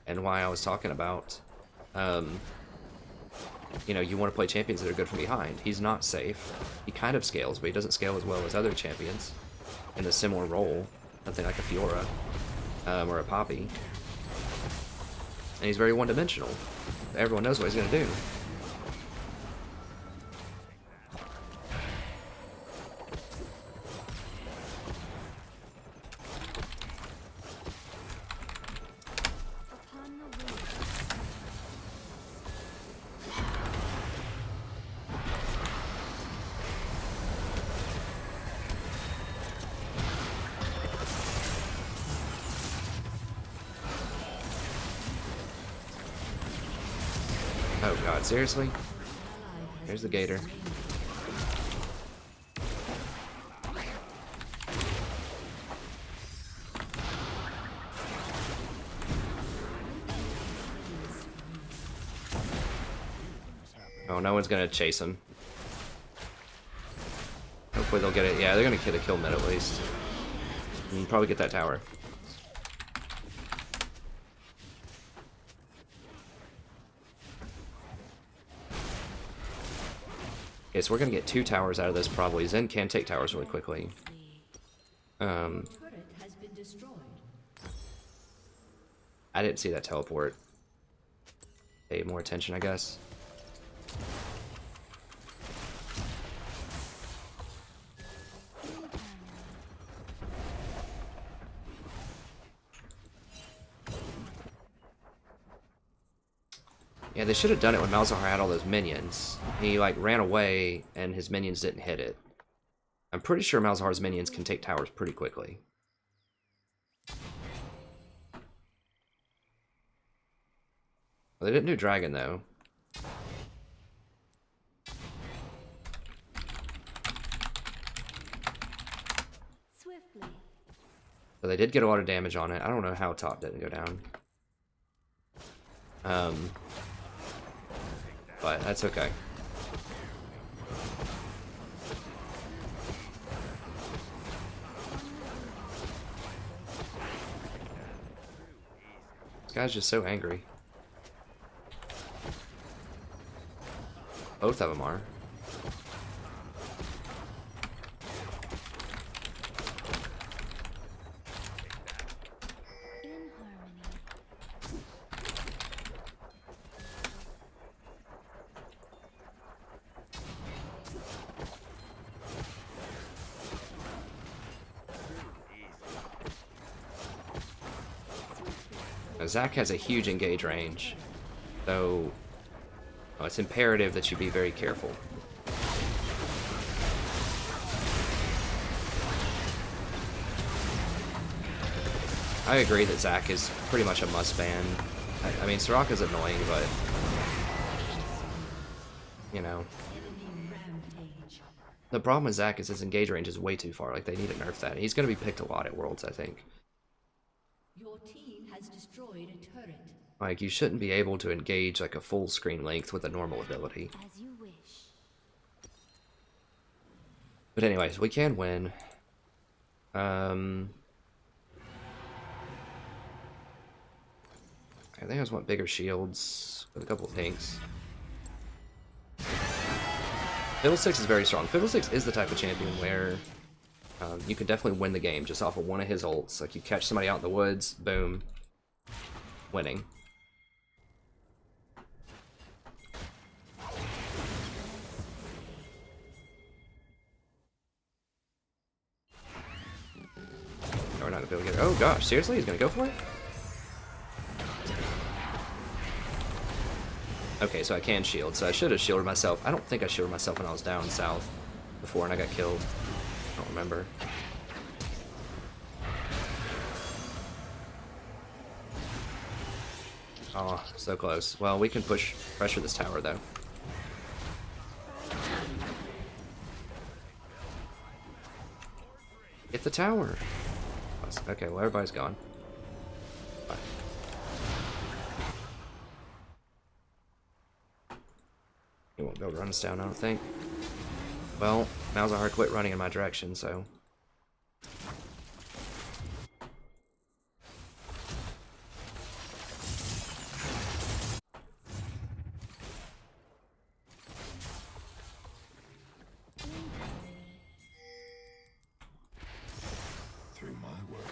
and why I was talking about, you know, you want to play champions that are good from behind. He's not safe. He kind of scales, but he doesn't scale as well as other champions in a similar role. Something like a Fiora, or a Poppy. And he's very one-dimensional. Everyone knows what he's going to do. Upon the wing. Oh god, seriously? Here's the gator. Oh, no one's gonna chase him. Hopefully they'll get it. Yeah, they're gonna get a kill mid at least. And probably get that tower. Okay, so we're gonna get 2 towers out of this probably. Zen can take towers really quickly. Turret has been destroyed. I didn't see that teleport. Pay more attention, I guess. Yeah, they should have done it when Malzahar had all those minions. He, like, ran away, and his minions didn't hit it. I'm pretty sure Malzahar's minions can take towers pretty quickly. Well, they didn't do Dragon, though. Swiftly. So they did get a lot of damage on it. I don't know how top didn't go down. But that's okay. This guy's just so angry. Both of them are. In harmony. Now, Zac has a huge engage range, so it's imperative that you be very careful. I agree that Zac is pretty much a must ban. I mean, Soraka's annoying, but you know. The problem with Zac is his engage range is way too far. Like, they need to nerf that. He's going to be picked a lot at Worlds, I think. Your team has destroyed a turret. Like, you shouldn't be able to engage like a full screen length with a normal ability. As you wish. But anyways, we can win. I think I just want bigger shields with a couple of pinks. Fiddlesticks is very strong. Fiddlesticks is the type of champion where you can definitely win the game just off of one of his ults. Like, you catch somebody out in the woods, boom, winning. No, we're not gonna be able to get it. Oh gosh, seriously? He's gonna go for it? Okay, so I can shield, so I should have shielded myself. I don't think I shielded myself when I was down south before and I got killed. I don't remember. Oh, so close. Well, we can pressure this tower, though. Get the tower! Okay, well, everybody's gone. Bye. He won't be able to run us down, I don't think. Well, Malzahar quit running in my direction, so... Through my world.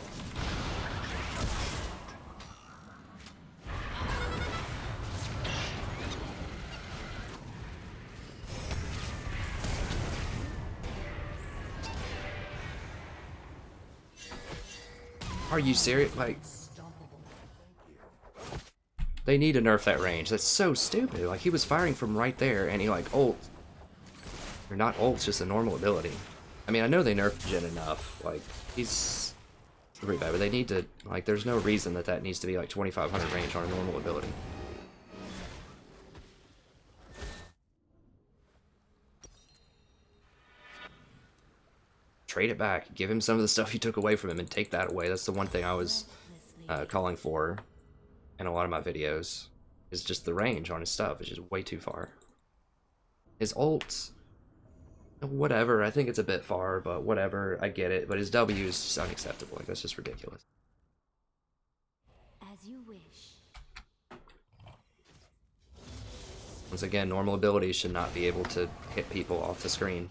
Are you serious? Like, they need to nerf that range. That's so stupid. Like, he was firing from right there, and he, like, ult. Or not ult, it's just a normal ability. I mean, I know they nerfed Jhin enough. Like, he's pretty bad, but they need to, like, there's no reason that that needs to be, like, 2500 range on a normal ability. Trade it back. Give him some of the stuff you took away from him and take that away. That's the one thing I was calling for in a lot of my videos. Is just the range on his stuff. It's just way too far. His ult, whatever. I think it's a bit far, but whatever. I get it. But his W is just unacceptable. Like, that's just ridiculous. As you wish. Once again, normal abilities should not be able to hit people off the screen.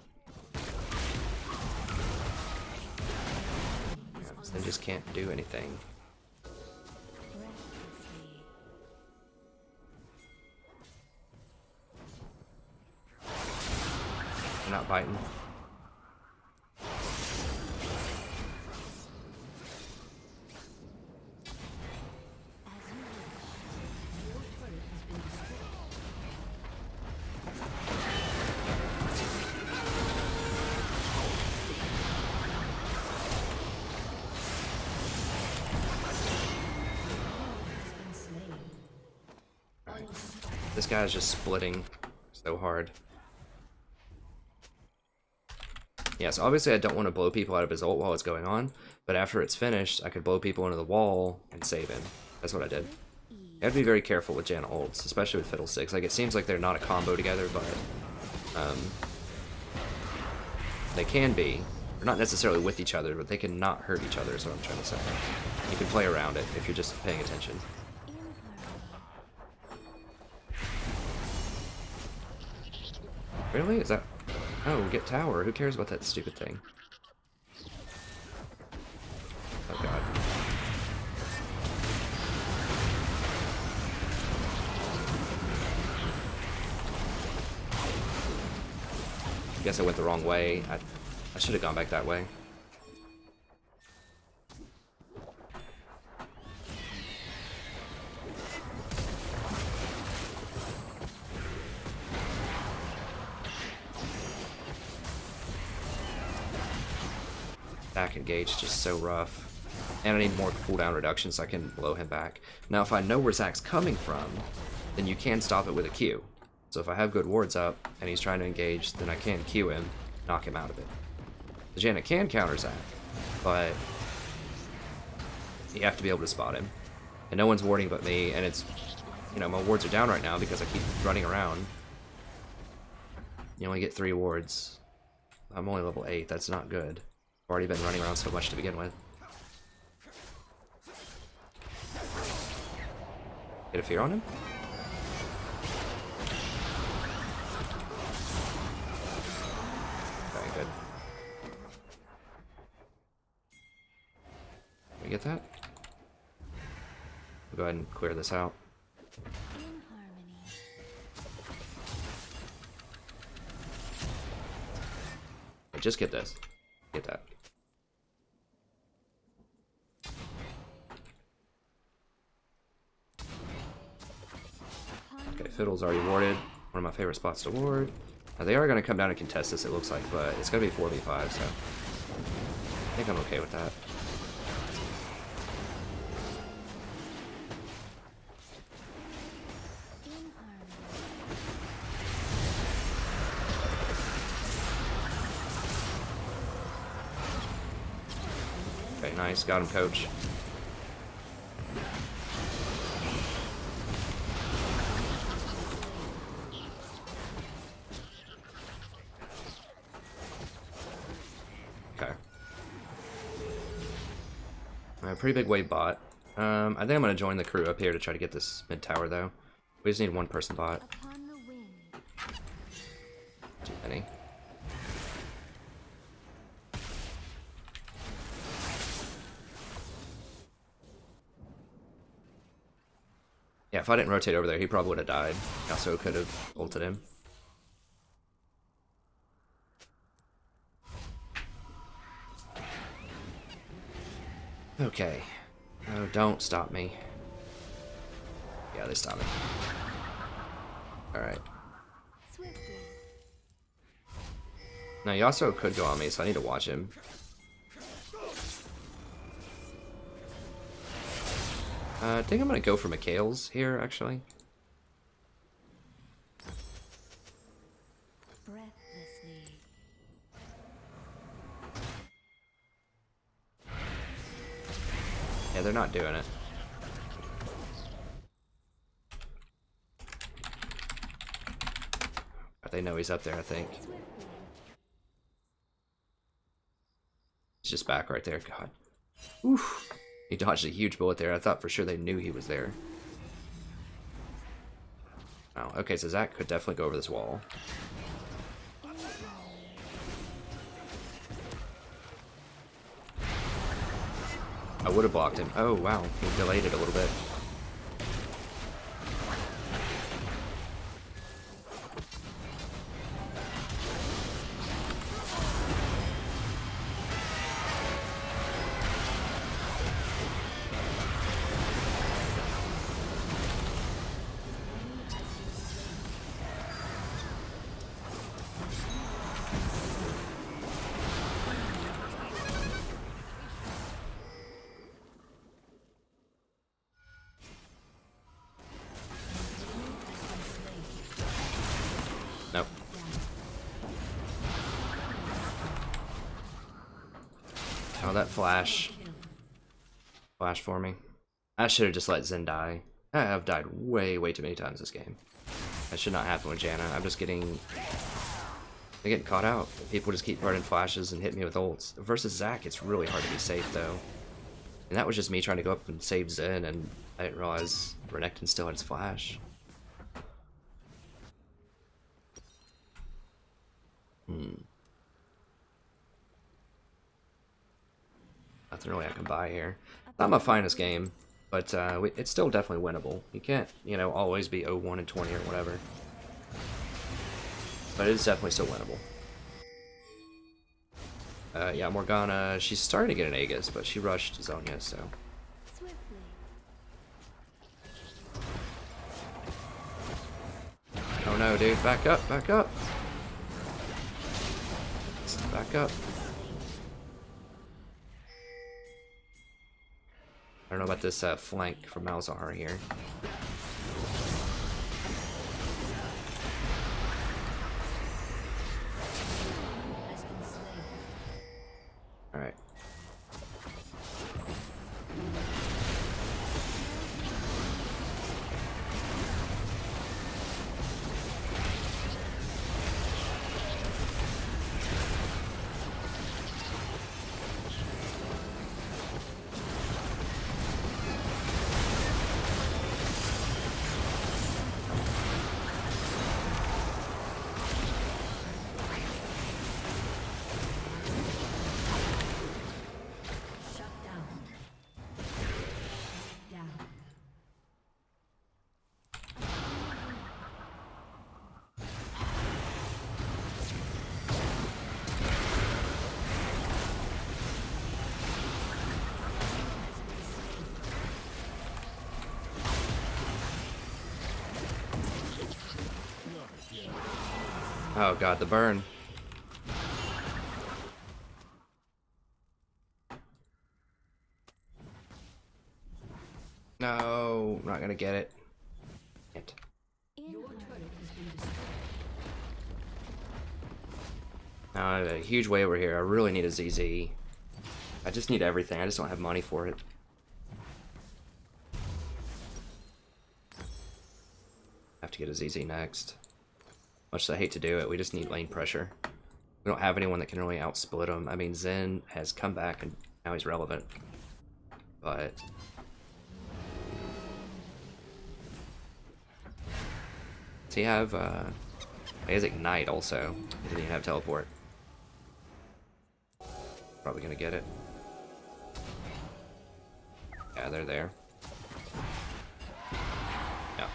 They just can't do anything. They're not biting. This guy is just splitting so hard. Yeah, so obviously I don't want to blow people out of his ult while it's going on, but after it's finished, I could blow people into the wall and save him. That's what I did. You have to be very careful with Janna ults, especially with Fiddlesticks. Like, it seems like they're not a combo together, but they can be. They're not necessarily with each other, but they can not hurt each other is what I'm trying to say. You can play around it if you're just paying attention. Really? Is that... Oh, get tower. Who cares about that stupid thing? Oh god. Guess I went the wrong way. I should have gone back that way. Back engaged, just so rough. And I need more cooldown reduction so I can blow him back. Now if I know where Zach's coming from, then you can stop it with a Q. So if I have good wards up and he's trying to engage, then I can Q him, knock him out of it. The Janna can counter Zach, but you have to be able to spot him. And no one's warding but me, and it's, you know, my wards are down right now because I keep running around. You only get 3 wards. I'm only level 8, that's not good. I've already been running around so much to begin with. Get a fear on him? Okay, good. Can we get that? We'll go ahead and clear this out. In harmony. Okay, just get this. Get that. Okay, Fiddle's already warded. One of my favorite spots to ward. Now they are going to come down and contest this, it looks like, but it's going to be 4v5, so I think I'm okay with that. In harmony. Okay, nice. Got him, coach. Okay. Pretty big wave bot. I think I'm going to join the crew up here to try to get this mid tower, though. We just need 1 person bot. Upon the wind. Too many. Yeah, if I didn't rotate over there, he probably would have died. I also could have ulted him. Okay. Oh, don't stop me. Yeah, they stopped me. Alright. Swiftly. Now, Yasuo could go on me, so I need to watch him. I think I'm going to go for Mikhail's here, actually. Breathlessly. Yeah, they're not doing it. But they know he's up there, I think. Swiftly. He's just back right there. God. Oof. He dodged a huge bullet there. I thought for sure they knew he was there. Oh, okay, so Zach could definitely go over this wall. I would have blocked him. Oh, wow. He delayed it a little bit. Oh, that flash. Flash for me. I should have just let Zen die. I have died way, way too many times this game. That should not happen with Janna. I'm getting caught out. People just keep running flashes and hit me with ults. Versus Zac, it's really hard to be safe though. And that was just me trying to go up and save Zen, and I didn't realize Renekton still had his flash. Nothing really I can buy here. Not my finest game, but it's still definitely winnable. You can't, you know, always be 0-1 and 20 or whatever. But it is definitely still winnable. Yeah, Morgana, she's starting to get an Aegis, but she rushed Zonia, so... Swiftly. Oh no, dude, back up, back up! Back up. I don't know about this flank from Malzahar here. Alright. Oh god, the burn. No, I'm not gonna get it. Can't. Now I have a huge way over here. I really need a ZZ. I just need everything. I just don't have money for it. Have to get a ZZ next. Much as I hate to do it, we just need lane pressure. We don't have anyone that can really outsplit him. I mean, Zen has come back and now he's relevant. But... does he have, he has Ignite also. He doesn't even have Teleport. Probably gonna get it. Yeah, they're there. Yeah.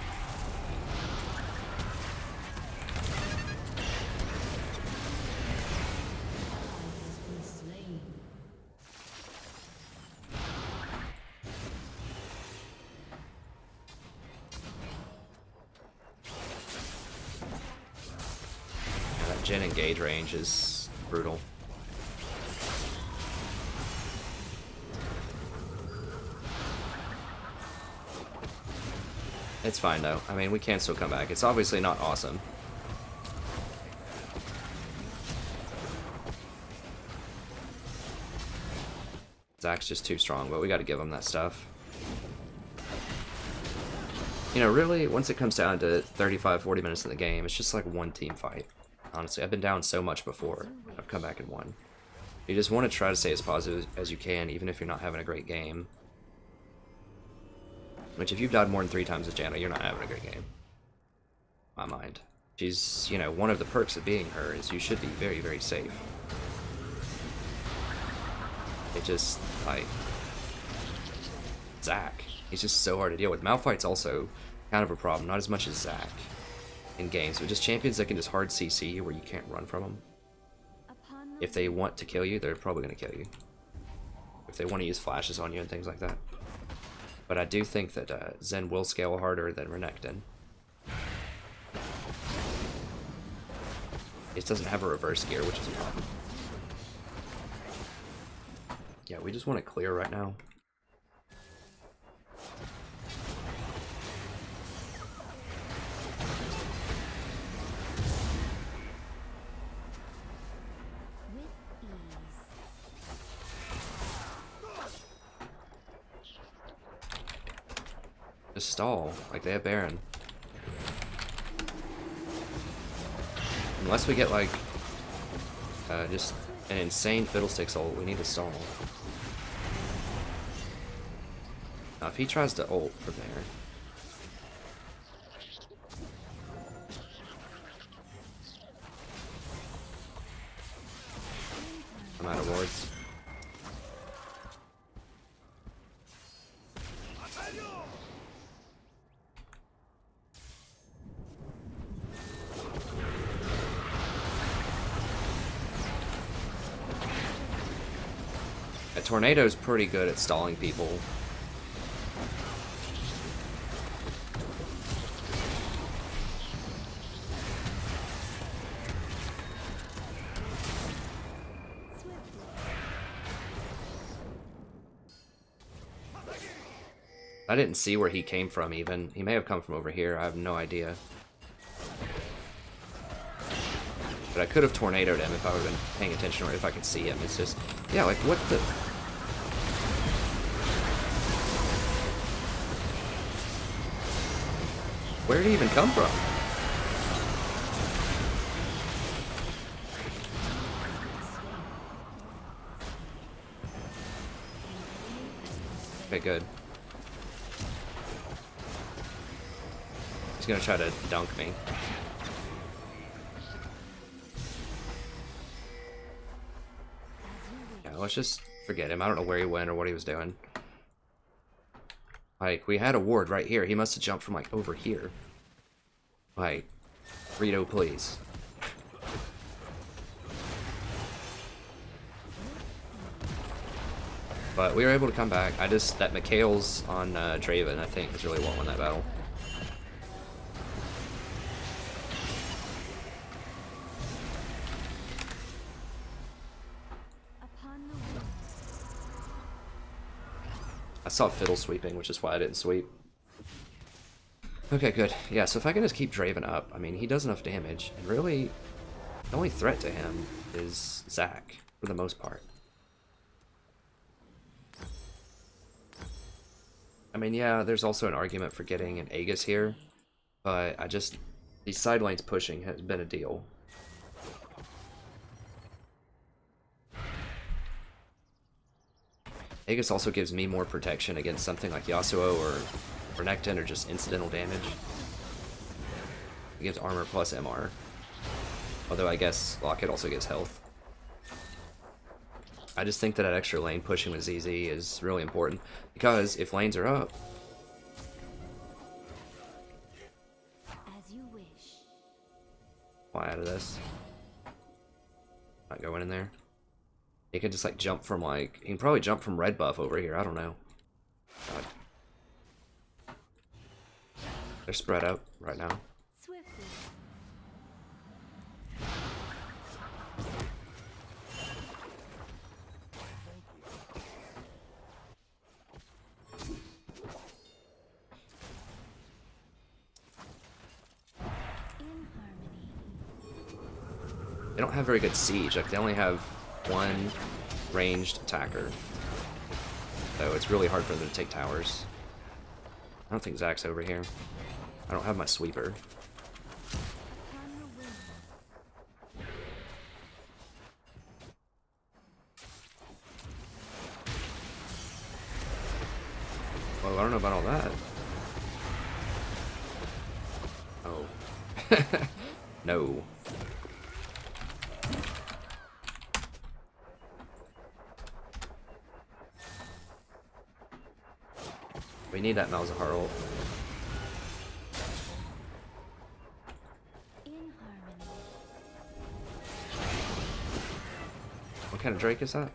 That Jhin engage range is brutal. It's fine though. I mean, we can still come back. It's obviously not awesome. Zac's just too strong, but we gotta give him that stuff. You know, really, once it comes down to 35-40 minutes in the game, it's just like one team fight. Honestly, I've been down so much before. I've come back and won. You just want to try to stay as positive as you can, even if you're not having a great game. Which, if you've died more than 3 times with Janna, you're not having a great game. My mind. She's, you know, one of the perks of being her is you should be very, very safe. It just, like... Zac. He's just so hard to deal with. Malphite's also kind of a problem, not as much as Zac in games, but just champions that can just hard CC you where you can't run from them. If they want to kill you, they're probably going to kill you. If they want to use flashes on you and things like that. But I do think that Zen will scale harder than Renekton. It doesn't have a reverse gear, which is a problem. Yeah, we just want to clear right now. With ease. Just stall. Like, they have Baron. Unless we get, like, just an insane Fiddlesticks ult, we need to stall. Now, if he tries to ult from there... I'm out of wards. A tornado's pretty good at stalling people. I didn't see where he came from even. He may have come from over here. I have no idea. But I could have tornadoed him if I would have been paying attention or if I could see him. It's just... Yeah, like, what the... Where did he even come from? Okay, good. He's gonna try to dunk me. Yeah, let's just forget him. I don't know where he went or what he was doing. Like, we had a ward right here. He must have jumped from, like, over here. Like, Rito, please. But we were able to come back. That Mikhail's on Draven, I think, is really what won that battle. I saw Fiddle sweeping, which is why I didn't sweep. Okay, good. Yeah, so if I can just keep Draven up, I mean, he does enough damage, and really, the only threat to him is Zac, for the most part. I mean, yeah, there's also an argument for getting an Aegis here, but these side lanes pushing has been a deal. Aegis also gives me more protection against something like Yasuo or Renekton or just incidental damage. It gives armor plus MR. Although I guess Locket also gives health. I just think that extra lane pushing with ZZ is really important, because if lanes are up... As you wish. Fly out of this. Not going in there. He could just like jump from like... He can probably jump from red buff over here, I don't know. God. They're spread out right now. Swiftly. In harmony. They don't have very good siege, like they only have one ranged attacker. So it's really hard for them to take towers. I don't think Zac's over here. I don't have my sweeper. On the wind. Well, I don't know about all that. Oh. No. We need that Malzahar ult. In harmony. What kind of Drake is that?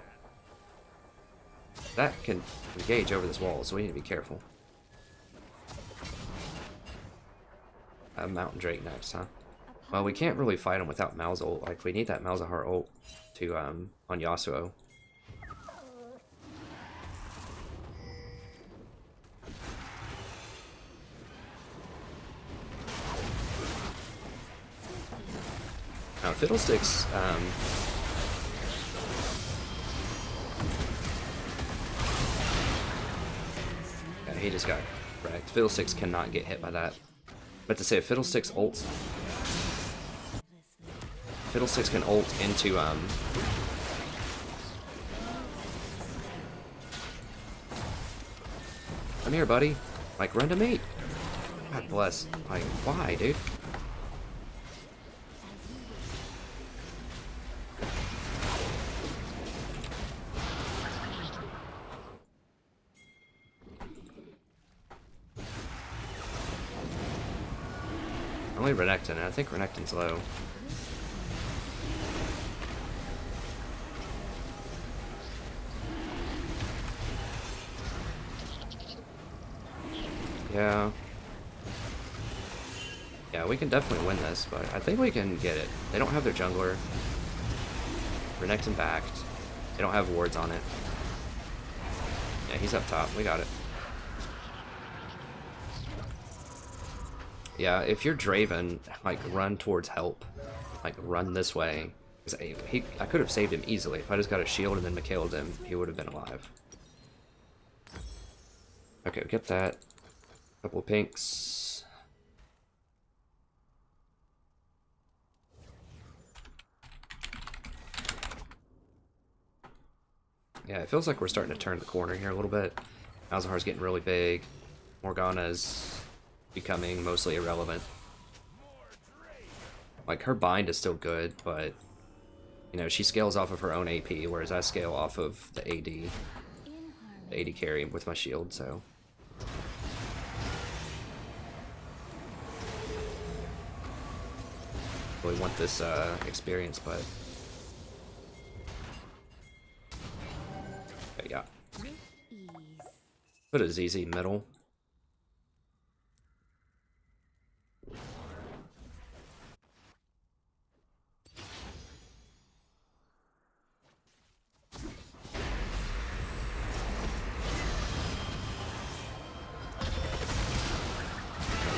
That can engage over this wall, so we need to be careful. Mountain Drake next, huh? Well, we can't really fight him without Mal's ult. Like, we need that Malzahar ult to, on Yasuo. Now, Fiddlesticks, yeah, he just got Correct. Fiddlesticks cannot get hit by that. But to say, if Fiddlesticks ults... Fiddlesticks can ult into, Come here, buddy. Like, run to me. God bless. Like, why, dude? Only Renekton, and I think Renekton's low. Yeah. Yeah, we can definitely win this, but I think we can get it. They don't have their jungler. Renekton backed. They don't have wards on it. Yeah, he's up top. We got it. Yeah, if you're Draven, like, run towards help. Like, run this way. 'Cause I could have saved him easily. If I just got a shield and then Mikhailed him, he would have been alive. Okay, we get that. Couple of pinks. Yeah, it feels like we're starting to turn the corner here a little bit. Malzahar's getting really big. Morgana's becoming mostly irrelevant. Like, her bind is still good, but, you know, she scales off of her own AP, whereas I scale off of the AD. The AD carry with my shield, so... really want this experience, but... Okay, yeah. Put a ZZ middle.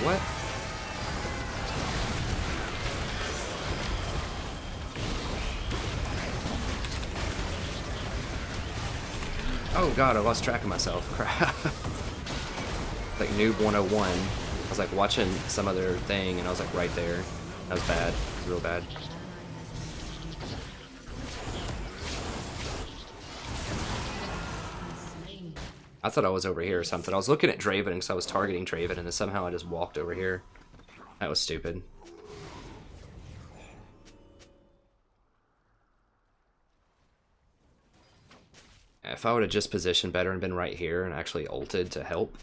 What? Oh god, I lost track of myself. Crap. Like Noob 101. I was like watching some other thing and I was like right there. That was bad. It was real bad. I thought I was over here or something. I was looking at Draven because I was targeting Draven and then somehow I just walked over here. That was stupid. If I would have just positioned better and been right here and actually ulted to help,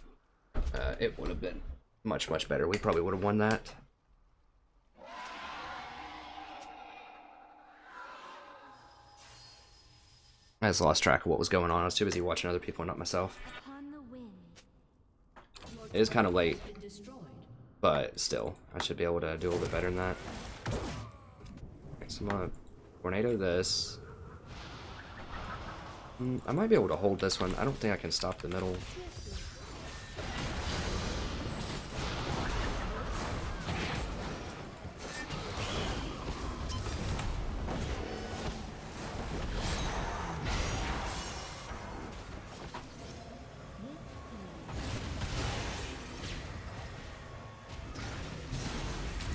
it would have been much, much better. We probably would have won that. I just lost track of what was going on. I was too busy watching other people and not myself. It is kind of late, but still, I should be able to do a little bit better than that. Okay, so I'm gonna tornado this. I might be able to hold this one. I don't think I can stop the middle.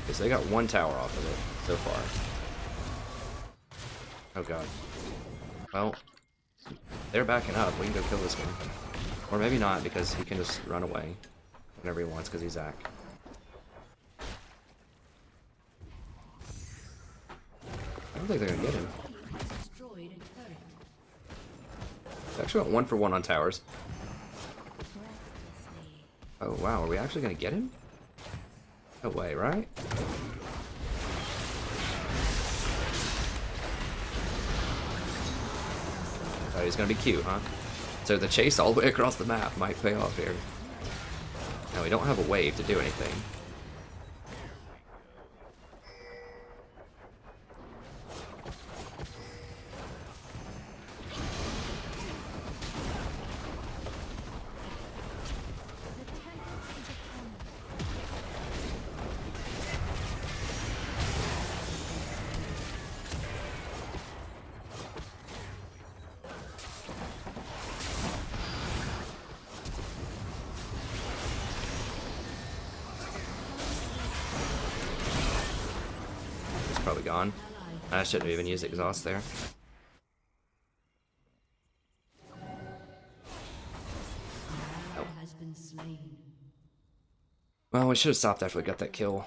Okay, so they got one tower off of it so far. Oh god. Well, they're backing up. We can go kill this one. Or maybe not, because he can just run away whenever he wants, because he's Zac. I don't think they're going to get him. They actually went 1 for 1 on towers. Oh wow, are we actually going to get him? No way, right? Oh, he's gonna be cute, huh? So the chase all the way across the map might pay off here. No, we don't have a wave to do anything. gone. I shouldn't have even used exhaust there. Has been slain. Well, we should have stopped after we got that kill.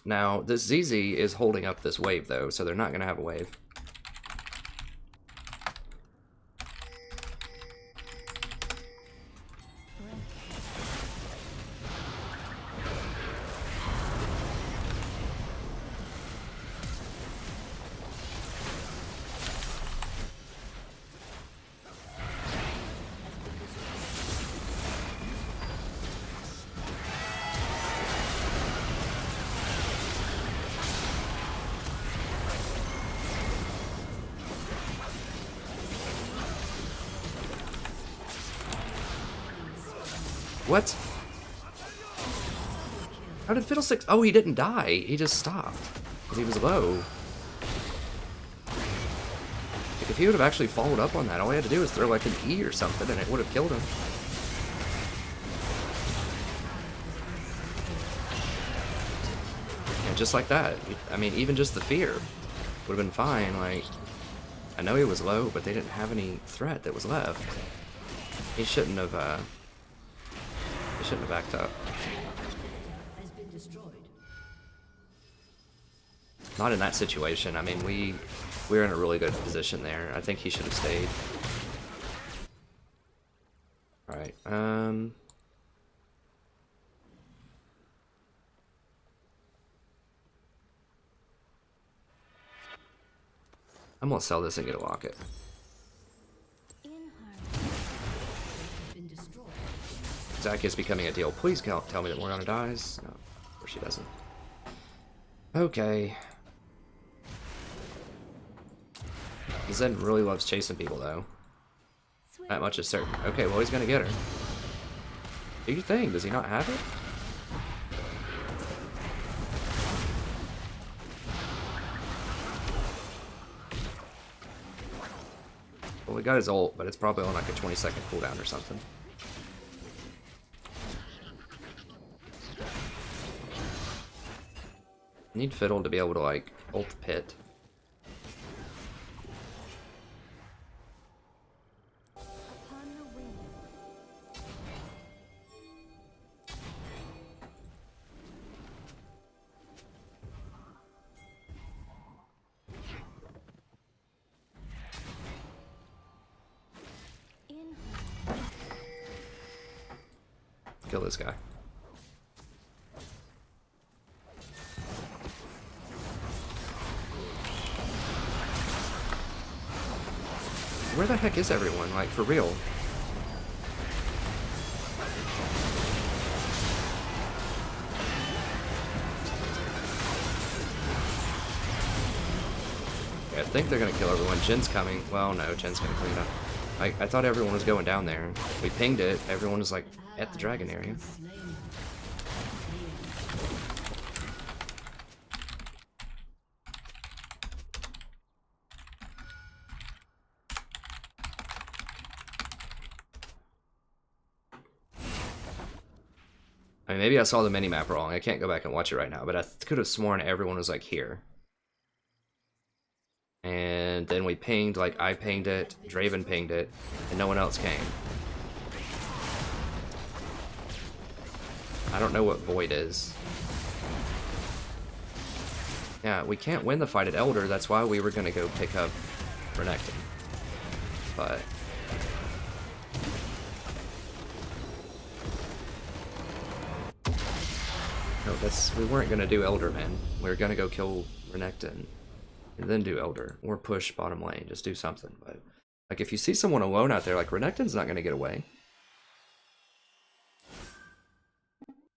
Now, this ZZ is holding up this wave, though, so they're not going to have a wave. What? How did Fiddlesticks? Oh, he didn't die. He just stopped. Because he was low. Like, if he would have actually followed up on that, all he had to do was throw like an E or something and it would have killed him. Yeah, just like that. I mean, even just the fear would have been fine. Like, I know he was low, but they didn't have any threat that was left. He shouldn't have backed up. Has been destroyed. Not in that situation. I mean, we were in a really good position there. I think he should have stayed. Alright, I'm gonna sell this and get a locket. In harmony. Has been destroyed. Zach is becoming a deal. Please tell me that Morgana dies. No, or she doesn't. Okay. Zen really loves chasing people, though. That much is certain. Okay, well, he's gonna get her. Do you think? Does he not have it? Well, we got his ult, but it's probably on like a 20-second cooldown or something. I need Fiddle to be able to, like, ult the pit. Upon the wind. In harmony. Kill this guy. Where the heck is everyone? Like, for real? Okay, I think they're gonna kill everyone. Jin's coming. Well, no, Jin's gonna clean up. I thought everyone was going down there. We pinged it. Everyone was, like, at the dragon area. Slain. I mean, maybe I saw the mini-map wrong. I can't go back and watch it right now, but I could have sworn everyone was, like, here. And then we pinged, like, I pinged it, Draven pinged it, and no one else came. I don't know what Void is. Yeah, we can't win the fight at Elder, that's why we were gonna go pick up Renekton. But... no, we weren't gonna do Elder, man. We were gonna go kill Renekton. And then do Elder. Or push bottom lane, just do something. But, like, if you see someone alone out there, like, Renekton's not gonna get away.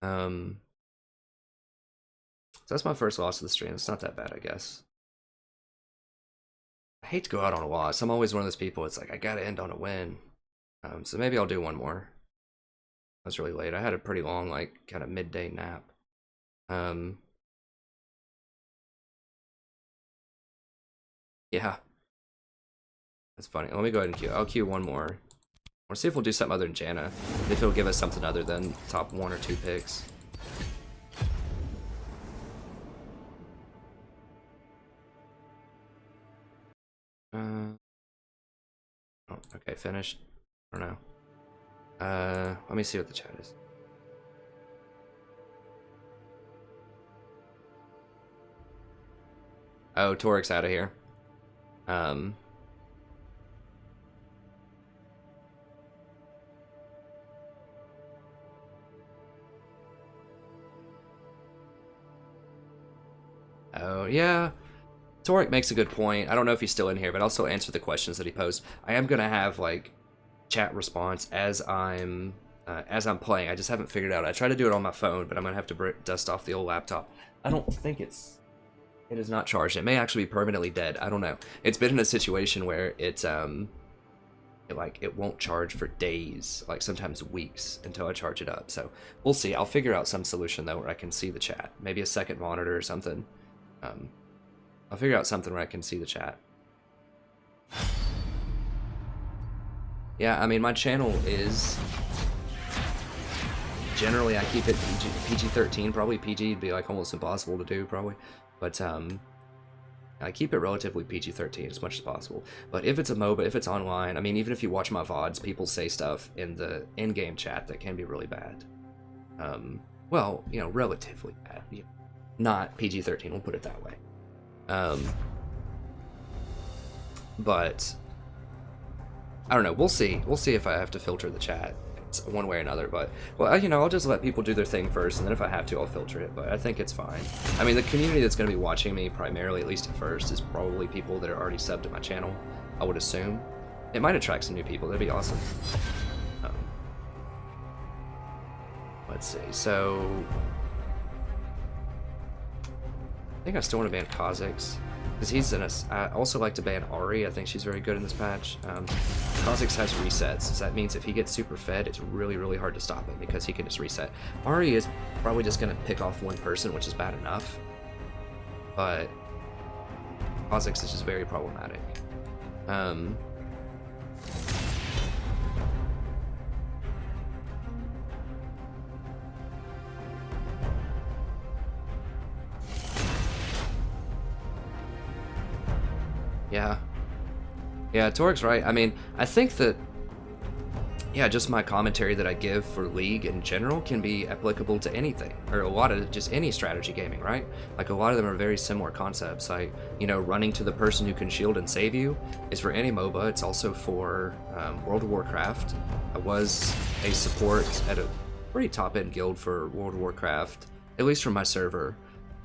So that's my first loss of the stream. It's not that bad, I guess. I hate to go out on a loss. I'm always one of those people, it's like, I gotta end on a win. So maybe I'll do one more. I was really late. I had a pretty long, like, kind of midday nap. Yeah. That's funny. Let me go ahead and queue. I'll queue one more. Or see if we'll do something other than Janna. If it'll give us something other than top 1 or 2 picks. Okay, finished. I don't know. Let me see what the chat is. Oh, Torik's out of here. Oh, yeah. Torik makes a good point. I don't know if he's still in here, but I'll still answer the questions that he posed. I am gonna have like chat response as I'm playing. I just haven't figured out. I try to do it on my phone, but I'm gonna have to dust off the old laptop. I don't think it is not charged. It may actually be permanently dead. I don't know. It's been in a situation where it won't charge for days, like sometimes weeks, until I charge it up. So we'll see. I'll figure out some solution though where I can see the chat. Maybe a second monitor or something. I'll figure out something where I can see the chat. Yeah, I mean, my channel is... Generally, I keep it PG-13. Probably PG would be like almost impossible to do, probably. But I keep it relatively PG-13 as much as possible. But if it's a MOBA, if it's online, I mean, even if you watch my VODs, people say stuff in the in-game chat that can be really bad. Well, you know, relatively bad. Not PG-13, we'll put it that way. But I don't know. We'll see. We'll see if I have to filter the chat. It's one way or another. But well, you know, I'll just let people do their thing first, and then if I have to, I'll filter it. But I think it's fine. I mean, the community that's going to be watching me primarily, at least at first, is probably people that are already subbed to my channel. I would assume. It might attract some new people. That'd be awesome. Let's see. So I think I still want to ban Kha'Zix, because he's in us. I also like to ban Ari. I think she's very good in this patch. Kha'Zix has resets, so that means if he gets super fed, it's really, really hard to stop him, because he can just reset. Ari is probably just going to pick off one person, which is bad enough, but Kha'Zix is just very problematic. Yeah, Torik's right. I mean, I think that, yeah, just my commentary that I give for League in general can be applicable to anything, or a lot of just any strategy gaming, right? Like, a lot of them are very similar concepts. Like, you know, running to the person who can shield and save you is for any MOBA. It's also for World of Warcraft. I was a support at a pretty top-end guild for World of Warcraft, at least from my server.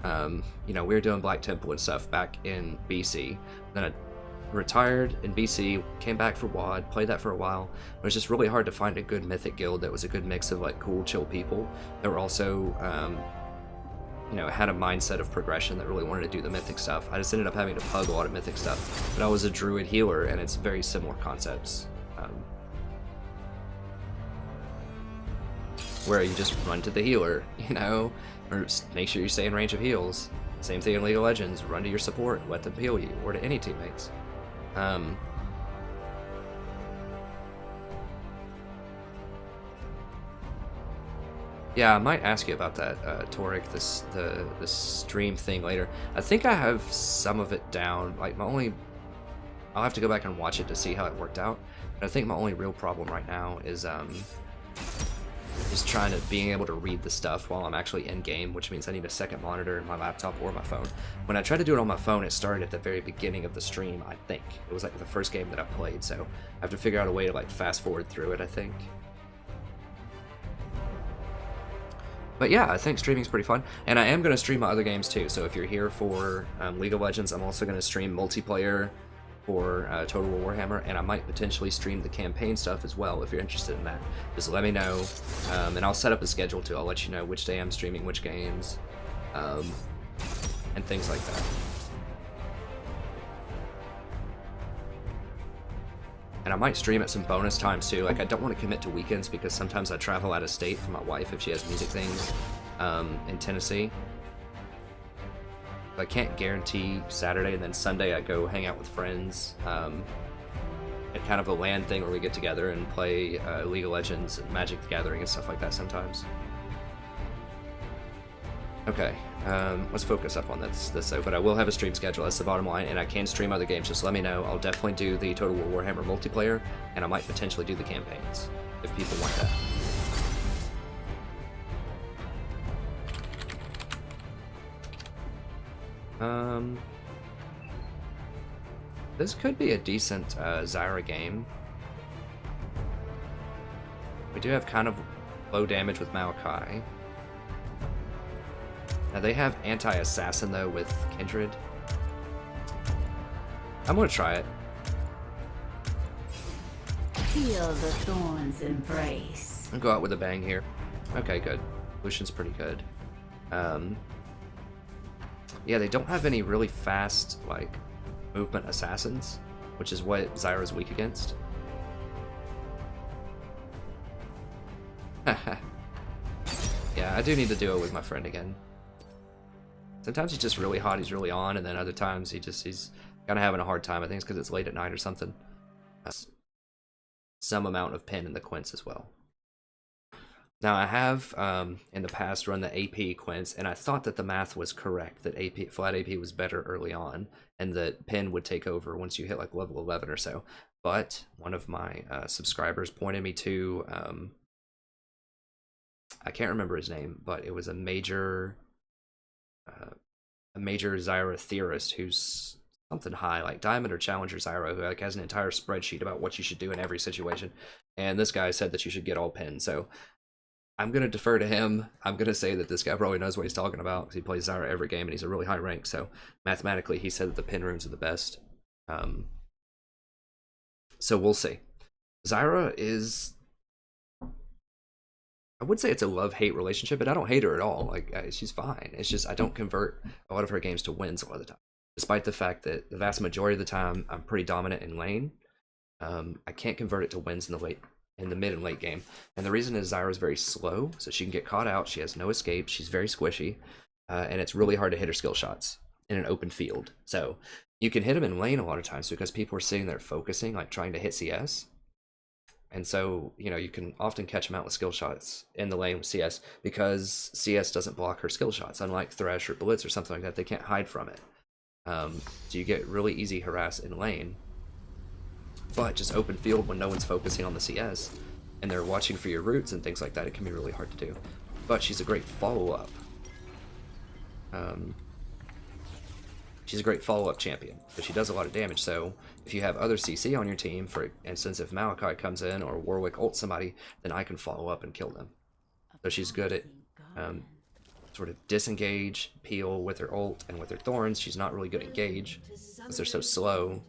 You know, we were doing Black Temple and stuff back in BC. Then I retired in BC, came back for WoD, played that for a while. It was just really hard to find a good mythic guild that was a good mix of like cool, chill people that were also, you know, had a mindset of progression that really wanted to do the mythic stuff. I just ended up having to pug a lot of mythic stuff, but I was a druid healer, and it's very similar concepts. Where you just run to the healer, you know, or make sure you stay in range of heals. Same thing in League of Legends, run to your support, let them heal you, or to any teammates. Yeah, I might ask you about that, Torik, the stream thing later. I think I have some of it down. Like, I'll have to go back and watch it to see how it worked out. But I think my only real problem right now is being able to read the stuff while I'm actually in game, which means I need a second monitor in my laptop or my phone. When I tried to do it on my phone, it started at the very beginning of the stream, I think. It was like the first game that I played, so I have to figure out a way to like fast forward through it, I think. But yeah, I think streaming's pretty fun, and I am going to stream my other games too, so if you're here for League of Legends, I'm also going to stream multiplayer for Total War Warhammer, and I might potentially stream the campaign stuff as well if you're interested in that. Just let me know, and I'll set up a schedule too. I'll let you know which day I'm streaming which games, and things like that. And I might stream at some bonus times too. Like, I don't want to commit to weekends because sometimes I travel out of state for my wife if she has music things in Tennessee. I can't guarantee Saturday, and then Sunday I go hang out with friends at kind of a LAN thing where we get together and play League of Legends and Magic the Gathering and stuff like that sometimes. Okay, Let's focus up on this though, but I will have a stream schedule, that's the bottom line, and I can stream other games, just let me know. I'll definitely do the Total War Warhammer multiplayer, and I might potentially do the campaigns, if people want that. This could be a decent Zyra game. We do have kind of low damage with Maokai. Now they have anti-assassin though with Kindred. I'm gonna try it. Feel the thorns embrace. I'll go out with a bang here. Okay, good. Lucian's pretty good. Yeah, they don't have any really fast, like, movement assassins, which is what Zyra's weak against. Yeah, I do need to do it with my friend again. Sometimes he's just really hot, he's really on, and then other times he's kind of having a hard time. I think it's because it's late at night or something. Some amount of pen in the quints as well. Now I have in the past run the AP quints, and I thought that the math was correct, that flat AP was better early on, and that pen would take over once you hit like level 11 or so. But one of my subscribers pointed me to I can't remember his name, but it was a major Zyra theorist who's something high, like Diamond or Challenger Zyra, who like has an entire spreadsheet about what you should do in every situation. And this guy said that you should get all pins. So I'm gonna defer to him. I'm gonna say that this guy probably knows what he's talking about because he plays Zyra every game and he's a really high rank. So mathematically, he said that the pin runes are the best. So we'll see. Zyra is, I would say it's a love-hate relationship, but I don't hate her at all. Like, she's fine. It's just I don't convert a lot of her games to wins a lot of the time, despite the fact that the vast majority of the time I'm pretty dominant in lane. I can't convert it to wins in the mid and late game, and the reason is Zyra's very slow, so she can get caught out. She has no escape. She's very squishy, and it's really hard to hit her skill shots in an open field. So you can hit them in lane a lot of times because people are sitting there focusing, like trying to hit CS. And so, you know, you can often catch them out with skill shots in the lane with CS because CS doesn't block her skill shots. Unlike Thresh or Blitz or something like that, they can't hide from it. So you get really easy harass in lane. But just open field when no one's focusing on the CS and they're watching for your roots and things like that, it can be really hard to do. But she's a great follow-up. She's a great follow-up champion, but she does a lot of damage, so if you have other CC on your team, for instance, if Maokai comes in or Warwick ults somebody, then I can follow up and kill them. So she's good at sort of disengage, peel with her ult, and with her thorns, she's not really good at engage, because they're so slow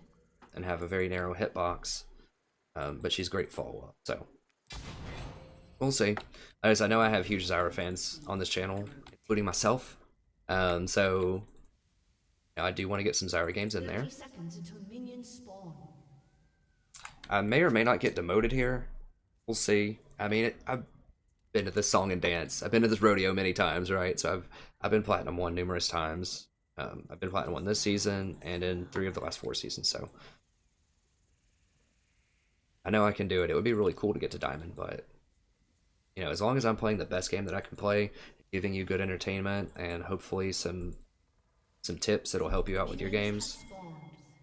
and have a very narrow hitbox, but she's great follow-up, so we'll see. As I know I have huge Zyra fans on this channel, including myself, so I do want to get some Zyra games in there. I may or may not get demoted here. We'll see. I mean, I've been to this song and dance. I've been to this rodeo many times, right? So I've been Platinum 1 numerous times. I've been Platinum 1 this season and in 3 of the last 4 seasons, so I know I can do it. It would be really cool to get to Diamond, but you know, as long as I'm playing the best game that I can play, giving you good entertainment and hopefully some tips that'll help you out with your games,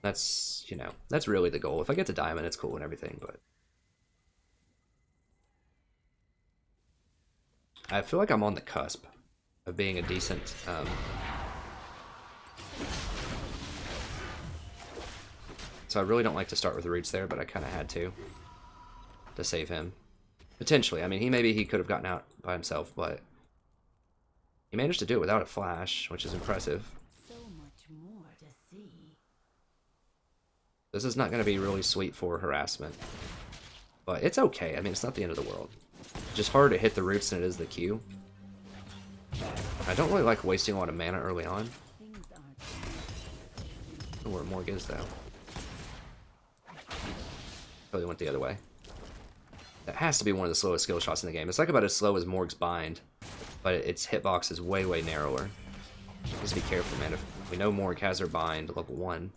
that's, you know, that's really the goal. If I get to Diamond, it's cool and everything, but I feel like I'm on the cusp of being a decent so I really don't like to start with the roots there, but I kind of had to save him. Potentially. I mean, maybe he could have gotten out by himself, but he managed to do it without a flash, which is impressive. This is not going to be really sweet for harassment, but it's okay. I mean, it's not the end of the world. It's just harder to hit the roots than it is the Q. I don't really like wasting a lot of mana early on. I don't know where Morg is, though. Probably went the other way. That has to be one of the slowest skill shots in the game. It's like about as slow as Morg's Bind, but its hitbox is way, way narrower. Just be careful, man. If we know Morg has her Bind, level 1.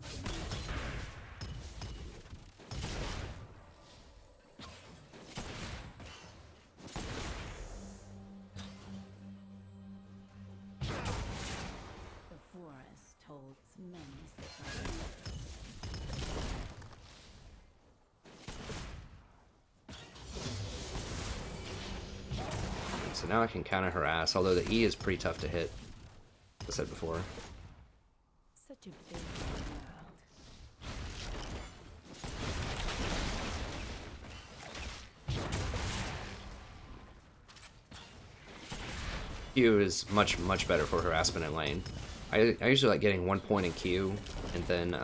holds many surprises. So now I can counter harass, although the E is pretty tough to hit, as I said before. Such a big world. Q is much better for harassment in lane. I usually like getting 1 point in Q and then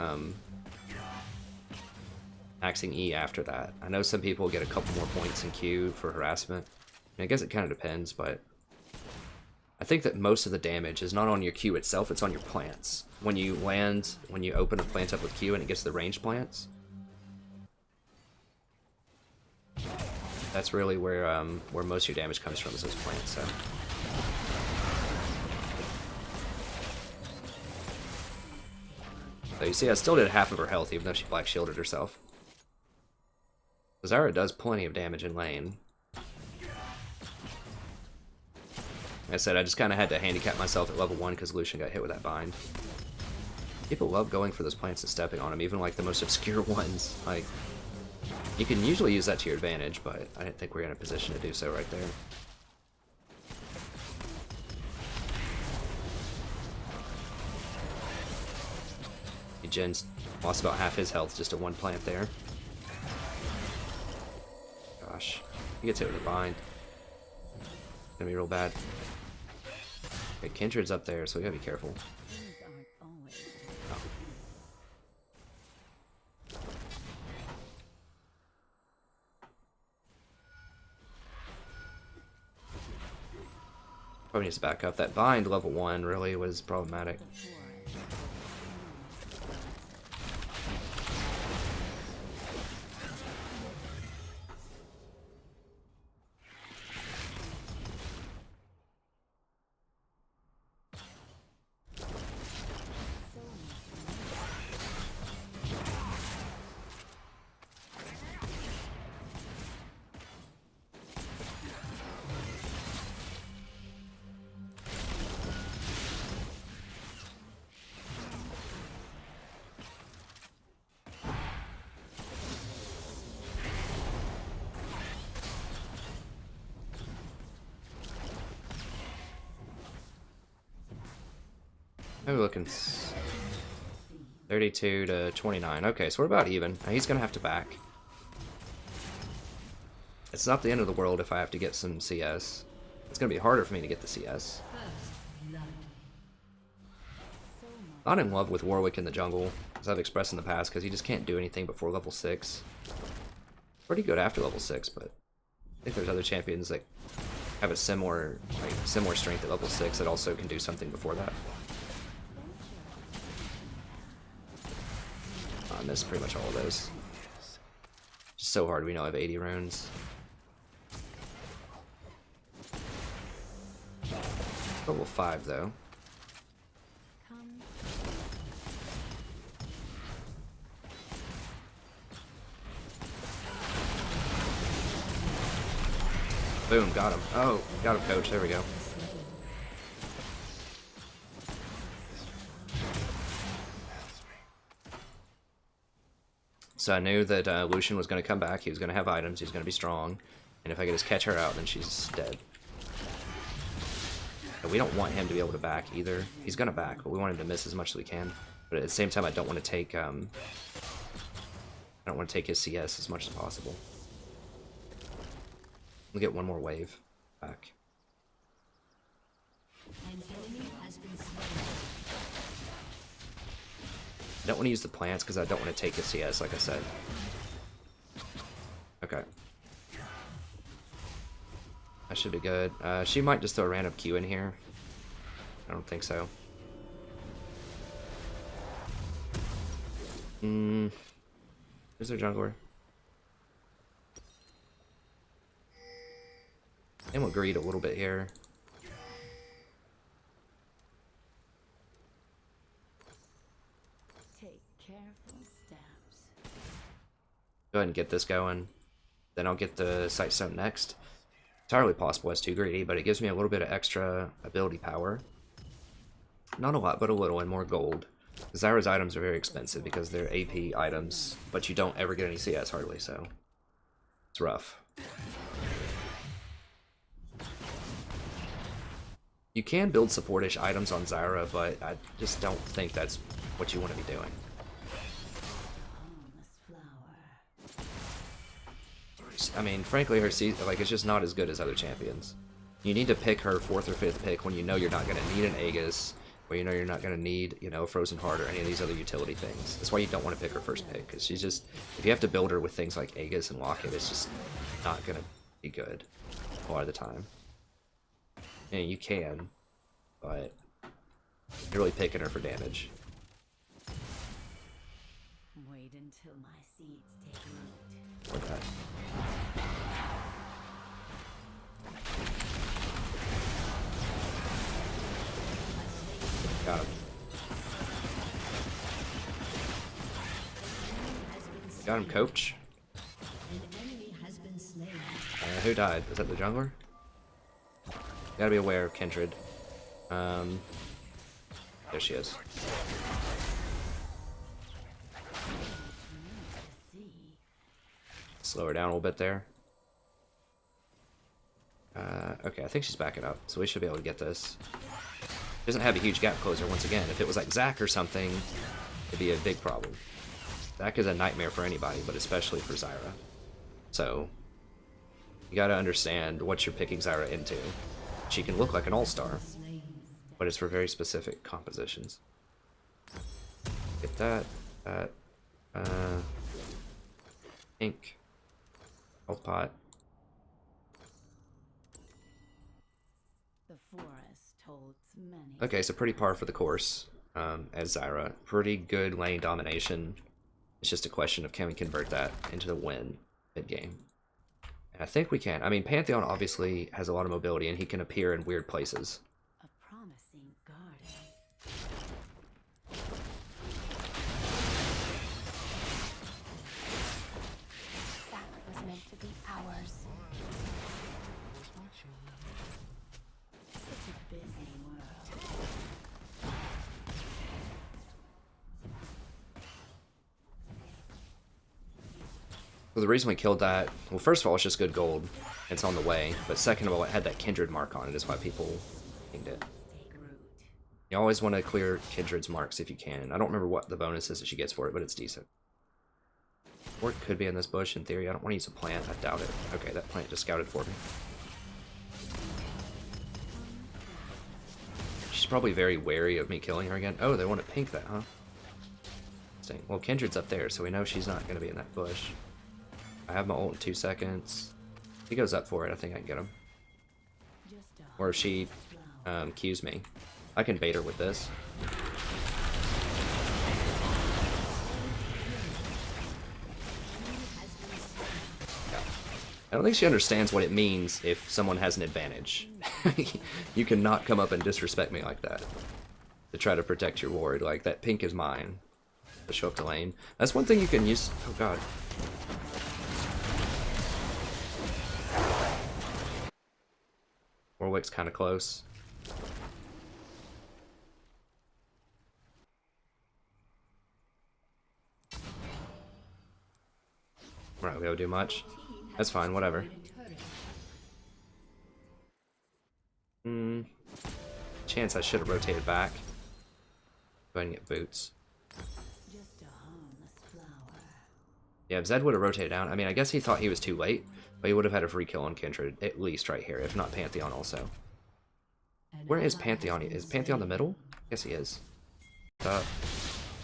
axing E after that. I know some people get a couple more points in Q for harassment. I guess it kind of depends, but I think that most of the damage is not on your Q itself, it's on your plants. When you land, when you open a plant up with Q and it gets the ranged plants, that's really where most of your damage comes from, is those plants. So. So you see, I still did half of her health, even though she black shielded herself. Zara does plenty of damage in lane. Like I said, I just kind of had to handicap myself at level 1 because Lucian got hit with that bind. People love going for those plants and stepping on them, even like the most obscure ones. Like, you can usually use that to your advantage, but I didn't think we were in a position to do so right there. Jin's lost about half his health just to 1 plant there. Gosh, he gets hit with a bind. It's gonna be real bad. Okay, Kindred's up there, so we gotta be careful. Things aren't always. Oh. Probably needs to back up. That bind level 1 really was problematic. Maybe looking 32 to 29. Okay, so we're about even. Now he's gonna have to back. It's not the end of the world if I have to get some CS. It's gonna be harder for me to get the CS. Not in love with Warwick in the jungle, as I've expressed in the past, because he just can't do anything before level 6. Pretty good after level 6, but I think there's other champions that have a similar strength at level 6 that also can do something before that. I missed pretty much all of those. Just so hard, we know I have 80 runes. Level 5 though. Come. Boom, got him. Oh, got him, coach. There we go. So I knew that Lucian was going to come back. He was going to have items. He was going to be strong. And if I could just catch her out, then she's dead. But we don't want him to be able to back either. He's going to back, but we want him to miss as much as we can. But at the same time, I don't want to take his CS as much as possible. We'll get one more wave back. An enemy has been slain. I don't want to use the plants because I don't want to take his CS, like I said. Okay. That should be good. She might just throw a random Q in here. I don't think so. Where's their jungler? And we'll greed a little bit here. Take careful steps. Go ahead and get this going. Then I'll get the Sightstone next. Entirely possible as too greedy, but it gives me a little bit of extra ability power. Not a lot, but a little, and more gold. Zyra's items are very expensive because they're AP items, but you don't ever get any CS hardly, so it's rough. You can build supportish items on Zyra, but I just don't think that's what you want to be doing. I mean, frankly, her season, like, it's just not as good as other champions. You need to pick her 4th or 5th pick when you know you're not going to need an Aegis, or you know you're not going to need, you know, a Frozen Heart or any of these other utility things. That's why you don't want to pick her first pick, because she's just, if you have to build her with things like Aegis and Locket, it's just not going to be good a lot of the time. Yeah, you can, but you're really picking her for damage. Wait until my seeds take root. Or that. Got him. Got him, coach. An enemy has been slain. Who died? Is that the jungler? Gotta be aware of Kindred. There she is. Slow her down a little bit there. Okay, I think she's backing up, so we should be able to get this. Doesn't have a huge gap closer once again. If it was like Zac or something, it'd be a big problem. Zac is a nightmare for anybody, but especially for Zyra. So, you gotta understand what you're picking Zyra into. She can look like an all-star, but it's for very specific compositions. Get that, ink, health pot. The forest holds many. Okay, so pretty par for the course as Zyra. Pretty good lane domination. It's just a question of can we convert that into the win mid-game. And I think we can. I mean, Pantheon obviously has a lot of mobility and he can appear in weird places. A promising garden. That was meant to be ours. Such a busy world. Well, the reason we killed that, well, first of all, it's just good gold. It's on the way. But second of all, it had that Kindred mark on it, is why people pinged it. Take root. You always want to clear Kindred's marks if you can. I don't remember what the bonus is that she gets for it, but it's decent. Or it could be in this bush, in theory. I don't want to use a plant. I doubt it. Okay, that plant just scouted for me. She's probably very wary of me killing her again. Oh, they want to pink that, huh? Interesting. Well, Kindred's up there, so we know she's not going to be in that bush. I have my ult in 2 seconds. If he goes up for it, I think I can get him. Just a Or if she cues me. I can bait her with this. Yeah. I don't think she understands what it means if someone has an advantage. You cannot come up and disrespect me like that. To try to protect your ward. Like, that pink is mine. To show up to lane. That's one thing you can use. Oh god. Warwick's kind of close. We're not gonna do much. That's fine, whatever. Chance I should have rotated back. Go ahead and get boots. Just a harmless flower. Yeah, if Zed would have rotated down, I mean, I guess he thought he was too late, but he would have had a free kill on Kindred, at least right here, if not Pantheon also. Where is Pantheon? Is Pantheon the middle? Yes, he is. I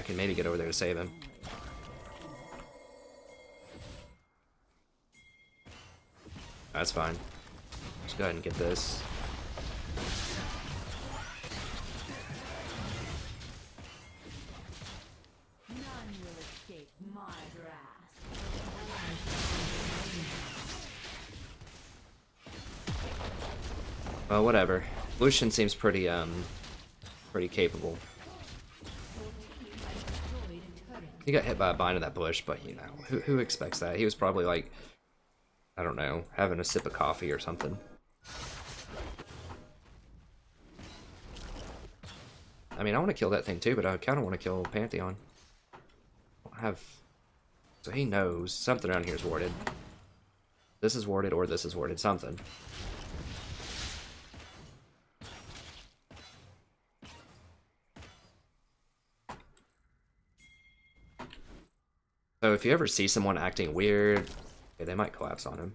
can maybe get over there to save him. That's fine. Just go ahead and get this. None will escape my grasp. Well, whatever. Lucian seems pretty, pretty capable. He got hit by a bind in that bush, but, you know, who expects that? He was probably, like, I don't know, having a sip of coffee or something. I mean, I want to kill that thing too, but I kind of want to kill Pantheon. I don't have... So he knows something around here is warded. This is warded, or this is warded. Something. So if you ever see someone acting weird, okay, they might collapse on him.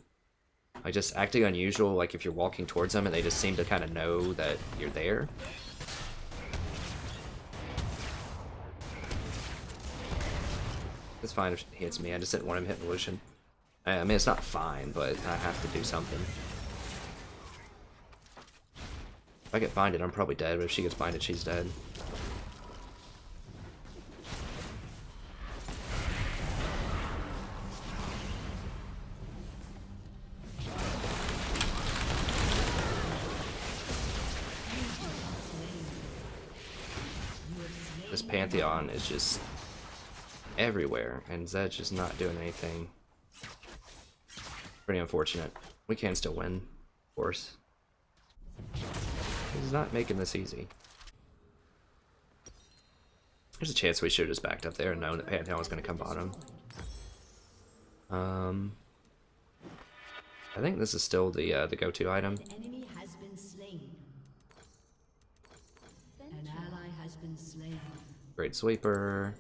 Like, just acting unusual, like if you're walking towards them and they just seem to kind of know that you're there. It's fine if he hits me, I just didn't want him hitting Lucian. I mean, it's not fine, but I have to do something. If I get binded, I'm probably dead, but if she gets binded, she's dead. This Pantheon is just everywhere, and Zed's just not doing anything. Pretty unfortunate. We can still win, of course. He's not making this easy. There's a chance we should have just backed up there and known that Pantheon was going to come bottom. I think this is still the go-to item. An enemy has been slain. An ally has been slain. Great Sweeper.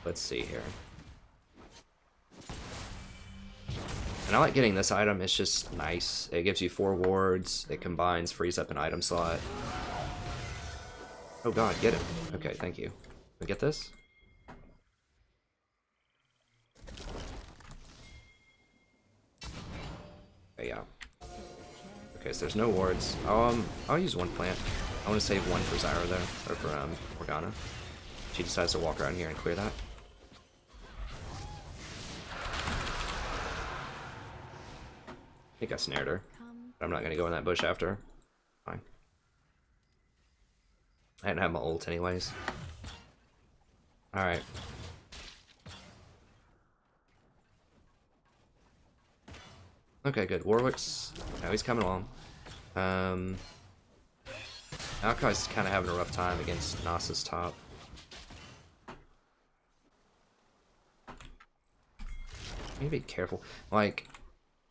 Let's see here. And I like getting this item, it's just nice. It gives you 4 wards, it combines, frees up an item slot. Oh god, get him. Okay, thank you. Can we get this? Okay, yeah. Okay, so there's no wards. I'll use 1 plant. I want to save 1 for Zyra though, or for Morgana. She decides to walk around here and clear that. I think I snared her. But I'm not gonna go in that bush after. Fine. I didn't have my ult anyways. Alright. Okay, good. Warwick's... No, he's coming along. Alkai's kind of having a rough time against Nasa's top. You need to be careful. Like,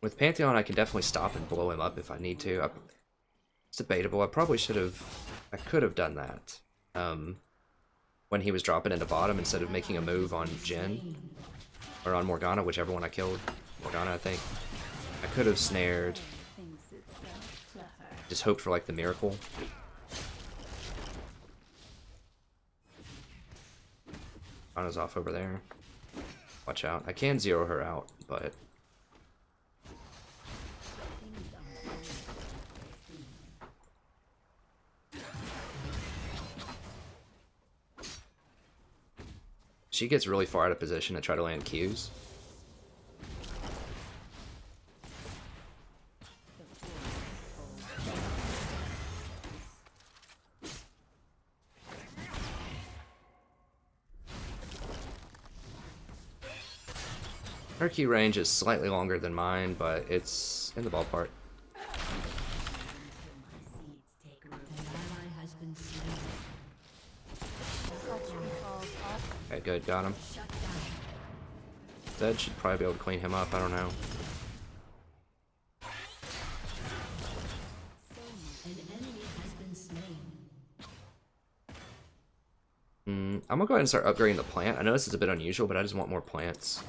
with Pantheon, I can definitely stop and blow him up if I need to. It's debatable. I probably should have... I could have done that. When he was dropping into bottom instead of making a move on Jhin. Or on Morgana, whichever one I killed. Morgana, I think. I could have snared. Just hoped for, like, the miracle. Morgana's off over there. Watch out. I can zero her out, but... She gets really far out of position to try to land Qs. Her Q range is slightly longer than mine, but it's in the ballpark. Okay, good, got him. Zed should probably be able to clean him up, I don't know. I'm gonna go ahead and start upgrading the plant. I know this is a bit unusual, but I just want more plants.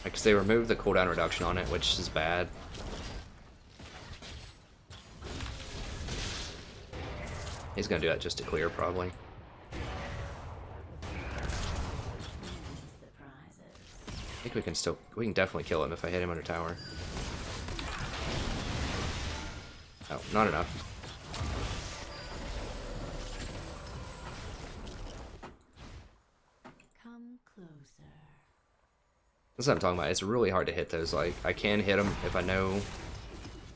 Because they removed the cooldown reduction on it, which is bad. He's gonna do that just to clear, probably. I think we can definitely kill him if I hit him under tower. Oh, not enough. Come closer. That's what I'm talking about. It's really hard to hit those. Like, I can hit them if I know,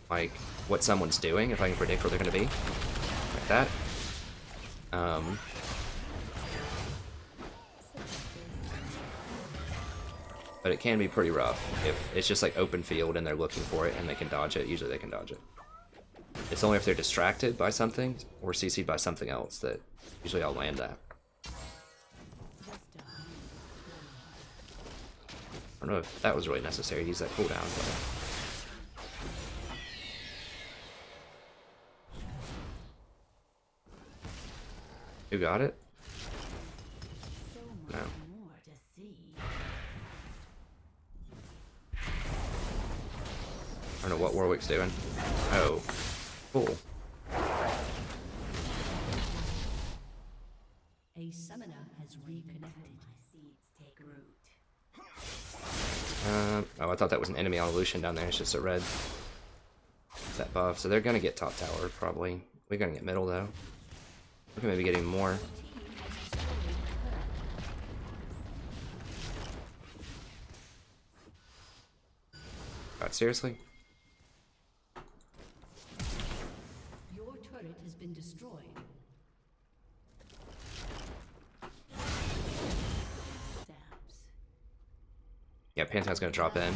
like, what someone's doing, if I can predict where they're going to be. Like that. But it can be pretty rough if it's just like open field and they're looking for it and they can dodge it. Usually they can dodge it. It's only if they're distracted by something or CC'd by something else that usually I'll land that. I don't know if that was really necessary to use that cooldown, but... Who got it? No. I don't know what Warwick's doing. Oh. Cool. A summoner has reconnected. Seeds take root. Oh, I thought that was an enemy on Lucian down there. It's just a red. That buff. So they're gonna get top tower, probably. We're gonna get middle, though. We can maybe get even more. God, seriously? Your turret has been destroyed. Stabs. Yeah, Pantheon's gonna drop in.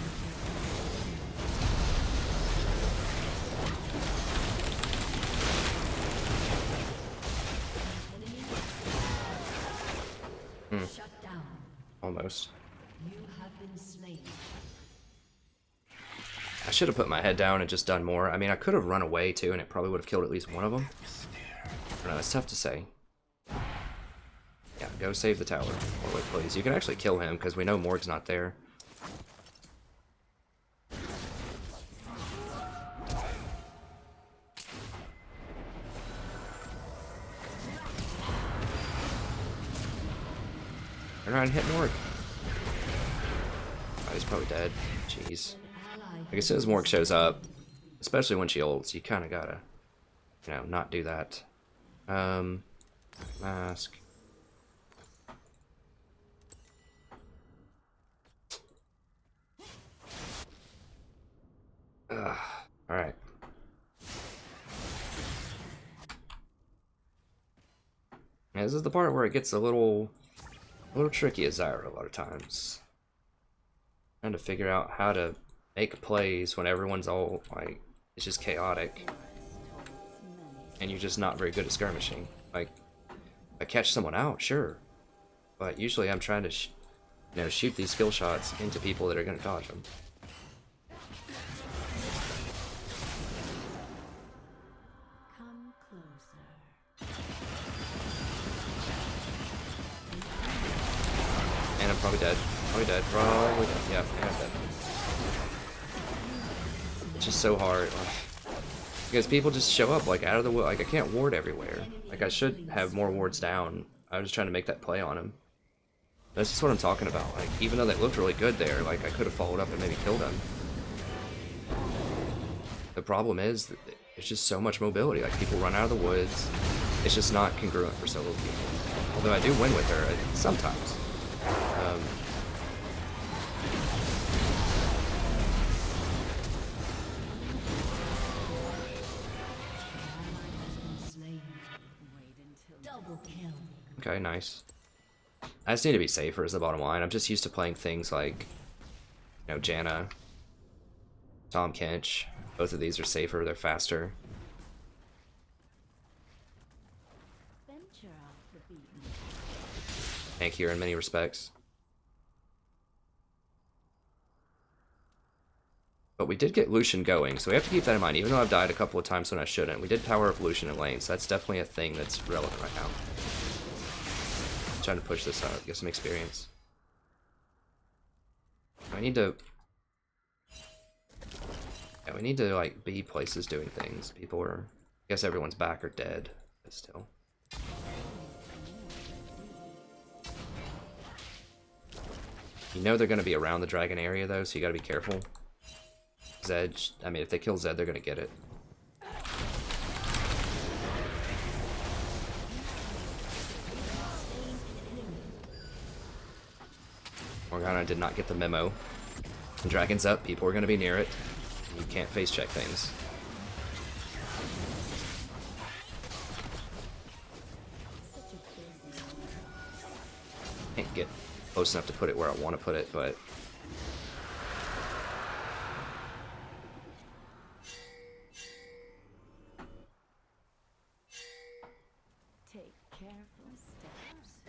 Shut down. Almost. You have been slain. I should have put my head down and just done more. I mean, I could have run away too, and it probably would have killed at least one of them. I don't know, it's tough to say. Yeah, go save the tower. Warwick, please. You can actually kill him, because we know Morg's not there. Turn around and hit Morg. Oh, he's probably dead. Jeez. Like, as soon as Morg shows up, especially when she ults, you kind of gotta, you know, not do that. Mask. Alright. Yeah, this is the part where it gets a little tricky as Zyra a lot of times. Trying to figure out how to make plays when everyone's all, like, it's just chaotic. And you're just not very good at skirmishing. Like, if I catch someone out, sure. But usually I'm trying to, you know, shoot these skill shots into people that are going to dodge them. Come closer. And I'm probably dead. Probably dead. Probably dead. Yeah, and I'm dead. It's just so hard. Because people just show up, like, out of the way. Like, I can't ward everywhere. Like, I should have more wards down. I was just trying to make that play on him. That's just what I'm talking about. Like, even though they looked really good there, like, I could have followed up and maybe killed him. The problem is that there's just so much mobility. Like, people run out of the woods. It's just not congruent for solo people. Although I do win with her sometimes. Double kill. Okay, nice. I just need to be safer is the bottom line. I'm just used to playing things like, you know, Janna, Tom Kench. Both of these are safer, they're faster. Venture off the beaten. Tankier in many respects. But we did get Lucian going, so we have to keep that in mind. Even though I've died a couple of times when I shouldn't, we did power up Lucian in lane, so that's definitely a thing that's relevant right now. I'm trying to push this out, get some experience. I need to... Yeah, we need to, like, be places doing things. People are... I guess everyone's back or dead, but still. You know they're going to be around the dragon area, though, so you got to be careful. Zed, I mean, if they kill Zed, they're going to get it. Morgana did not get the memo. The dragon's up, people are going to be near it. You can't face check things. Can't get close enough to put it where I want to put it, but Take careful steps.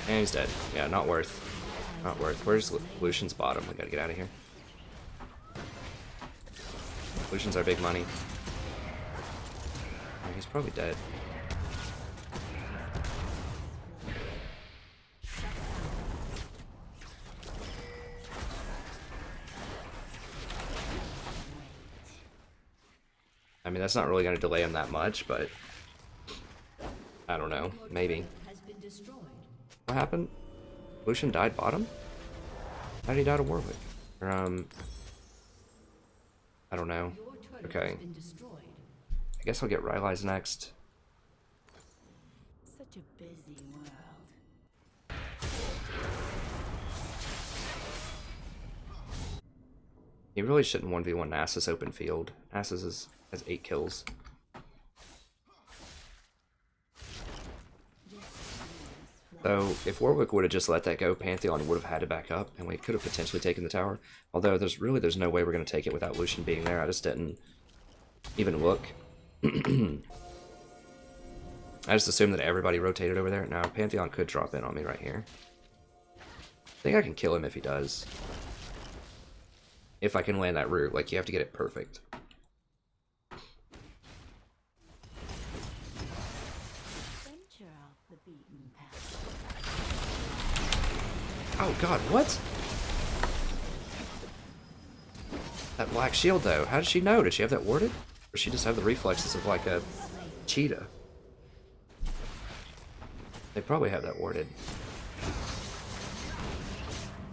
and he's dead. Yeah, not worth. Not worth. Where's Lucian's bottom? We gotta get out of here. Lucian's our big money. Oh, he's probably dead. I mean, that's not really going to delay him that much, but I don't know. Maybe. Has been destroyed. What happened? Lucian died bottom? How did he die to Warwick? Or, I don't know. Your turret Okay. has been destroyed. I guess I'll get Rylai's next. Such a busy world. He really shouldn't 1v1 Nasus open field. Nasus has 8 kills. So, if Warwick would have just let that go, Pantheon would have had to back up, and we could have potentially taken the tower. Although, there's no way we're going to take it without Lucian being there. I just didn't even look. I just assumed that everybody rotated over there. Now, Pantheon could drop in on me right here. I think I can kill him if he does. If I can land that root. Like, you have to get it perfect. Venture off the beaten path. Oh god, what? That black shield though, how did she know? Did she have that warded? Or does she just have the reflexes of like a cheetah? They probably have that warded.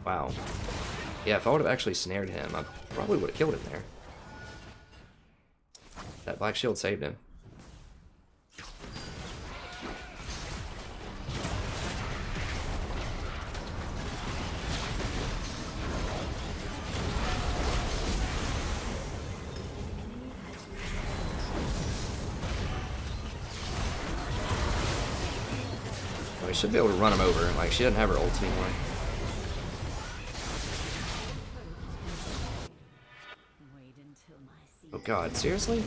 Wow. Yeah, if I would have actually snared him, I probably would have killed him there. That black shield saved him. We should be able to run him over. Like, she doesn't have her ult anymore. Wait until my season. Oh god, seriously?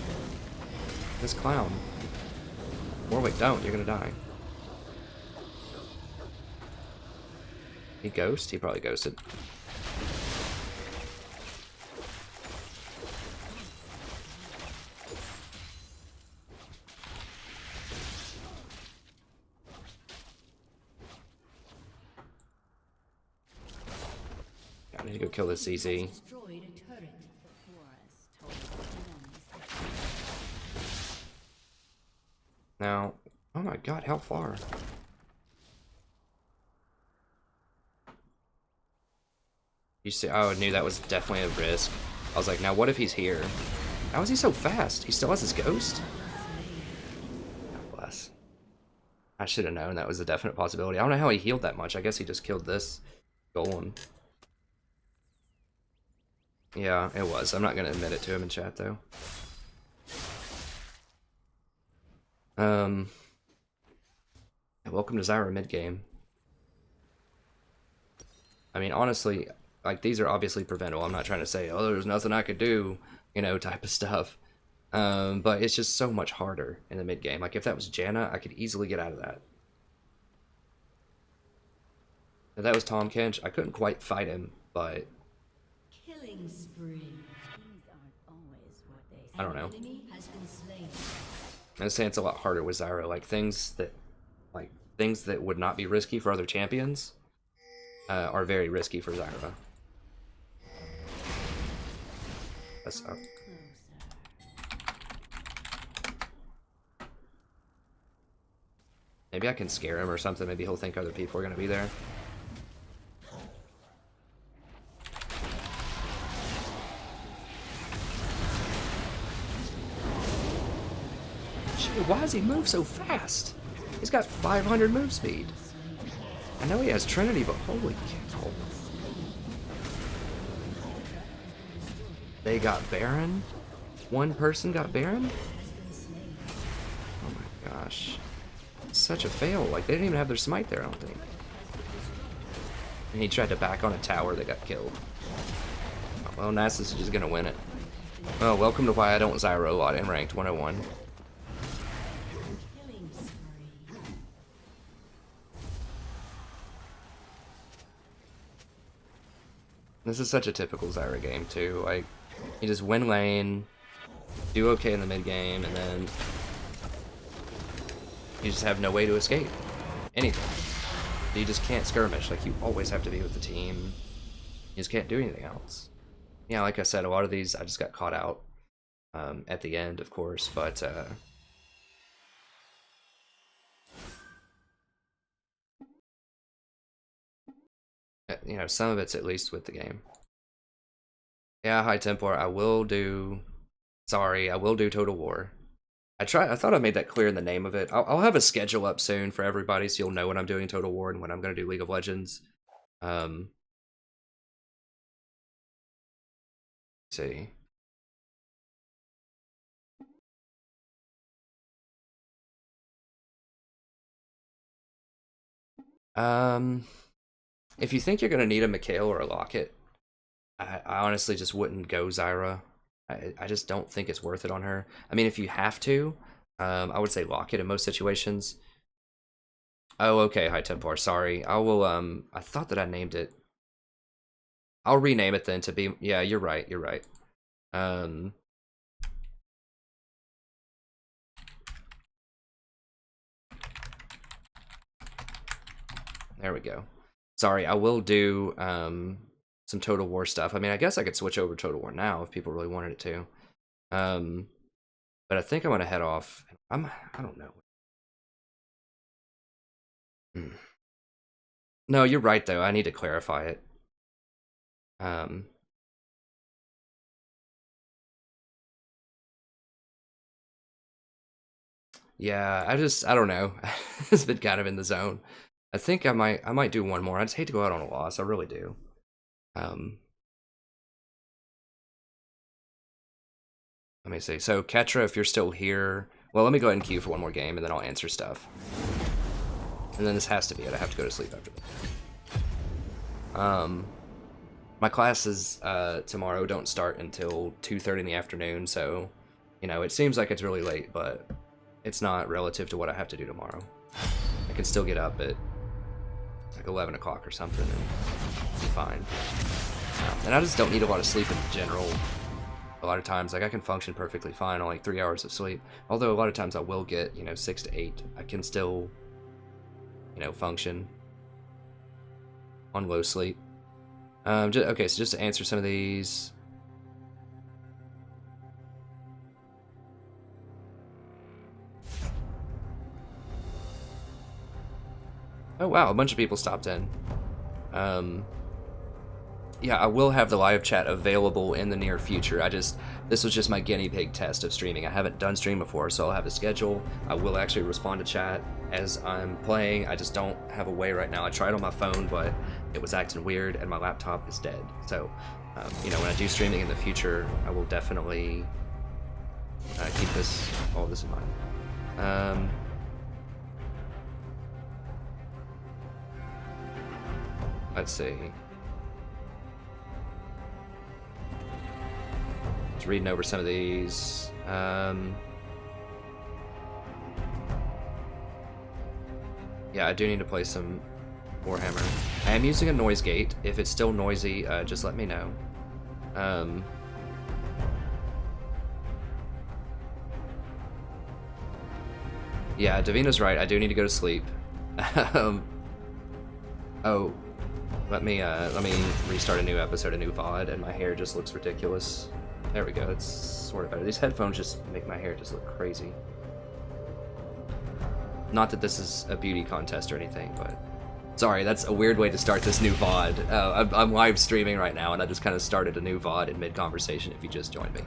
This clown. Warwick, don't. You're gonna die. He ghost? He probably ghosted. I need to go kill this CZ. Destroyed a turret. The forest told enemies. Now, oh my god, how far? You see, oh, I knew that was definitely a risk. I was like, now what if he's here? How is he so fast? He still has his ghost? God bless. I should have known that was a definite possibility. I don't know how he healed that much. I guess he just killed this golem. Yeah, it was. I'm not going to admit it to him in chat, though. Welcome to Zyra mid-game. I mean, honestly, like, these are obviously preventable. I'm not trying to say, oh, there's nothing I could do, you know, type of stuff. But it's just so much harder in the mid-game. Like, if that was Janna, I could easily get out of that. If that was Tom Kench, I couldn't quite fight him, but Killing spree. Things aren't always what they say. I don't know. An enemy has been slain. I'm saying it's a lot harder with Zyra. Like, things that would not be risky for other champions are very risky for Zyra. That's up. Closer. Maybe I can scare him or something. Maybe he'll think other people are going to be there. Gee, why does he move so fast? He's got 500 move speed. I know he has Trinity, but holy cow. They got Baron? One person got Baron? Oh my gosh. Such a fail. Like, they didn't even have their smite there, I don't think. And he tried to back on a tower that got killed. Oh, well, Nasus is just gonna win it. Well, welcome to why I don't Zyro a lot in ranked 101. This is such a typical Zyra game too. Like, you just win lane, do okay in the mid game, and then you just have no way to escape anything. You just can't skirmish. Like, you always have to be with the team. You just can't do anything else. Yeah, like I said, a lot of these I just got caught out at the end, of course, but you know, some of it's at least with the game. Yeah, High Templar, I will do. Sorry, I will do Total War. I thought I made that clear in the name of it. I'll have a schedule up soon for everybody, so you'll know when I'm doing Total War and when I'm going to do League of Legends. Let's see. If you think you're going to need a Mikhail or a Locket, I honestly just wouldn't go Zyra. I just don't think it's worth it on her. I mean, if you have to, I would say Locket in most situations. Oh, okay, High Templar, sorry. I will, I thought that I named it. I'll rename it then to be, yeah, you're right, you're right. There we go. Sorry, I will do some Total War stuff. I mean, I guess I could switch over to Total War now if people really wanted it to. But I think I'm gonna head off. I don't know. No, you're right though. I need to clarify it. Yeah, I don't know. It's been kind of in the zone. I think I might do one more. I just hate to go out on a loss. I really do. Let me see. So Ketra, if you're still here, well, let me go ahead and queue for one more game, and then I'll answer stuff. And then this has to be it. I have to go to sleep after that. My classes tomorrow don't start until 2:30 in the afternoon, so you know it seems like it's really late, but it's not relative to what I have to do tomorrow. I can still get up at like 11 o'clock or something and be fine. And I just don't need a lot of sleep in general. A lot of times, like, I can function perfectly fine on like 3 hours of sleep. Although a lot of times I will get, you know, 6 to 8. I can still, you know, function on low sleep. Okay, so just to answer some of these. Oh wow, a bunch of people stopped in. Yeah, I will have the live chat available in the near future. This was just my guinea pig test of streaming. I haven't done stream before, so I'll have a schedule. I will actually respond to chat as I'm playing. I just don't have a way right now. I tried on my phone, but it was acting weird, and my laptop is dead. So, you know, when I do streaming in the future, I will definitely keep all this in mind. Let's see. Just reading over some of these. Yeah, I do need to play some Warhammer. I am using a noise gate. If it's still noisy, just let me know. Yeah, Davina's right. I do need to go to sleep. Oh, let me restart a new episode, a new VOD, and my hair just looks ridiculous. There we go. It's sort of better. These headphones just make my hair just look crazy. Not that this is a beauty contest or anything, but sorry, that's a weird way to start this new VOD. I'm live streaming right now, and I just kind of started a new VOD in mid-conversation if you just joined me.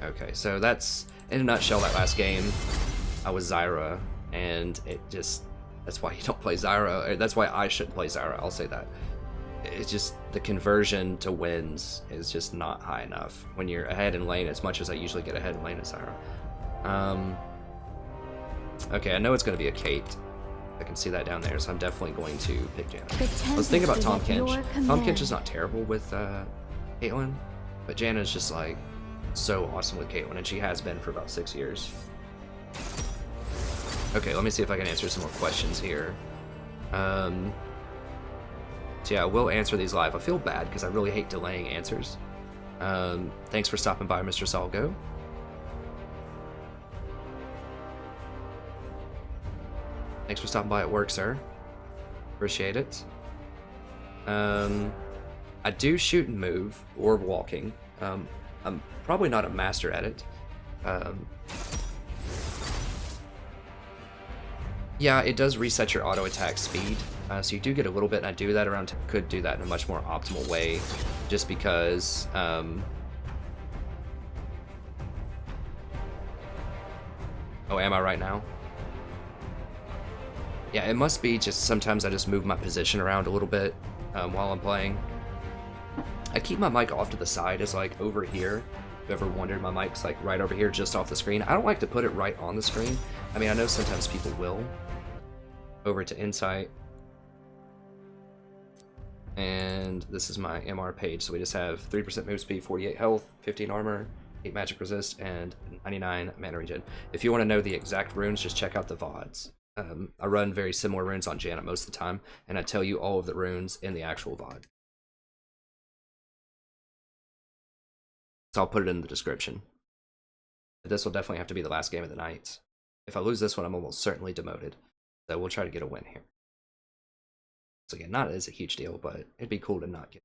Okay, so that's, in a nutshell, that last game. I was Zyra. and that's why you don't play Zyra. That's why I shouldn't play Zyra. I'll say that. It's just the conversion to wins is just not high enough when you're ahead in lane as much as I usually get ahead in lane as Zyra. Okay, I know it's going to be a Kate. I can see that down there, so I'm definitely going to pick Janna. Let's think about Tom Kench. Tom Kench is not terrible with Caitlyn, but Janna is just like so awesome with Caitlyn, and she has been for about 6 years. Okay, let me see if I can answer some more questions here. So yeah, I will answer these live. I feel bad because I really hate delaying answers. Thanks for stopping by, Mr. Salgo. Thanks for stopping by at work, sir. Appreciate it. I do shoot and move, or walking. I'm probably not a master at it. Yeah, it does reset your auto attack speed, so you do get a little bit, and I do that around. Could do that in a much more optimal way, just because. Oh, am I right now? Yeah, it must be just sometimes I just move my position around a little bit while I'm playing. I keep my mic off to the side, as like over here. If you ever wondered, my mic's like right over here, just off the screen. I don't like to put it right on the screen. I mean, I know sometimes people will. Over to Insight. And this is my MR page. So we just have 3% move speed, 48 health, 15 armor, 8 magic resist, and 99 mana regen. If you want to know the exact runes, just check out the VODs. I run very similar runes on Janet most of the time, and I tell you all of the runes in the actual VOD. So I'll put it in the description. But this will definitely have to be the last game of the night. If I lose this one, I'm almost certainly demoted. So we'll try to get a win here. So again, not as a huge deal, but it'd be cool to not get.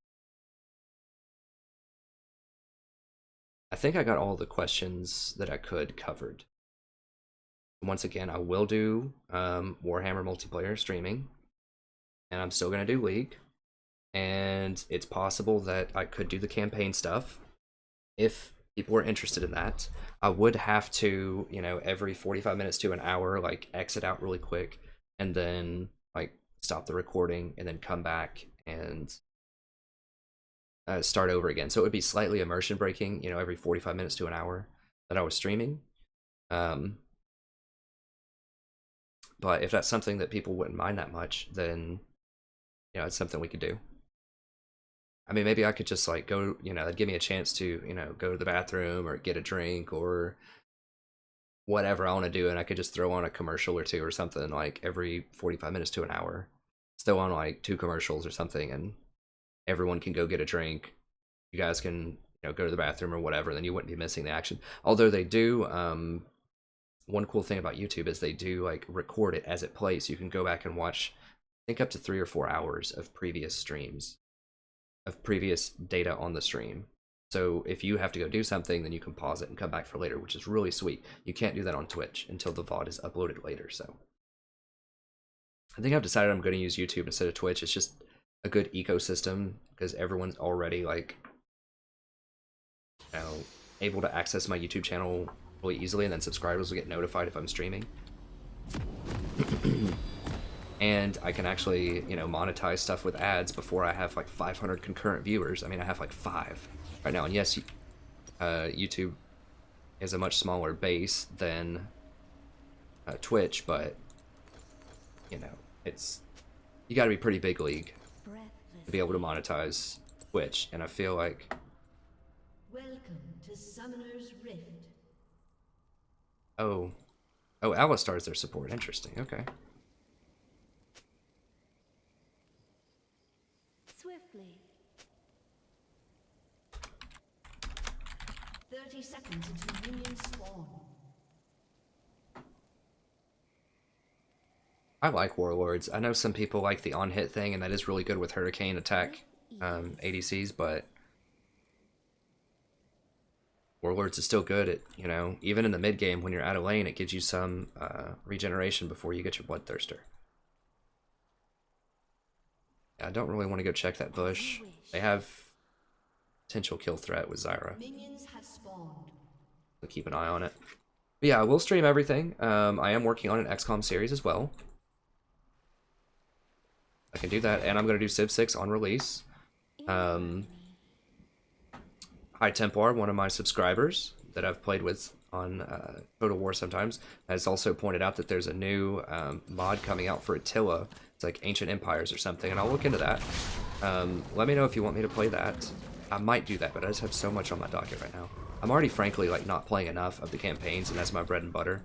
I think I got all the questions that I could covered. Once again, I will do Warhammer multiplayer streaming, and I'm still going to do League, and it's possible that I could do the campaign stuff if people were interested in that. I would have to, you know, every 45 minutes to an hour, like exit out really quick, and then like stop the recording, and then come back and start over again. So it would be slightly immersion breaking, you know, every 45 minutes to an hour that I was streaming. But if that's something that people wouldn't mind that much, then, you know, it's something we could do. I mean, maybe I could just like go, you know, that'd give me a chance to, you know, go to the bathroom or get a drink or whatever I want to do, and I could just throw on a commercial or two or something like every 45 minutes to an hour. Throw on like 2 commercials or something, and everyone can go get a drink. You guys can, you know, go to the bathroom or whatever, then you wouldn't be missing the action. Although they do, one cool thing about YouTube is they do like record it as it plays. So you can go back and watch, I think, up to 3 or 4 hours of previous streams, of previous data on the stream. So if you have to go do something, then you can pause it and come back for later, which is really sweet. You can't do that on Twitch until the VOD is uploaded later. So I think I've decided I'm going to use YouTube instead of Twitch. It's just a good ecosystem because everyone's already like, you know, able to access my YouTube channel really easily, and then subscribers will get notified if I'm streaming. And I can actually, you know, monetize stuff with ads before I have like 500 concurrent viewers. I mean, I have like 5 right now, and yes, YouTube is a much smaller base than Twitch, but you know, you got to be pretty big league to be able to monetize Twitch, and I feel like. Welcome to Summoner's Rift. Oh, Alistar's their support. Interesting. Okay. Swiftly. 30 seconds until minions spawn. I like Warlords. I know some people like the on-hit thing, and that is really good with Hurricane attack ADCs, but Warlords is still good at, you know, even in the mid-game when you're out of lane, it gives you some regeneration before you get your Bloodthirster. Yeah, I don't really want to go check that bush. They have potential kill threat with Zyra. Minions have spawned. So keep an eye on it. But But yeah, I will stream everything. I am working on an XCOM series as well. I can do that, and I'm going to do Civ 6 on release. High Templar, one of my subscribers that I've played with on Total War sometimes, has also pointed out that there's a new mod coming out for Attila. It's like Ancient Empires or something, and I'll look into that. Let me know if you want me to play that. I might do that, but I just have so much on my docket right now. I'm already, frankly, like not playing enough of the campaigns, and that's my bread and butter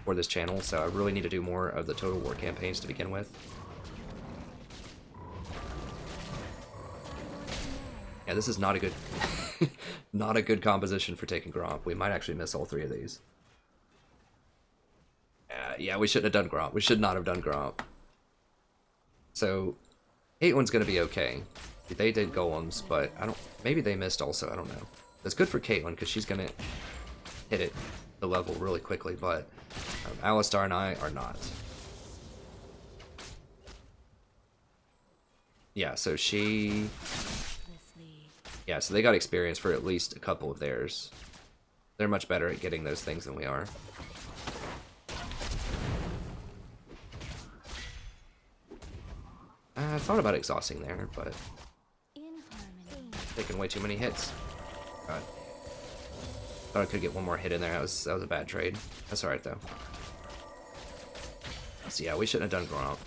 for this channel, so I really need to do more of the Total War campaigns to begin with. Yeah, this is not a good, not a good composition for taking Gromp. We might actually miss all 3 of these. Yeah, we shouldn't have done Gromp. We should not have done Gromp. So, Caitlin's gonna be okay. They did golems, but I don't. Maybe they missed also. I don't know. It's good for Caitlyn because she's gonna hit it the level really quickly, but Alistar and I are not. Yeah, so she. Yeah, so they got experience for at least a couple of theirs. They're much better at getting those things than we are. I thought about exhausting there, but taking way too many hits. God. Thought I could get one more hit in there. That was a bad trade. That's alright though. So yeah, we shouldn't have done Gromp.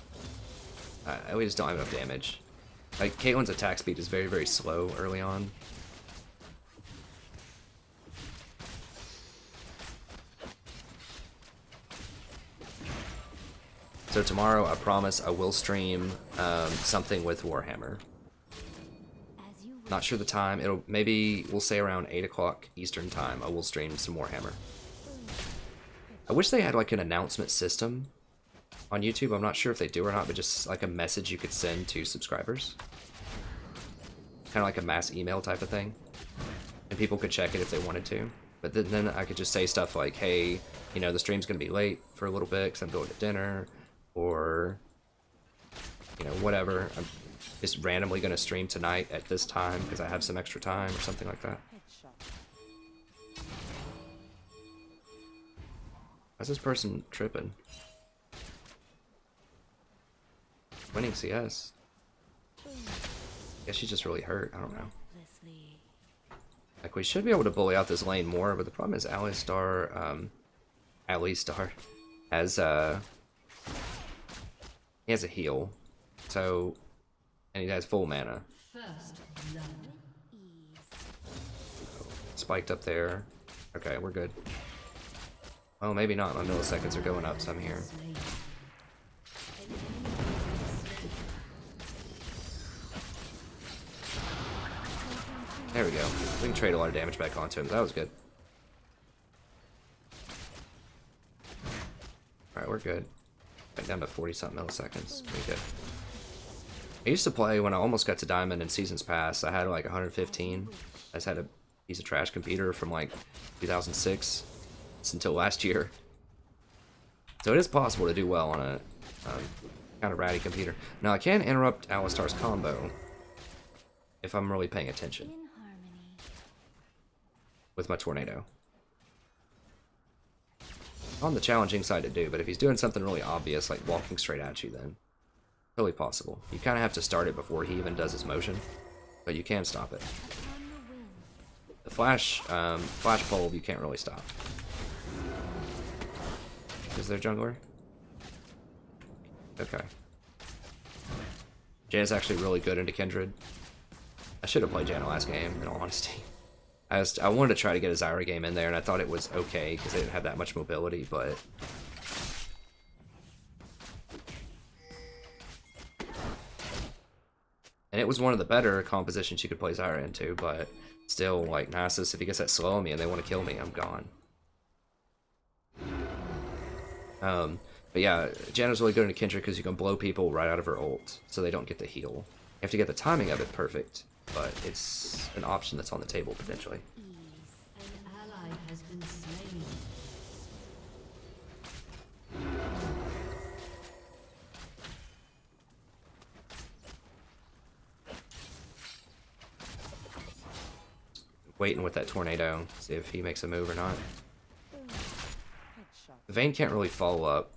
We just don't have enough damage. Like, Caitlin's attack speed is very, very slow early on. So tomorrow, I promise I will stream something with Warhammer. Not sure the time. It'll maybe we'll say around 8 o'clock Eastern time. I will stream some Warhammer. I wish they had like an announcement system on YouTube. I'm not sure if they do or not, but just like a message you could send to subscribers. Kind of like a mass email type of thing. And people could check it if they wanted to. But then I could just say stuff like, hey, you know, the stream's going to be late for a little bit because I'm going to dinner. Or, you know, whatever. I'm just randomly going to stream tonight at this time because I have some extra time or something like that. How's this person tripping? Winning CS. Guess she's just really hurt. I don't know. Like, we should be able to bully out this lane more, but the problem is Alistar has he has a heal, so, and he has full mana. Spiked up there. Okay, we're good. Well, maybe not. My milliseconds are going up some here. There we go. We can trade a lot of damage back onto him. That was good. Alright, we're good. Back down to 40-something milliseconds. Pretty good. I used to play when I almost got to Diamond in Seasons Past. I had like 115. I just had a piece of trash computer from like 2006 until last year. So it is possible to do well on a kind of ratty computer. Now I can interrupt Alistar's combo if I'm really paying attention with my tornado. On the challenging side to do, but if he's doing something really obvious, like walking straight at you, then totally possible. You kind of have to start it before he even does his motion, but you can stop it. The flash bulb you can't really stop. Is there jungler? Okay. Jan's actually really good into Kindred. I should have played Jan last game, in all honesty. I wanted to try to get a Zyra game in there, and I thought it was okay because they didn't have that much mobility, but and it was one of the better compositions you could play Zyra into, but still, like, Nasus, if he gets that slow on me and they want to kill me, I'm gone. But yeah, Janna's really good into Kindred because you can blow people right out of her ult, so they don't get the heal. You have to get the timing of it perfect, but it's an option that's on the table potentially. An ally has been slain. Waiting with that tornado, see if he makes a move or not. Vayne can't really follow up.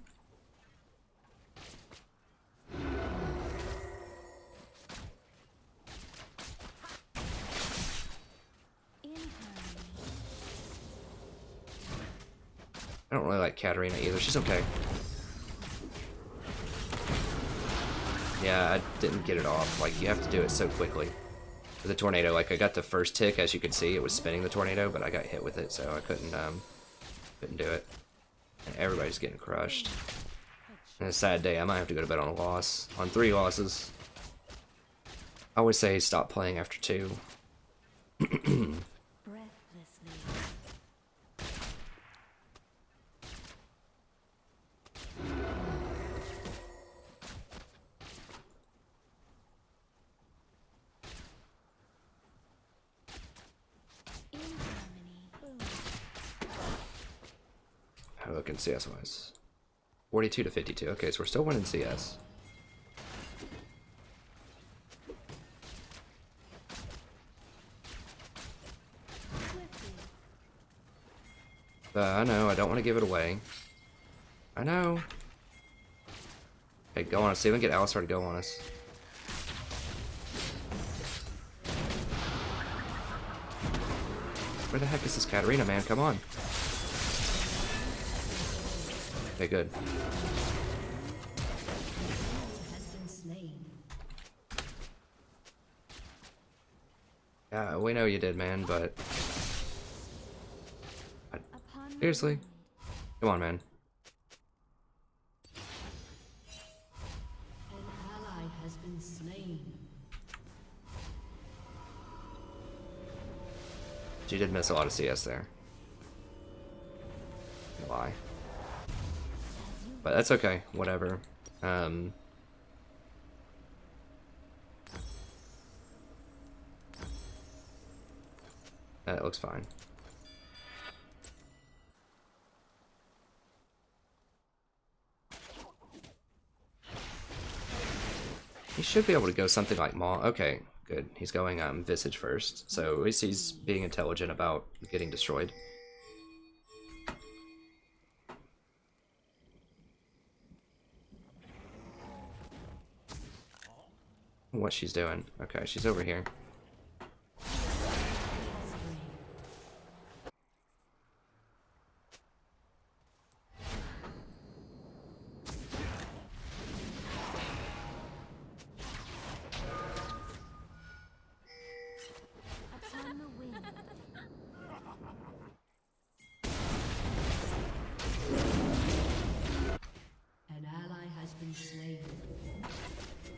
In harmony. I don't really like Katarina either. She's okay. Yeah, I didn't get it off. Like, you have to do it so quickly. With the tornado, like, I got the first tick, as you can see, it was spinning the tornado, but I got hit with it, so I couldn't do it. And everybody's getting crushed. And a sad day, I might have to go to bed on a loss. On 3 losses. I always say stop playing after 2. Breathlessly. In harmony. How do I look in CS wise? 42 to 52. Okay, so we're still winning CS. I know, I don't want to give it away. I know. Okay, go on us. See if we can get Alistar to go on us. Where the heck is this Katarina, man? Come on. Okay, good. Has been slain. Yeah, we know you did, man, but... Upon Seriously? Come on, man. An ally has been slain. She did miss a lot of CS there. No lie. But that's okay, whatever. That looks fine. He should be able to go something like Maw. Okay, good. He's going Visage first, so at least he's being intelligent about getting destroyed. What she's doing. Okay, she's over here. upon the wind. An ally has been slain.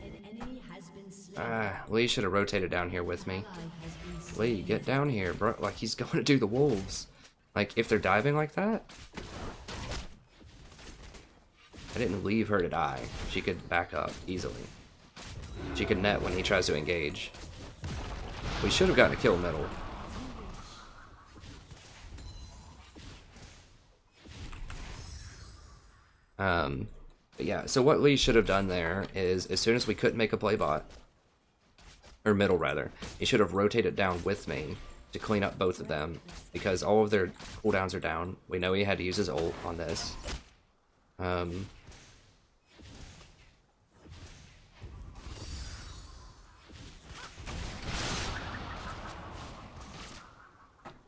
An enemy has been slain. Lee should have rotated down here with me. Ally has been slain. Lee, get down here, bro. Like, he's going to do the wolves. Like, if they're diving like that... I didn't leave her to die. She could back up easily. She can net when he tries to engage. We should have gotten a kill middle. But yeah, so what Lee should have done there is, as soon as we couldn't make a play bot, or middle rather, he should have rotated down with me to clean up both of them, because all of their cooldowns are down. We know he had to use his ult on this.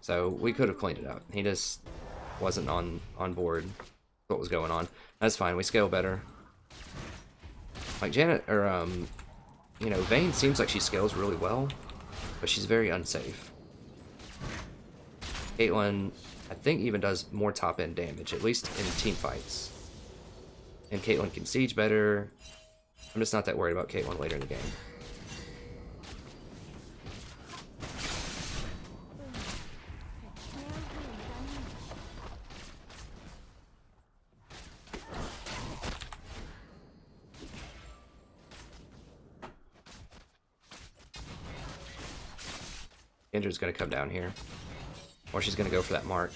So we could have cleaned it up. He just wasn't on board with what was going on. That's fine. We scale better. Like Janet, or you know, Vayne seems like she scales really well, but she's very unsafe. Caitlyn, I think, even does more top end damage, at least in team fights. And Caitlyn can siege better. I'm just not that worried about Caitlyn later in the game. Kendra's gonna come down here. Or she's gonna go for that mark.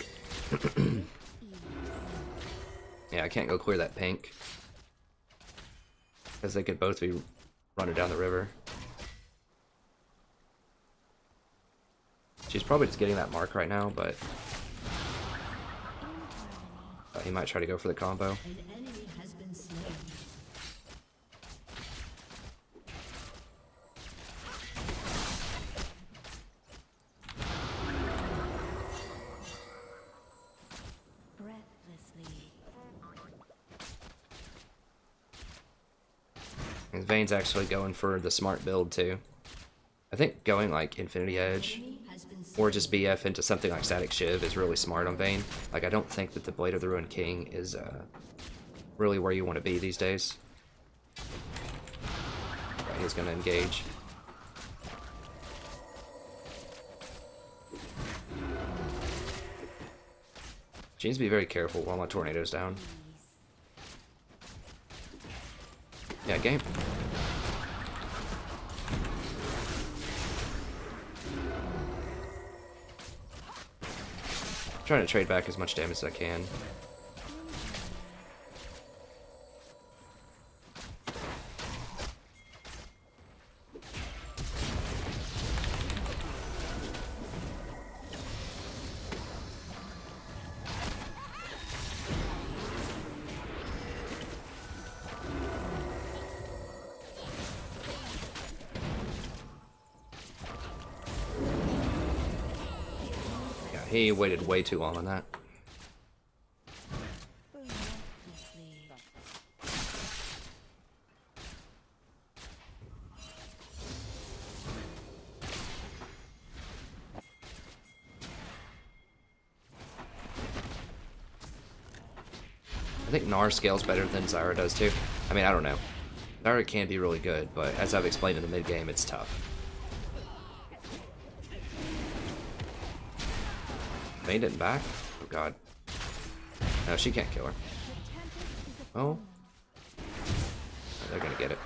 Yeah, I can't go clear that pink. Because they could both be running down the river. She's probably just getting that mark right now, but... He might try to go for the combo. An enemy has been slain. breathlessly. And Vayne's actually going for the smart build too. I think going like Infinity Edge Enemy has been or just BF into something like Static Shiv is really smart on Vayne. Like, I don't think that the Blade of the Ruined King is really where you want to be these days. Right, he's going to engage. She needs to be very careful while my tornado's down. Yeah, game. Trying to trade back as much damage as I can. Yeah, he waited way too long on that. Breathlessly. I think Gnar scales better than Zyra does too. I mean, I don't know. Zyra can be really good, but as I've explained in the mid game, it's tough. Vayne didn't back? Oh god. No, she can't kill her. The tempest is Oh. upon them. They're gonna get it.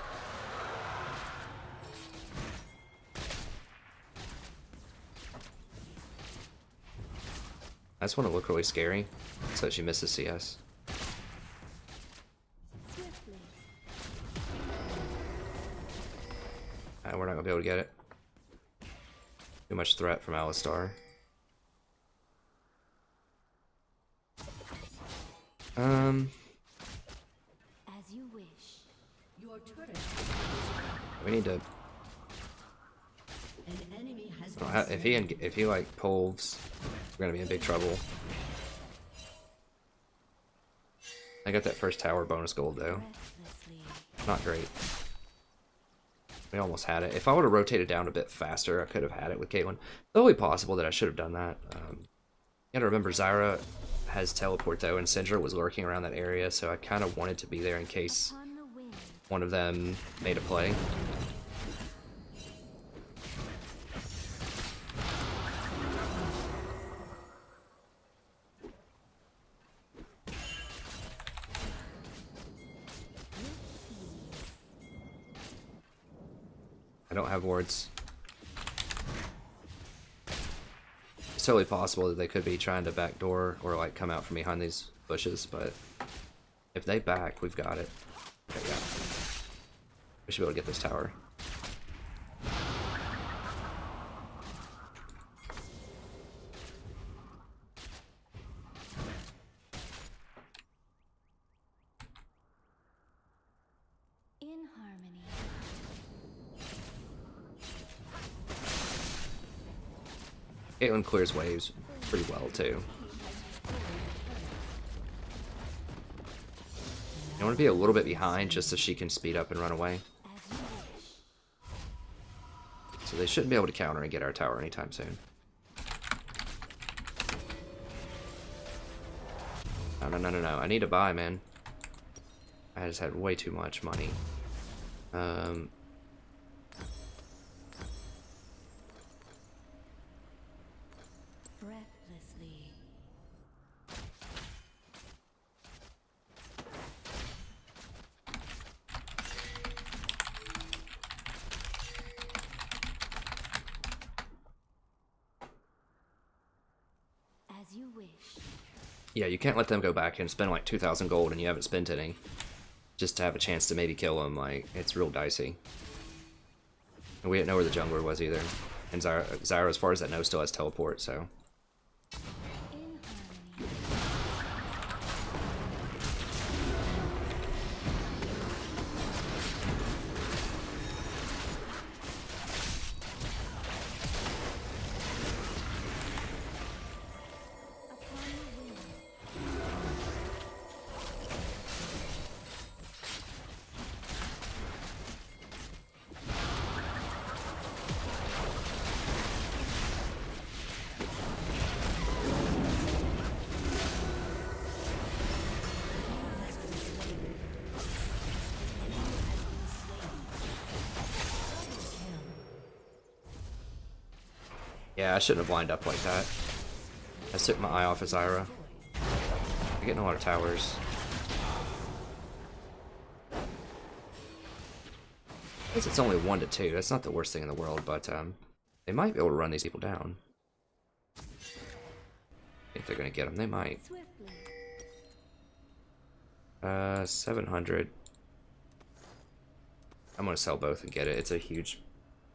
I just want to look really scary so she misses CS. Swiftly. We're not gonna be able to get it. Too much threat from Alistar. As you wish. your turret. We need to. An enemy has been If he like pulls, we're gonna be in big trouble. I got that first tower bonus gold though. Breathlessly. Not great. We almost had it. If I would have rotated down a bit faster, I could have had it with Caitlyn. Totally possible that I should have done that. You gotta remember, Zyra has teleport though, and Syndra was lurking around that area, so I kind of wanted to be there in case Upon the wind. one of them made a play. I don't have wards. It's totally possible that they could be trying to backdoor or like come out from behind these bushes, but if they back, we've got it. Okay, yeah. We should be able to get this tower. In harmony. Caitlyn clears waves pretty well too. I want to be a little bit behind just so she can speed up and run away. As you wish. So they shouldn't be able to counter and get our tower anytime soon. No, no, no, no, no. I need to buy, man. I just had way too much money. Breathlessly. As you wish. Yeah, you can't let them go back and spend like 2,000 gold and you haven't spent any. Just to have a chance to maybe kill them, like, it's real dicey. And we didn't know where the jungler was either. And Zyra, as far as I know, still has teleport, so. In harmony. Yeah, I shouldn't have lined up like that. I took my eye off of Zyra. They're getting a lot of towers. I guess it's only 1 to 2. That's not the worst thing in the world, but they might be able to run these people down. If they're gonna get them, they might. Swiftly. 700. I'm gonna sell both and get it. It's a huge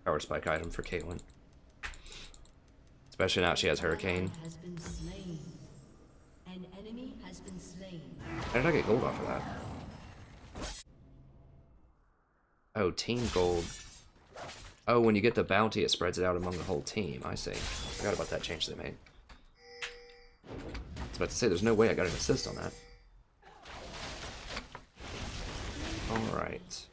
power spike item for Caitlyn. Especially now she has Hurricane. Has been slain. An enemy has been slain. How did I get gold off of that? Oh, team gold. Oh, when you get the bounty, it spreads it out among the whole team. I see. Forgot about that change they made. I was about to say, there's no way I got an assist on that. Alright.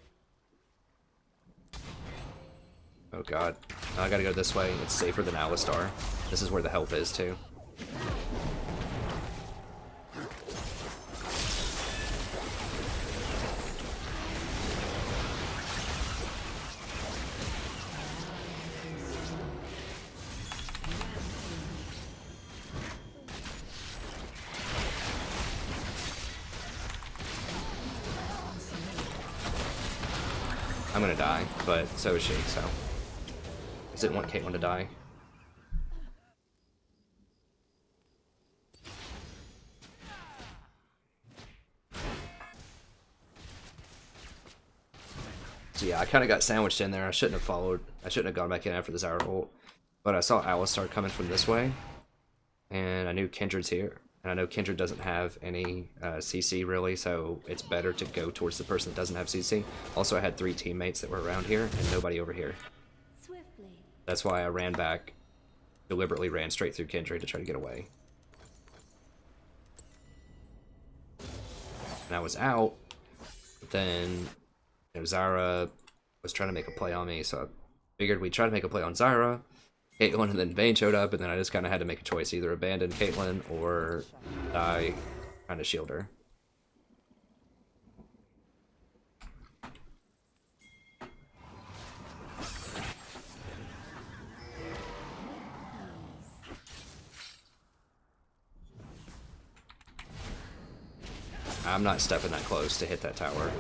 Oh god. Now I gotta go this way. It's safer than Alistar. This is where the help is, too. I'm gonna die, but so is she, so. I didn't want Caitlyn to die. So yeah, I kind of got sandwiched in there. I shouldn't have followed. I shouldn't have gone back in after the Zyra ult. But I saw Alistar coming from this way, and I knew Kindred's here. And I know Kindred doesn't have any CC really, so it's better to go towards the person that doesn't have CC. Also, I had 3 teammates that were around here, and nobody over here. Swiftly. That's why I ran back, deliberately ran straight through Kindred to try to get away. And I was out, but then Zyra was trying to make a play on me, so I figured we'd try to make a play on Zyra. Caitlyn, and then Vayne showed up, and then I just kind of had to make a choice, either abandon Caitlyn or die trying to shield her. I'm not stepping that close to hit that tower.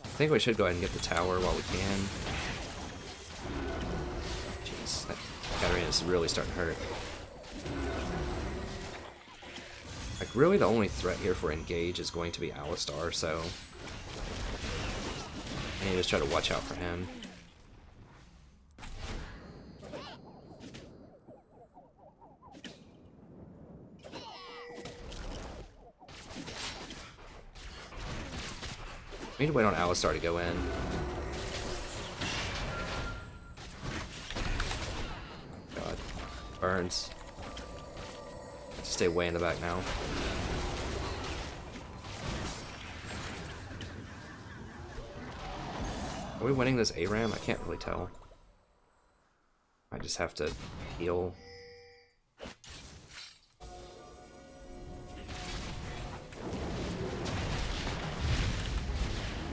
I think we should go ahead and get the tower while we can. Jeez, that Katarina is really starting to hurt. Like, really the only threat here for engage is going to be Alistar, so I need to just try to watch out for him. We need to wait on Alistar to go in. God. Burns. Stay way in the back now. Are we winning this ARAM? I can't really tell. I just have to heal.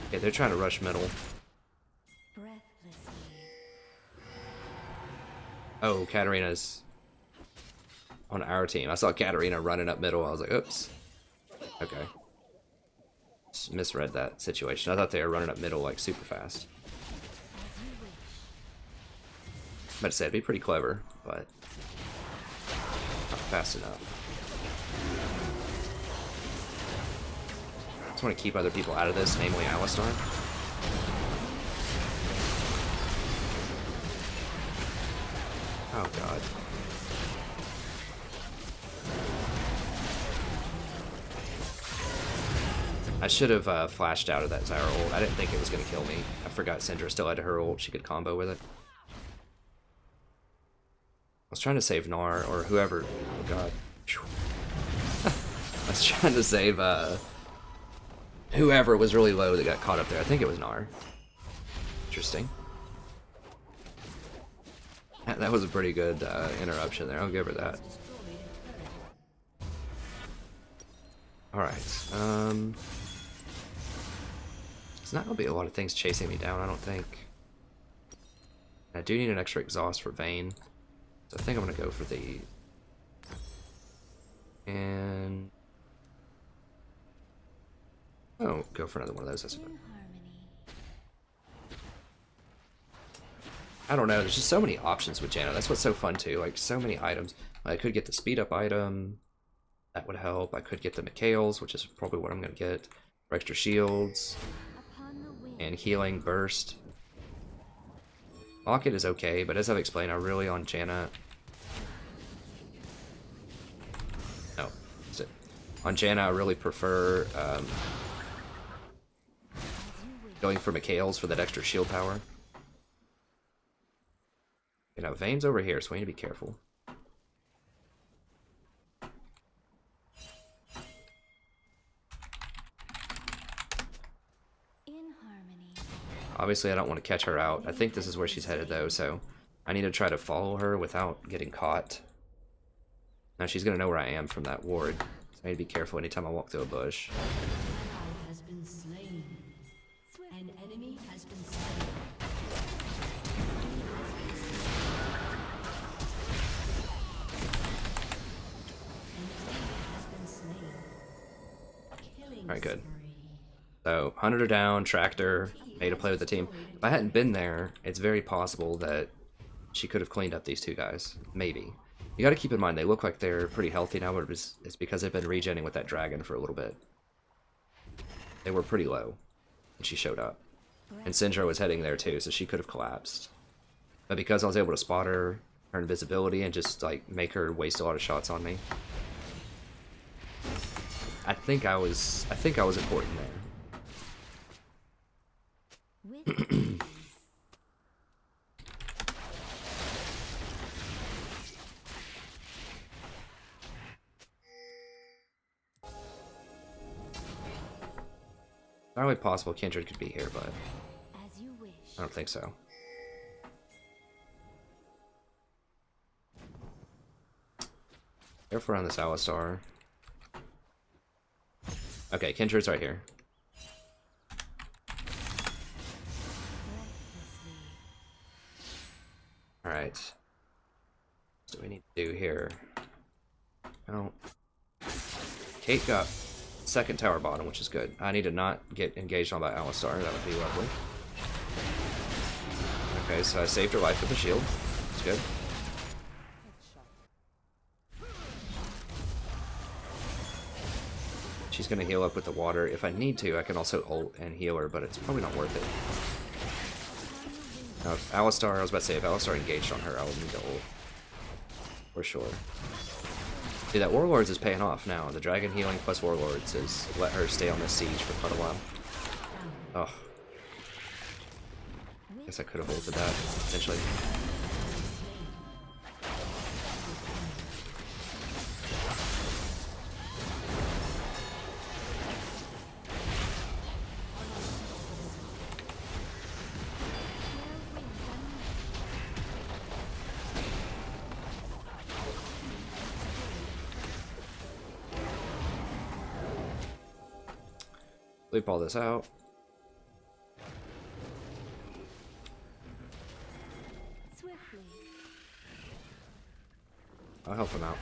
Okay, they're trying to rush middle. Breathlessly. Oh, Katarina's on our team. I saw Katarina running up middle. I was like, oops. Okay. Just misread that situation. I thought they were running up middle like super fast. I'm about to say it'd be pretty clever, but not fast enough. I just want to keep other people out of this, namely Alistar. Oh god. I should have flashed out of that Zyra ult. I didn't think it was going to kill me. I forgot Syndra still had her ult. She could combo with it. I was trying to save Gnar, or whoever. Oh god. I was trying to save whoever was really low that got caught up there. I think it was Gnar. Interesting. That was a pretty good interruption there. I'll give her that. Alright. There's not gonna be a lot of things chasing me down, I don't think. I do need an extra exhaust for Vayne, so I think I'm gonna go for the... And... Oh, go for another one of those, that's fine. In harmony. I don't know, there's just so many options with Janna. That's what's so fun too, like so many items. I could get the speed up item, that would help. I could get the Mikhails, which is probably what I'm gonna get. For extra shields, Upon the wind. and healing burst. Locket is okay, but as I've explained, I really on Janna... No, that's it. On Janna, I really prefer going for Mikhails for that extra shield power. You know, Vayne's over here, so we need to be careful. In harmony. Obviously, I don't want to catch her out. I think this is where she's headed, though, so I need to try to follow her without getting caught. Now, she's going to know where I am from that ward, so I need to be careful anytime I walk through a bush. Ally has been slain. An enemy has been slain. Alright, good. So, hunted her down, tracked her, made a play with the team. If I hadn't been there, it's very possible that she could have cleaned up these two guys. Maybe. You gotta keep in mind, they look like they're pretty healthy now, but it's because they've been regenning with that dragon for a little bit. They were pretty low when she showed up. And Syndra was heading there too, so she could have collapsed. But because I was able to spot her, her invisibility, and just like make her waste a lot of shots on me, I think I was important there. With ease. Not really possible Kindred could be here, but As you wish. I don't think so. Careful around this Alistar. Okay, Kindred's right here. Breathlessly. Alright. What do we need to do here? Oh. Kate got second tower bottom, which is good. I need to not get engaged on by Alistar. That would be lovely. Okay, so I saved her life with the shield. That's good. She's going to heal up with the water. If I need to, I can also ult and heal her, but it's probably not worth it. Now, if Alistar, I was about to say, if Alistar engaged on her, I would need to ult. For sure. See, that Warlords is paying off now. The Dragon healing plus Warlords has let her stay on this siege for quite a while. Oh. Guess I could have ulted that, potentially. Leap all this out. Swiftly. I'll help him out.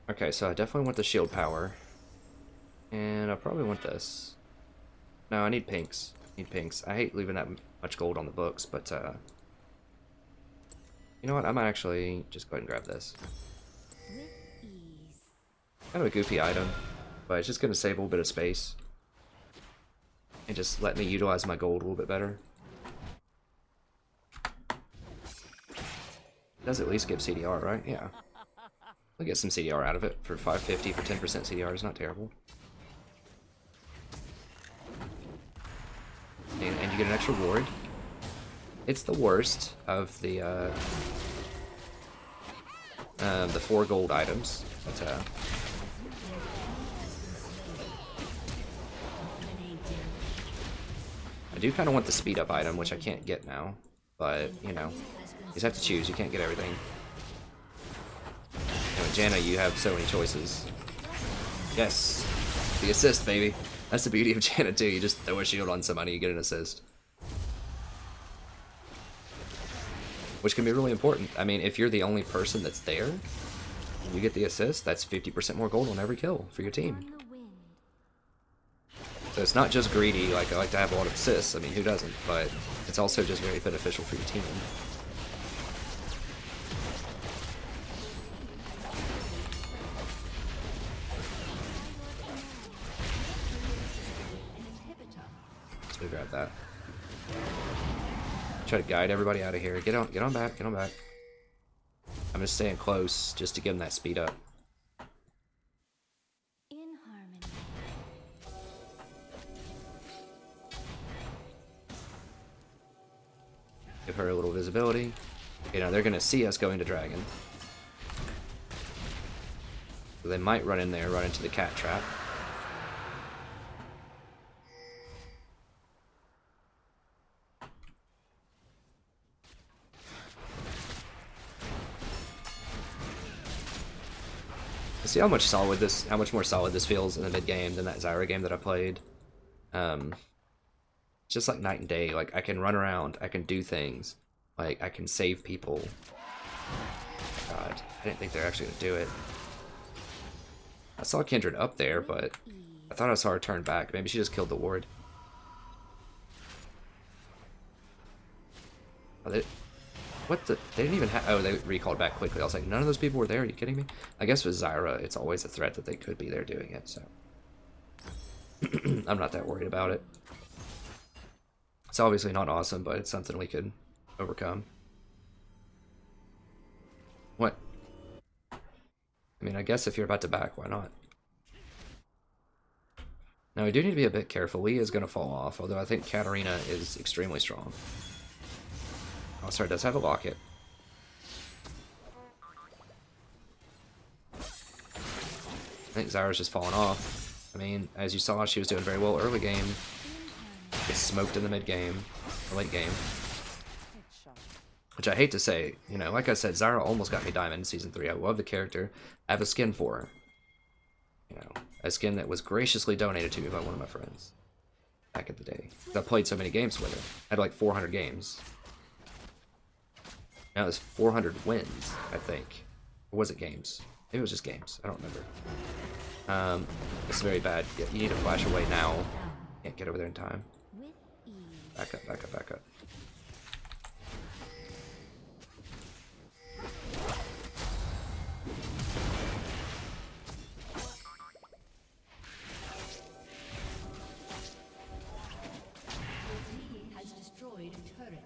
Okay, so I definitely want the shield power. And I probably want this. No, I need pinks. I hate leaving that much gold on the books, but you know what? I might actually just go ahead and grab this. With ease. Kind of a goofy item, but it's just going to save a little bit of space. And just let me utilize my gold a little bit better. It does at least give CDR, right? Yeah. I'll get some CDR out of it for 550 for 10% CDR is not terrible. And you get an extra ward. It's the worst of the 4 gold items. But, I do kind of want the speed up item, which I can't get now. But, you know, you just have to choose. You can't get everything. Anyway, Janna, you have so many choices. Yes. The assist, baby. That's the beauty of Janna, too. You just throw a shield on somebody, you get an assist. Which can be really important. I mean, if you're the only person that's there, and you get the assist, that's 50% more gold on every kill for your team. On the wind. So it's not just greedy, like I like to have a lot of assists, I mean, who doesn't? But it's also just very beneficial for your team. Let's go grab that. Try to guide everybody out of here. Get on back, get on back. I'm just staying close just to give them that speed up. In harmony. Give her a little visibility. You know, they're gonna see us going to dragon. So they might run in there, run into the cat trap. See how much more solid this feels in the mid game than that Zyra game that I played. It's just like night and day. Like I can run around, I can do things, like I can save people. God, I didn't think they're actually gonna do it. I saw Kindred up there, but I thought I saw her turn back. Maybe she just killed the ward. Oh, what the? They didn't even have. Oh, they recalled back quickly. I was like, none of those people were there. Are you kidding me? I guess with Zyra, it's always a threat that they could be there doing it, so. I'm not that worried about it. It's obviously not awesome, but it's something we could overcome. What? I mean, I guess if you're about to back, why not? Now, we do need to be a bit careful. Lee is going to fall off, although I think Katarina is extremely strong. Oh, sorry, does have a locket. I think Zyra's just falling off. I mean, as you saw, she was doing very well early game. Gets smoked in the mid game, or late game. Which I hate to say, you know, like I said, Zyra almost got me diamond in Season 3. I love the character. I have a skin for her. You know, a skin that was graciously donated to me by one of my friends. Back in the day. I played so many games with her. I had like 400 games. Now there's 400 wins, I think. Or was it games? Maybe it was just games. I don't remember. It's very bad. You need to flash away now. Can't get over there in time. With ease. Back up, back up, back up. He has destroyed a turret.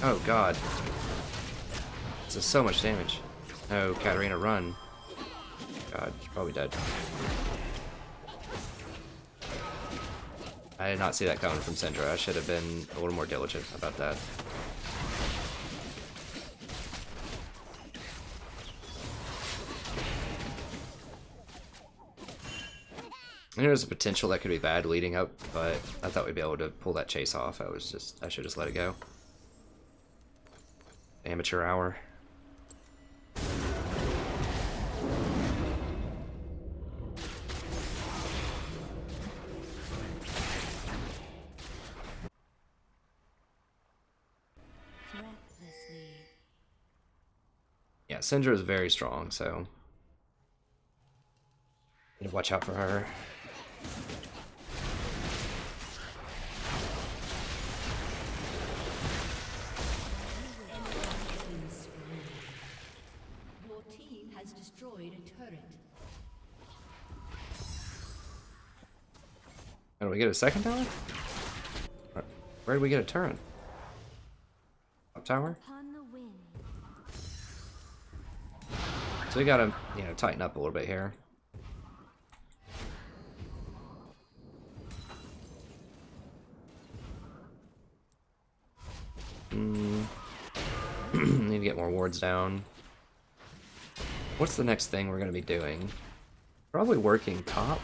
Oh god. This is so much damage. Oh, Katarina, run. God, she's probably dead. I did not see that coming from Syndra. I should have been a little more diligent about that. I knew there's a potential that could be bad leading up, but I thought we'd be able to pull that chase off. I should just let it go. Amateur hour. Breathlessly. Yeah, Syndra is very strong, so need to watch out for her. Your team has destroyed a turret. And we get a second tower? Where did we get a turn? Up tower? Upon the wind. So we gotta, you know, tighten up a little bit here. Need to get more wards down. What's the next thing we're gonna be doing? Probably working top.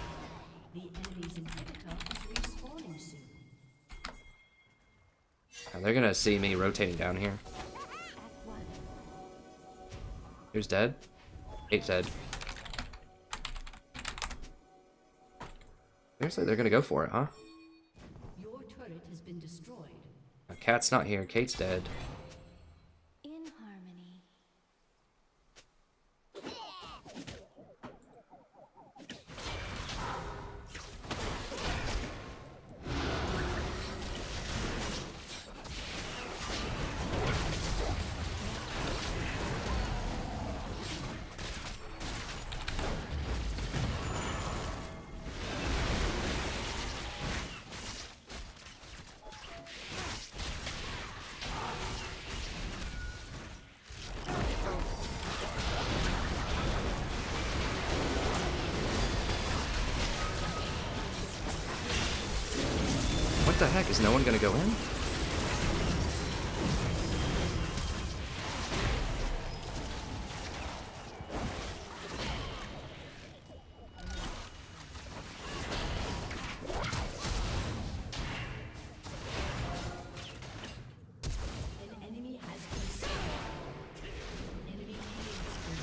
The enemy's inhibitor is respawning soon. They're gonna see me rotating down here. At one. Who's dead? 8's dead. Seriously, they're gonna go for it, huh? Your turret has been destroyed. Cat's not here. Kate's dead. In harmony. What the heck? Is no one gonna go in? An enemy has been slain. Enemy killing spree.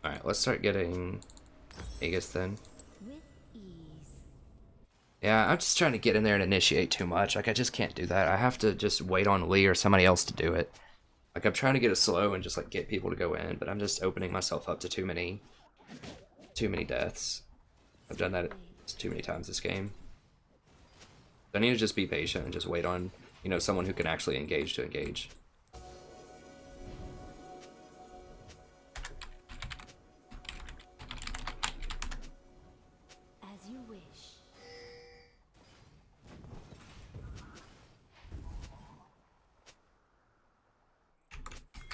Alright, let's start getting Aegis then. With ease. Yeah, I'm just trying to get in there and initiate too much. Like, I just can't do that. I have to just wait on Lee or somebody else to do it. Like, I'm trying to get it slow and just, like, get people to go in, but I'm just opening myself up to too many deaths. I've done that too many times this game. I need to just be patient and just wait on, you know, someone who can actually engage to engage. As you wish.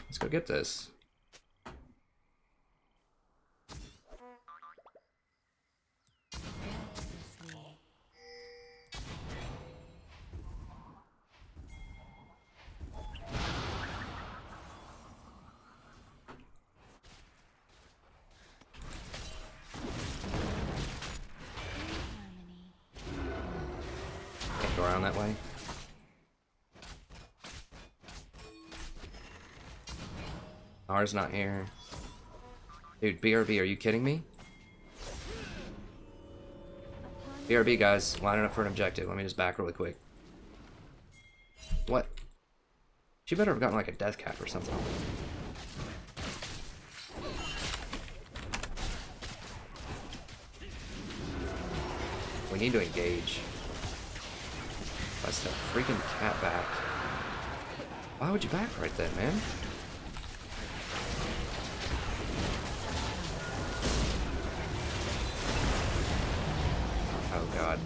Let's go get this. Recklessly. In harmony. Can't go around that way. R's not here. Dude, BRB, are you kidding me? BRB, guys, lining up for an objective. Let me just back really quick. What? She better have gotten like a death cap or something. We need to engage. That's the freaking cat back. Why would you back right then, man? Oh god.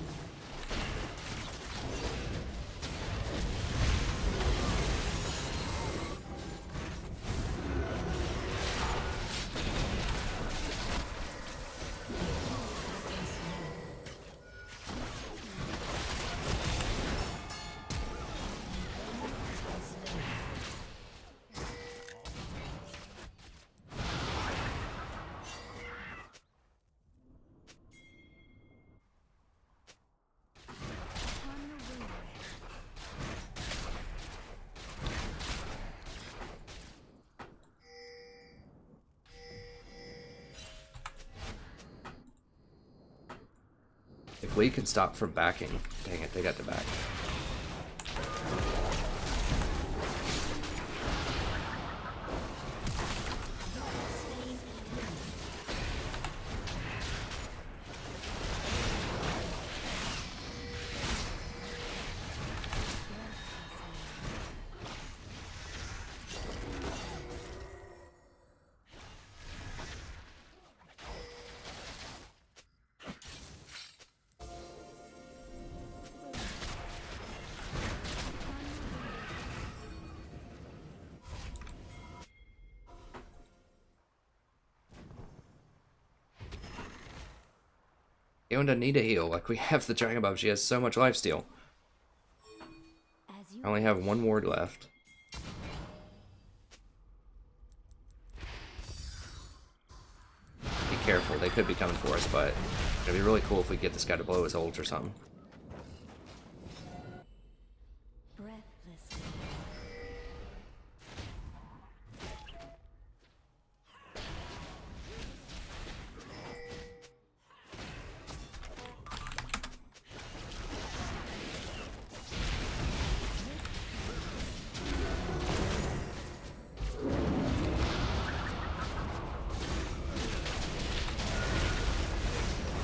Upon the wind. If we can stop from backing. Dang it, they got the back. Aeon doesn't need to heal. Like, we have the Dragon Buff. She has so much lifesteal. As you I only have one ward left. Be careful. They could be coming for us, but it'd be really cool if we get this guy to blow his ult or something. breathlessly.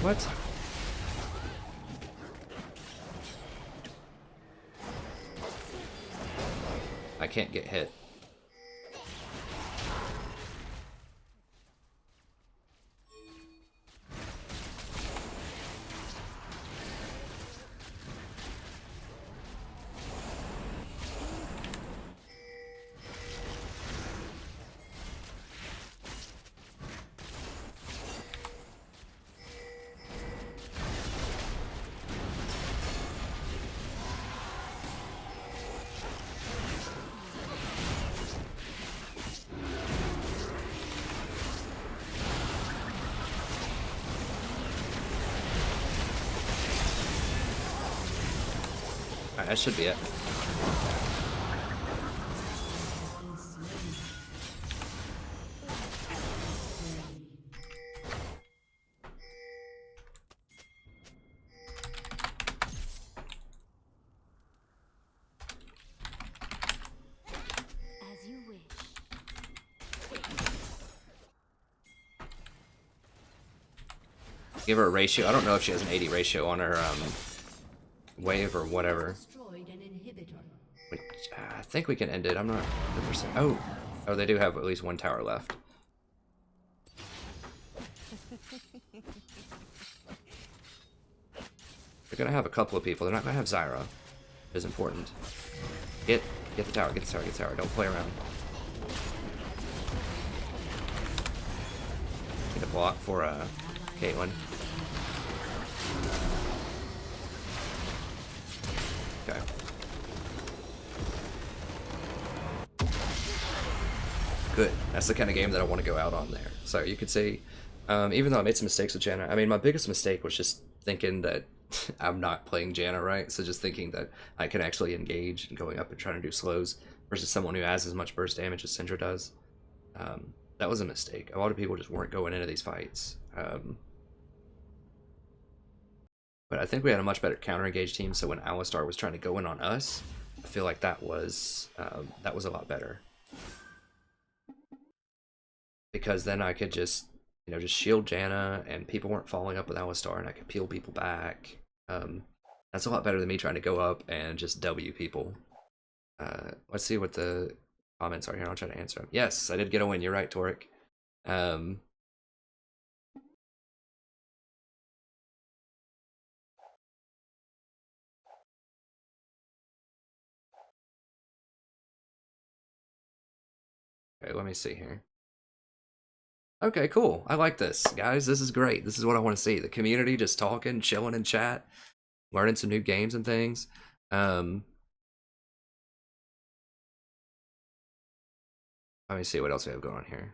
What? I can't get hit. Alright, that should be it. As you wish. Give her a ratio. I don't know if she has an 80 ratio on her wave or whatever. Destroyed an inhibitor. Which, I think we can end it. I'm not 100%. Oh, they do have at least one tower left. They're gonna have a couple of people. They're not gonna have Zyra. It is important. Get the tower. Get the tower. Get the tower. Don't play around. Get a block for Caitlyn. Okay. Good. That's the kind of game that I want to go out on there. So you could see, even though I made some mistakes with Janna, I mean, my biggest mistake was just thinking that I'm not playing Janna right. So just thinking that I can actually engage and going up and trying to do slows versus someone who has as much burst damage as Syndra does. That was a mistake. A lot of people just weren't going into these fights. But I think we had a much better counter engage team. So when Alistar was trying to go in on us, I feel like that was a lot better. Because then I could just, just shield Janna, and people weren't following up with Alistar, and I could peel people back. That's a lot better than me trying to go up and just W people. Let's see what the comments are here. I'll try to answer them. Yes, I did get a win. You're right, Torek. Okay, let me see here. Okay, cool. I like this, guys. This is great. This is what I want to see. The community just talking, chilling in chat, learning some new games and things. Let me see what else we have going on here.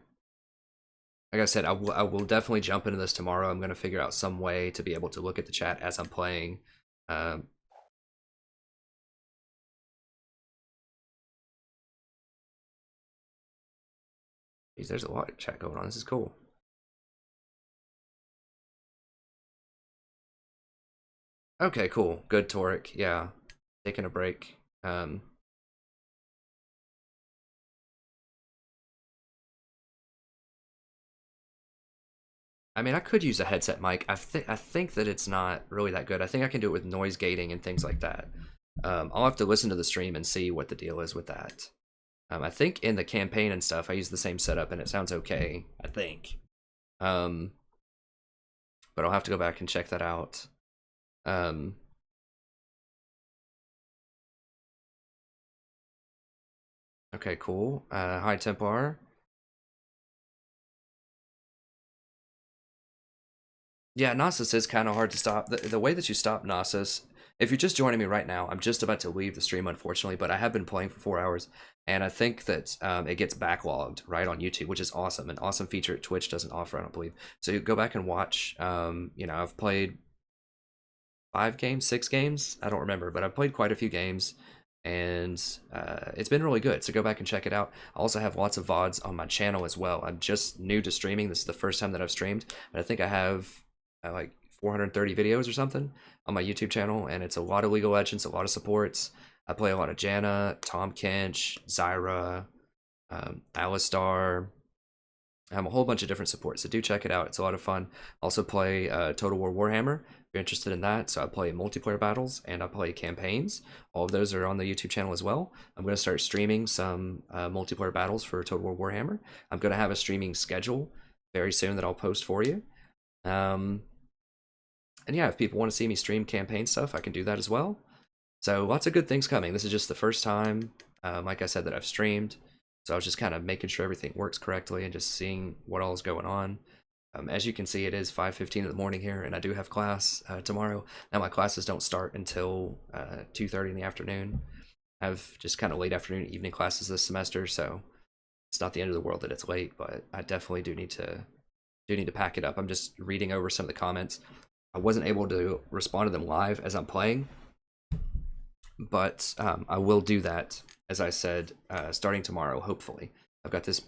Like I said, I will definitely jump into this tomorrow. I'm going to figure out some way to be able to look at the chat as I'm playing. Geez, there's a lot of chat going on. This is cool. Okay, cool. Good, Torek. Yeah. Taking a break. I mean, I could use a headset mic. I think that it's not really that good. I think I can do it with noise gating and things like that. I'll have to listen to the stream and see what the deal is with that. I think in the campaign and stuff, I use the same setup and it sounds okay, I think. But I'll have to go back and check that out. Okay, cool. Hi, Templar. Yeah, Gnosis is kind of hard to stop. The way that you stop Gnosis, if you're just joining me right now, I'm just about to leave the stream, unfortunately, but I have been playing for 4 hours, and I think that it gets backlogged right on YouTube, which is awesome. An awesome feature Twitch doesn't offer, I don't believe. So you go back and watch. You know, I've played 5 games, 6 games, I don't remember, but I've played quite a few games, and it's been really good. So go back and check it out. I also have lots of vods on my channel as well. I'm just new to streaming. This is the first time that I've streamed, but I think I have like 430 videos or something on my YouTube channel, and it's a lot of League of Legends, a lot of supports. I play a lot of Janna, Tom Kench, Zyra, Alistar, a whole bunch of different supports, so do check it out. It's a lot of fun. Also play Total War Warhammer if you're interested in that. So I play multiplayer battles and I play campaigns. All of those are on the YouTube channel as well. I'm going to start streaming some multiplayer battles for Total War Warhammer. I'm going to have a streaming schedule very soon that I'll post for you. And yeah, if people want to see me stream campaign stuff, I can do that as well. So lots of good things coming. This is just the first time, like I said, that I've streamed. So I was just kind of making sure everything works correctly and just seeing what all is going on. As you can see, it is 5:15 in the morning here, and I do have class tomorrow. Now my classes don't start until 2:30 in the afternoon. I have just kind of late afternoon, evening classes this semester, so it's not the end of the world that it's late. But I definitely do need to pack it up. I'm just reading over some of the comments. I wasn't able to respond to them live as I'm playing, but I will do that, as I said, starting tomorrow, hopefully. I've got this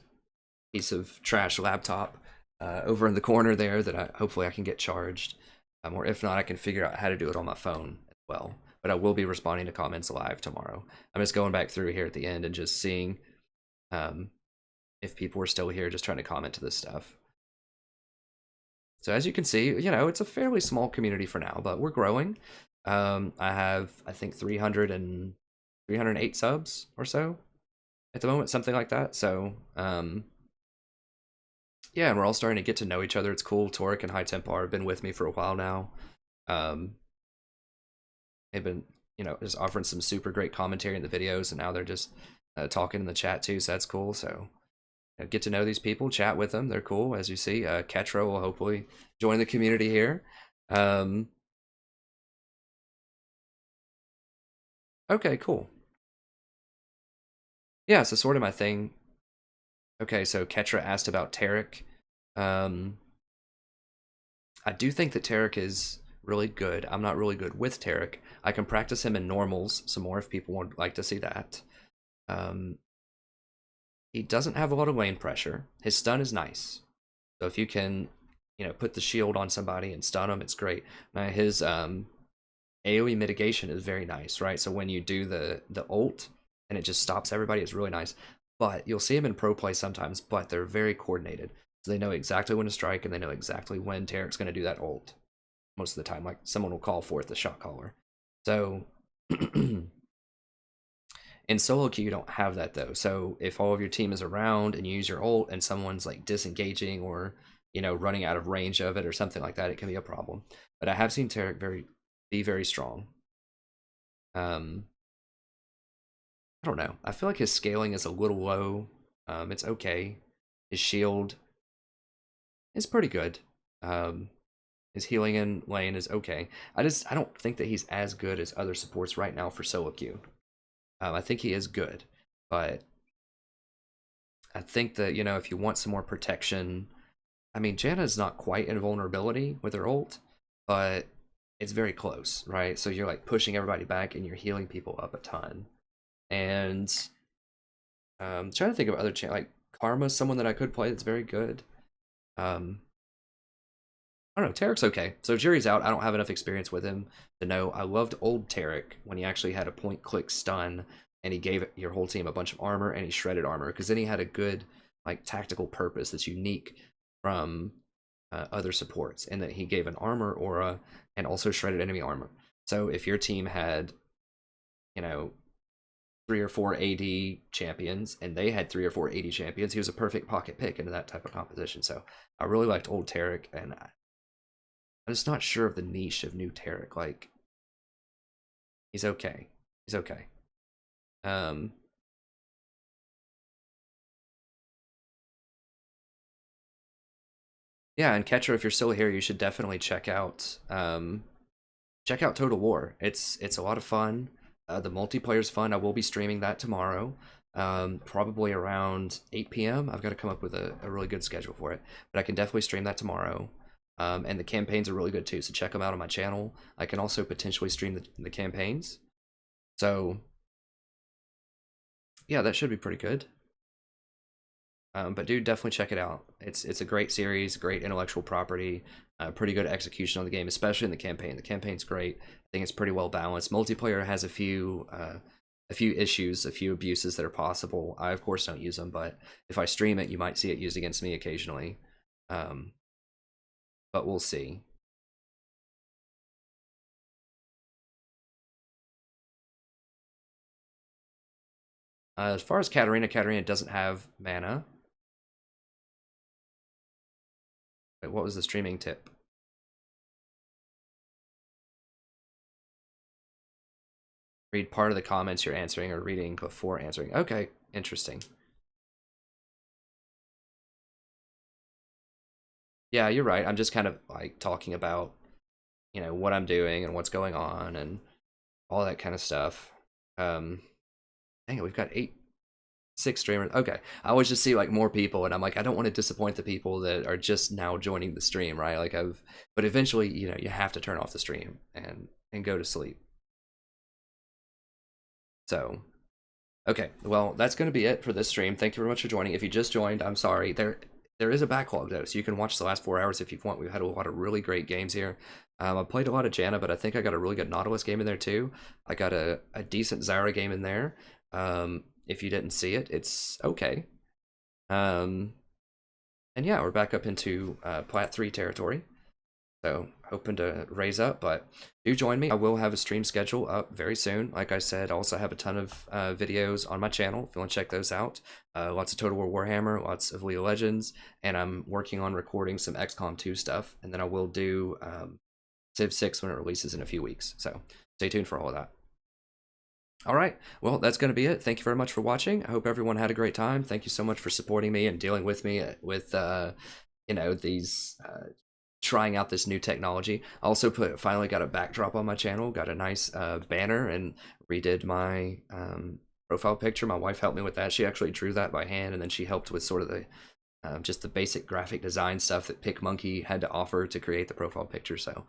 piece of trash laptop over in the corner there that hopefully I can get charged, or if not, I can figure out how to do it on my phone as well. But I will be responding to comments live tomorrow. I'm just going back through here at the end and just seeing if people are still here just trying to comment to this stuff. So as you can see, you know, it's a fairly small community for now, but we're growing. I have, I think, 308 subs or so at the moment, something like that. So, yeah, and we're all starting to get to know each other. It's cool. Torek and High Templar have been with me for a while now. They've been, you know, just offering some super great commentary in the videos, and now they're just talking in the chat too, so that's cool. So, get to know these people, chat with them. They're cool, as you see. Ketro will hopefully join the community here. Okay, cool. Yeah, so sort of my thing. Okay, so Ketra asked about Tarek. I do think that Tarek is really good. I'm not really good with Tarek. I can practice him in normals some more if people would like to see that. Um, he doesn't have a lot of lane pressure. His stun is nice. So if you can, you know, put the shield on somebody and stun them, it's great. Now his AoE mitigation is very nice, right? So when you do the ult and it just stops everybody, it's really nice. But you'll see him in pro play sometimes, but they're very coordinated. So they know exactly when to strike and they know exactly when Tarek's going to do that ult. Most of the time, like someone will call forth the shot caller. So in solo queue, you don't have that though. So if all of your team is around and you use your ult and someone's like disengaging or, you know, running out of range of it or something like that, it can be a problem. But I have seen Tarek be very strong. I don't know. I feel like his scaling is a little low. It's okay. His shield is pretty good. His healing in lane is okay. I don't think that he's as good as other supports right now for solo queue. I think he is good, but I think that, you know, if you want some more protection, I mean, Janna's not quite invulnerability with her ult, but it's very close, right? So you're like pushing everybody back and you're healing people up a ton. And trying to think of other like Karma's someone that I could play that's very good. I don't know. Tarek's okay. So jury's out. I don't have enough experience with him to know. I loved old Tarek when he actually had a point-click stun and he gave your whole team a bunch of armor and he shredded armor because then he had a good like tactical purpose that's unique from other supports, and that he gave an armor aura and also shredded enemy armor. So if your team had, you know, 3 or 4 AD champions and they had 3 or 4 AD champions, he was a perfect pocket pick into that type of composition. So I really liked old Tarek, and I'm just not sure of the niche of new Tarek. Like, he's okay. He's okay. Um, Yeah, and Ketcher, if you're still here, you should definitely check out Total War. It's a lot of fun. The multiplayer's fun. I will be streaming that tomorrow, probably around 8 p.m. I've got to come up with a really good schedule for it, but I can definitely stream that tomorrow. And the campaigns are really good too, so check them out on my channel. I can also potentially stream the campaigns. So yeah, that should be pretty good. But dude, definitely check it out. It's a great series, great intellectual property, pretty good execution on the game, especially in the campaign. The campaign's great. I think it's pretty well balanced. Multiplayer has a few issues, a few abuses that are possible. I of course don't use them, but if I stream it, you might see it used against me occasionally. Um, but we'll see. As far as Katarina, Katarina doesn't have mana. Wait, what was the streaming tip? Read part of the comments you're answering or reading before answering. Okay, interesting. Yeah, you're right. I'm just kind of like talking about, what I'm doing and what's going on and all that kind of stuff. Dang it, we've got 6 streamers. Okay, I always just see like more people, and I'm like, I don't want to disappoint the people that are just now joining the stream, right? Like but eventually, you have to turn off the stream and go to sleep. So, okay, well, that's going to be it for this stream. Thank you very much for joining. If you just joined, I'm sorry. There is a backlog though, so you can watch the last 4 hours if you want. We've had a lot of really great games here. I played a lot of Janna, but I think I got a really good Nautilus game in there too. I got a decent Zyra game in there. If you didn't see it, it's okay. And yeah, we're back up into Plat 3 territory. So hoping to raise up, but do join me. I will have a stream schedule up very soon. Like I said, I also have a ton of videos on my channel if you want to check those out. Lots of Total War Warhammer, lots of League of Legends, and I'm working on recording some XCOM 2 stuff, and then I will do Civ 6 when it releases in a few weeks. So stay tuned for all of that. All right, well, that's going to be it. Thank you very much for watching. I hope everyone had a great time. Thank you so much for supporting me and dealing with me with, these trying out this new technology. I also finally got a backdrop on my channel, got a nice banner, and redid my profile picture. My wife helped me with that. She actually drew that by hand, and then she helped with sort of the just the basic graphic design stuff that PicMonkey had to offer to create the profile picture. So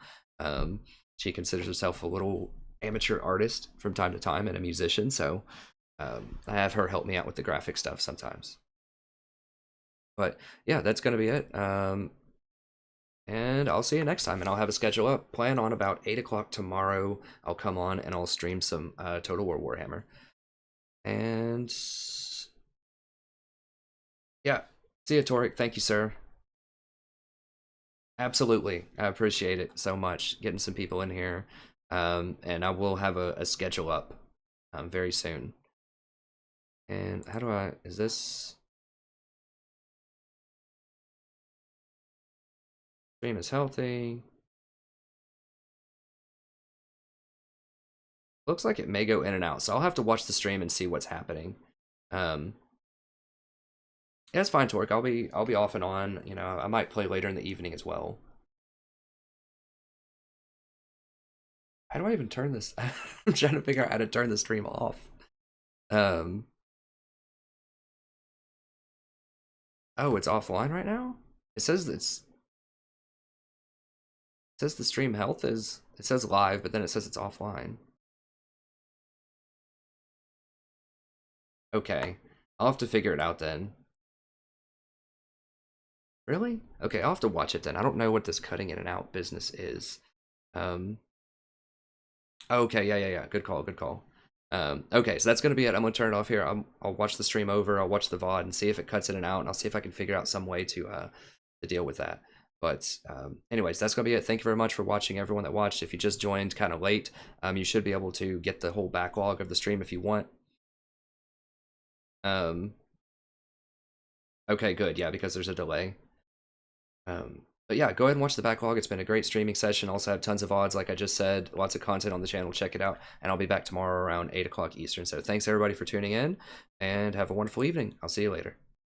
she considers herself a little amateur artist from time to time and a musician. So I have her help me out with the graphic stuff sometimes. But yeah, that's going to be it. And I'll see you next time, and I'll have a schedule up. Plan on about 8 o'clock tomorrow. I'll come on and I'll stream some Total War Warhammer. And yeah, see you, Torek. Thank you, sir. Absolutely. I appreciate it so much, getting some people in here. And I will have a schedule up very soon. And how do is this? Stream is healthy. Looks like it may go in and out, so I'll have to watch the stream and see what's happening. Yeah, it's fine, Torque. I'll be off and on. I might play later in the evening as well. How do I even turn this? I'm trying to figure out how to turn the stream off. Oh, it's offline right now? It says the stream health is, it says live, but then it says it's offline. Okay, I'll have to figure it out then. Really? Okay, I'll have to watch it then. I don't know what this cutting in and out business is. Okay, yeah. Good call, good call. Okay, so that's gonna be it. I'm gonna turn it off here. I'll watch the stream over. I'll watch the VOD and see if it cuts in and out, and I'll see if I can figure out some way to deal with that. But anyways, that's gonna be it. Thank you very much for watching, everyone that watched. If you just joined kind of late, you should be able to get the whole backlog of the stream if you want. Okay, good. Yeah, because there's a delay. But yeah, go ahead and watch the backlog. It's been a great streaming session. Also have tons of VODs, like I just said, lots of content on the channel. Check it out. And I'll be back tomorrow around 8 o'clock Eastern. So thanks everybody for tuning in, and have a wonderful evening. I'll see you later.